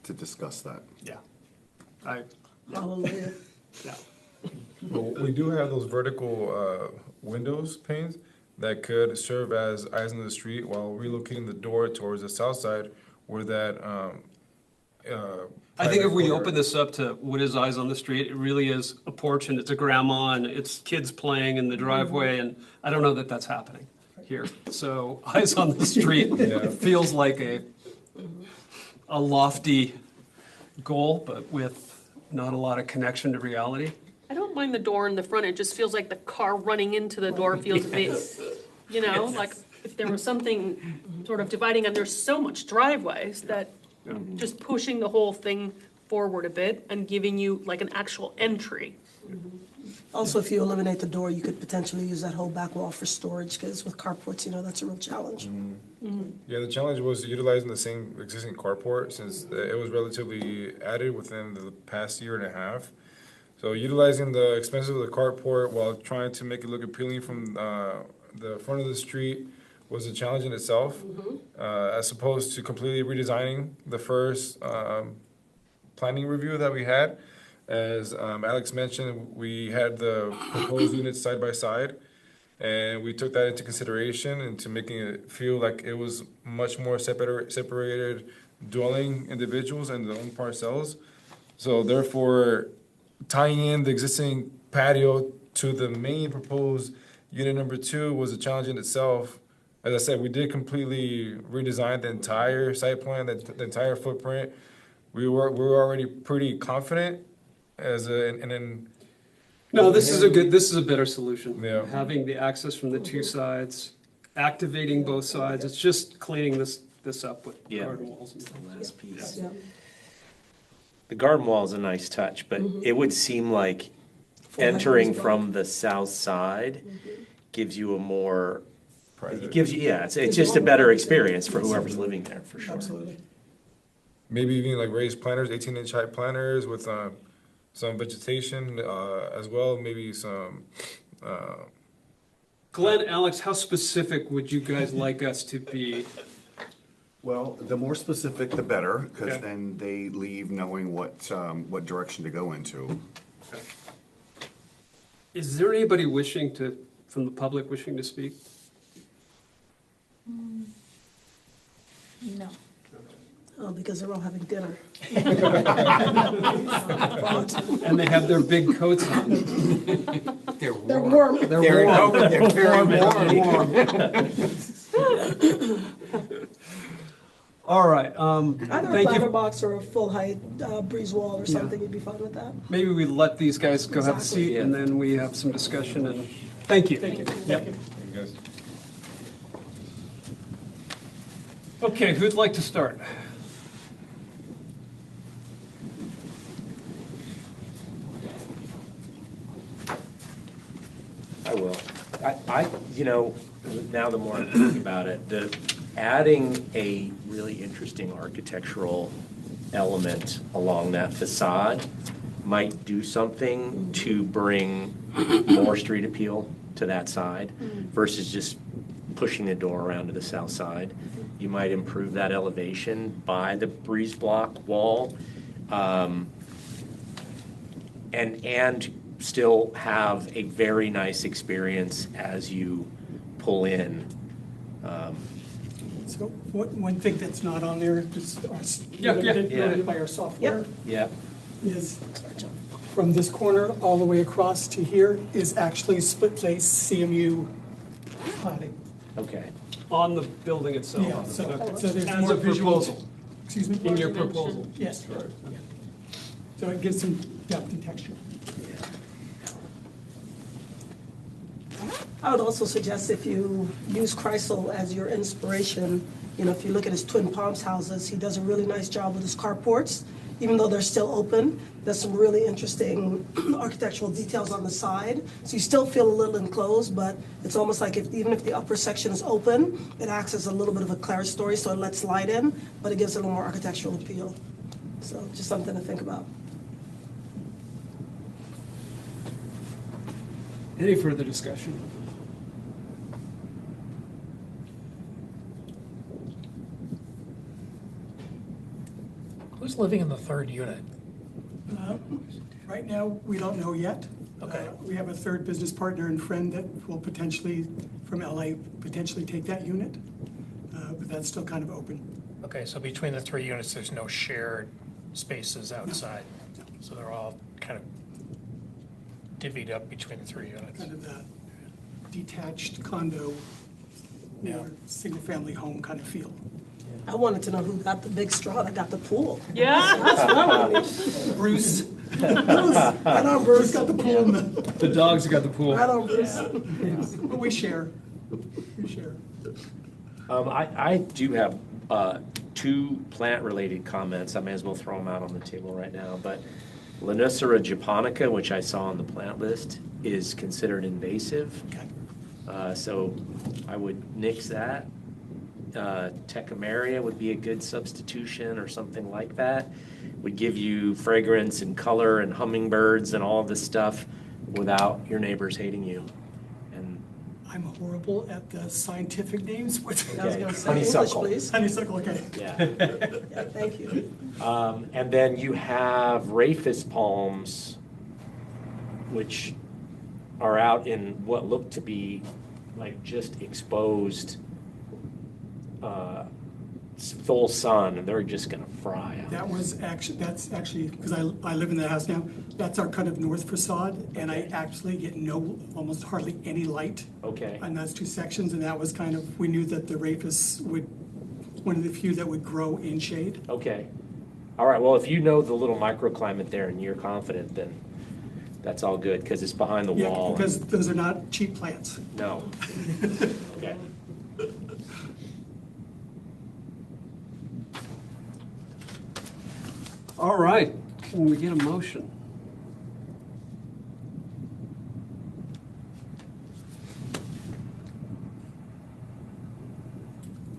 to discuss that. Yeah. Hallelujah. Yeah. Well, we do have those vertical windows panes that could serve as eyes on the street while relocating the door towards the south side where that I think if we open this up to what is eyes on the street, it really is a porch and it's a grandma and it's kids playing in the driveway, and I don't know that that's happening here. So eyes on the street feels like a lofty goal, but with not a lot of connection to reality. I don't mind the door in the front, it just feels like the car running into the door feels a bit, you know, like if there was something sort of dividing, and there's so much driveways that just pushing the whole thing forward a bit and giving you like an actual entry. Also, if you eliminate the door, you could potentially use that whole back wall for storage, because with carports, that's a real challenge. Yeah, the challenge was utilizing the same existing carport since it was relatively added within the past year and a half. So utilizing the expenses of the carport while trying to make it look appealing from the front of the street was a challenge in itself, as opposed to completely redesigning the first planning review that we had. As Alex mentioned, we had the proposed units side by side, and we took that into consideration into making it feel like it was much more separated dwelling individuals and their own parcels. So therefore, tying in the existing patio to the main proposed unit number 2 was a challenge in itself. As I said, we did completely redesign the entire site plan, the entire footprint, we were already pretty confident and then. No, this is a better solution. Yeah. Having the access from the two sides, activating both sides, it's just cleaning this up with Yeah. garden walls and stuff. Last piece. Yeah. The garden wall is a nice touch, but it would seem like Full entering height is from the south side gives you a more, Private. it gives you, yeah, it's just a better experience for whoever's living there, for sure. Absolutely. Maybe even like raised planters, 18-inch height planters with some vegetation as well, maybe some. Glenn, Alex, how specific would you guys like us to be? Well, the more specific, the better, because Okay. then they leave knowing what direction to go into. Is there anybody from the public wishing to speak? No. Oh, because they're all having dinner. And they have their big coats on. They're They're warm. warm. They're warm. They're very warm. All right, Either a thank platter you. box or a full height breeze wall or something, you'd be fine with that? Maybe we let these guys go have a Exactly. seat and then we have some discussion and, thank you. Thank you. Yep. You guys. Okay, who'd like to start? I will. Now the more I think about it, adding a really interesting architectural element along that facade might do something to bring more street appeal to that side versus just pushing the door around to the south side. You might improve that elevation by the breeze block wall, and still have a very nice experience as you pull in. So one thing that's not on there, just Yeah. limited by our software, Yeah, is from this corner all the way across to here is actually split face CMU cladding. okay. On the building itself? Yeah, so there's As more a visual. proposal, Excuse me? in your proposal? Yes. So it gives some depth and texture. I would also suggest if you use Kreisel as your inspiration, if you look at his Twin Palms houses, he does a really nice job with his carports. Even though they're still open, there's some really interesting architectural details on the side. So you still feel a little enclosed, but it's almost like even if the upper section is open, it acts as a little bit of a clerestory, so it lets light in, but it gives it a little more architectural appeal. So just something to think about. Any further discussion? Who's living in the third unit? Right now, we don't know yet. Okay. We have a third business partner and friend that will potentially, from LA, potentially take that unit, but that's still kind of open. Okay, so between the three units, there's no shared spaces outside? So they're all kind of divvied up between the three units? Kind of that detached condo, or single-family home kind of feel. I wanted to know who got the big straw that got the pool. Yeah. That's what I want to know. Bruce. Right on, Bruce. Got the pool. The dogs got the pool. Right on, Bruce. But we share. We share. I do have two plant-related comments. I may as well throw them out on the table right now. But Lonicera japonica, which I saw on the plant list, is considered invasive. So I would nix that. Tecumseh would be a good substitution or something like that. Would give you fragrance and color and hummingbirds and all this stuff without your neighbors hating you. And I'm horrible at the scientific names. I was okay, going to say English, honeysuckle. please. Honeysuckle, okay. Yeah. Yeah, thank you. And then you have rhapis palms, which are out in what look to be like just exposed full sun, and they're just gonna fry out. That's actually, because I live in that house now, that's our kind of north facade, and I actually get almost hardly any light Okay. on those two sections, and that was kind of, we knew that the rhapis one of the few that would grow in shade. Okay. All right, well, if you know the little microclimate there and you're confident, then that's all good, because it's behind the Yeah, wall. because those are not cheap plants. No. Okay. All right, can we get a motion?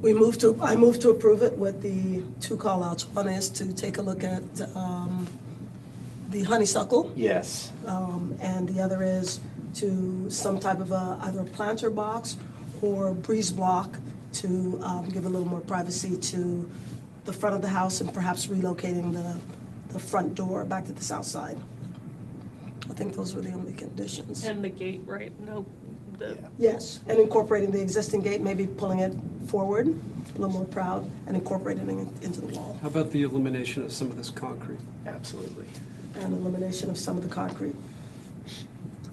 I move to approve it with the two call-outs. One is to take a look at the honeysuckle, Yes. and the other is to some type of either a planter box or breeze block to give a little more privacy to the front of the house and perhaps relocating the front door back to the south side. I think those were the only conditions. And the gate, right? No, Yes, and incorporating the existing gate, maybe pulling it forward, a little more proud, and incorporating it into the wall, How about the elimination of some of this concrete? Absolutely. and elimination of some of the concrete.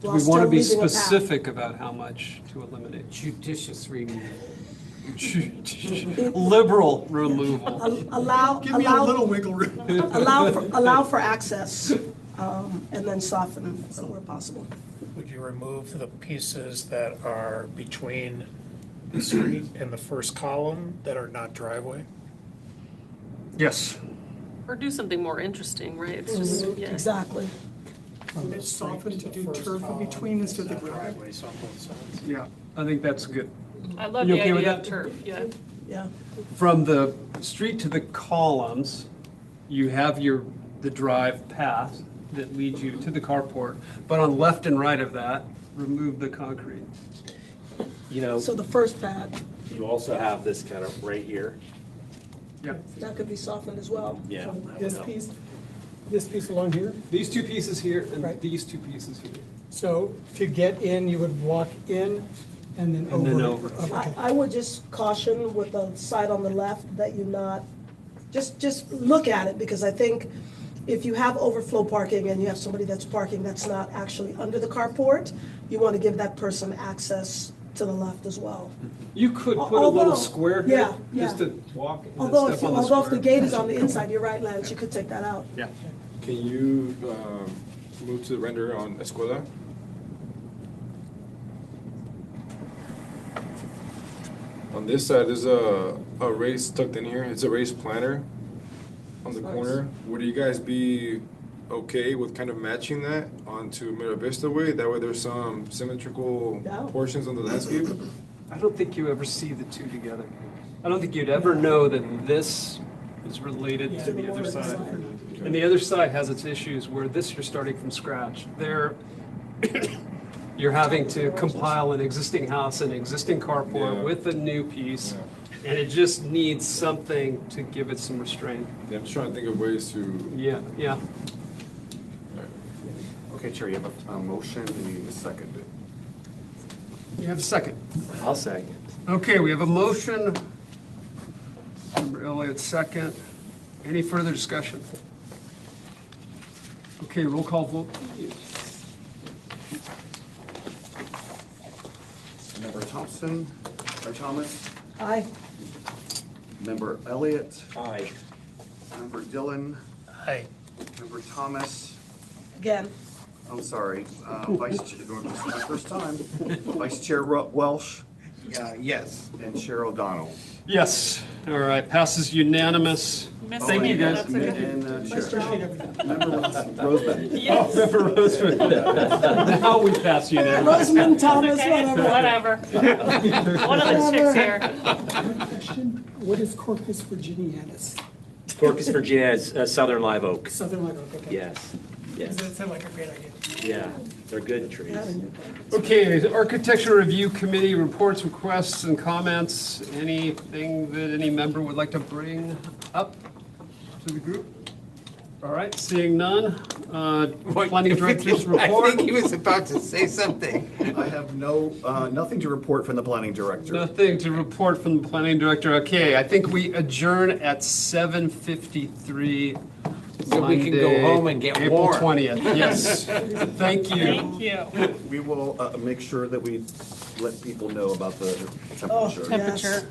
Do While we want to still be leaving a path. specific about how much to eliminate? Judicious removal. Liberal removal. Allow, Give me a little wiggle room. allow for access, and then soften where possible. Would you remove the pieces that are between the street and the first column that are not driveway? Yes. or do something more interesting, right? It's just, yeah. Exactly. Would it soften to do turf in between instead of gravel? Driveways on both sides. Yeah, I think that's good. I love You the okay with idea of that? turf, yeah. Yeah. From the street to the columns, you have the drive path that leads you to the carport, but on left and right of that, remove the concrete. You know, So the first pad, you also have this kind of right here. Yep. that could be softened as well. Yeah. This piece along here? These two pieces here and Right. these two pieces here. So to get in, you would walk in and then over. And then over. Okay. I would just caution with the side on the left that you not, just look at it, because I think if you have overflow parking and you have somebody that's parking that's not actually under the carport, you want to give that person access to the left as well. You could put a Although- little square here, yeah, yeah. just to walk and then Although, step on the although if the square. gate is on the inside, you're right, Lance, you could take that out. Yeah. Can you move to the render on Escuela? On this side, there's a raised tucked in here. It's a raised planter on the Nice. corner. Would you guys be okay with kind of matching that onto Mira Vista Way? That way there's some symmetrical Yeah. portions on the landscape? I don't think you ever see the two together. I don't think you'd ever know that this is related to the other side. And the other side has its issues where this you're starting from scratch. There, you're having to compile an existing house, an existing carport Yeah. with a new piece, and it just needs something to give it some restraint. Yeah, I'm just trying to think of ways to. Yeah, yeah. Okay, Chair, you have a motion, and you need a second. You have a second. I'll second. Okay, we have a motion. Member Elliott, second. Any further discussion? Okay, roll call vote. Member Thompson, or Thomas, Aye. Member Elliott, Aye. Member Dillon, Aye. Member Thomas, Again, I'm sorry, Vice Chair, this is my first time, Vice Chair Welsh, Yes. and Chair O'Donnell. Yes, all right, passes unanimous. Thank you, guys. And nice Chair. job. Member Roseman. Yes. Member Roseman. Now we pass unanimous. Roseman, Thomas, Okay, whatever. whatever. One of the chicks here. Question, what is Corpus virginianus? Corpus Virginia is Southern Live Oak. Southern Live Oak, okay. Yes, yes. Does that sound like a great idea? Yeah, they're good trees. Okay, the Architecture Review Committee reports, requests, and comments. Anything that any member would like to bring up to the group? All right, seeing none. Planning Director's report. I think he was about to say something. I have nothing to report from the Planning Director. Nothing to report from the Planning Director. Okay, I think we adjourn at 7:53. So we can go Monday, home and get April warm. 20th. Yes, thank you. Thank you. We will make sure that we let people know about the Oh, temperature. yes. Temperature.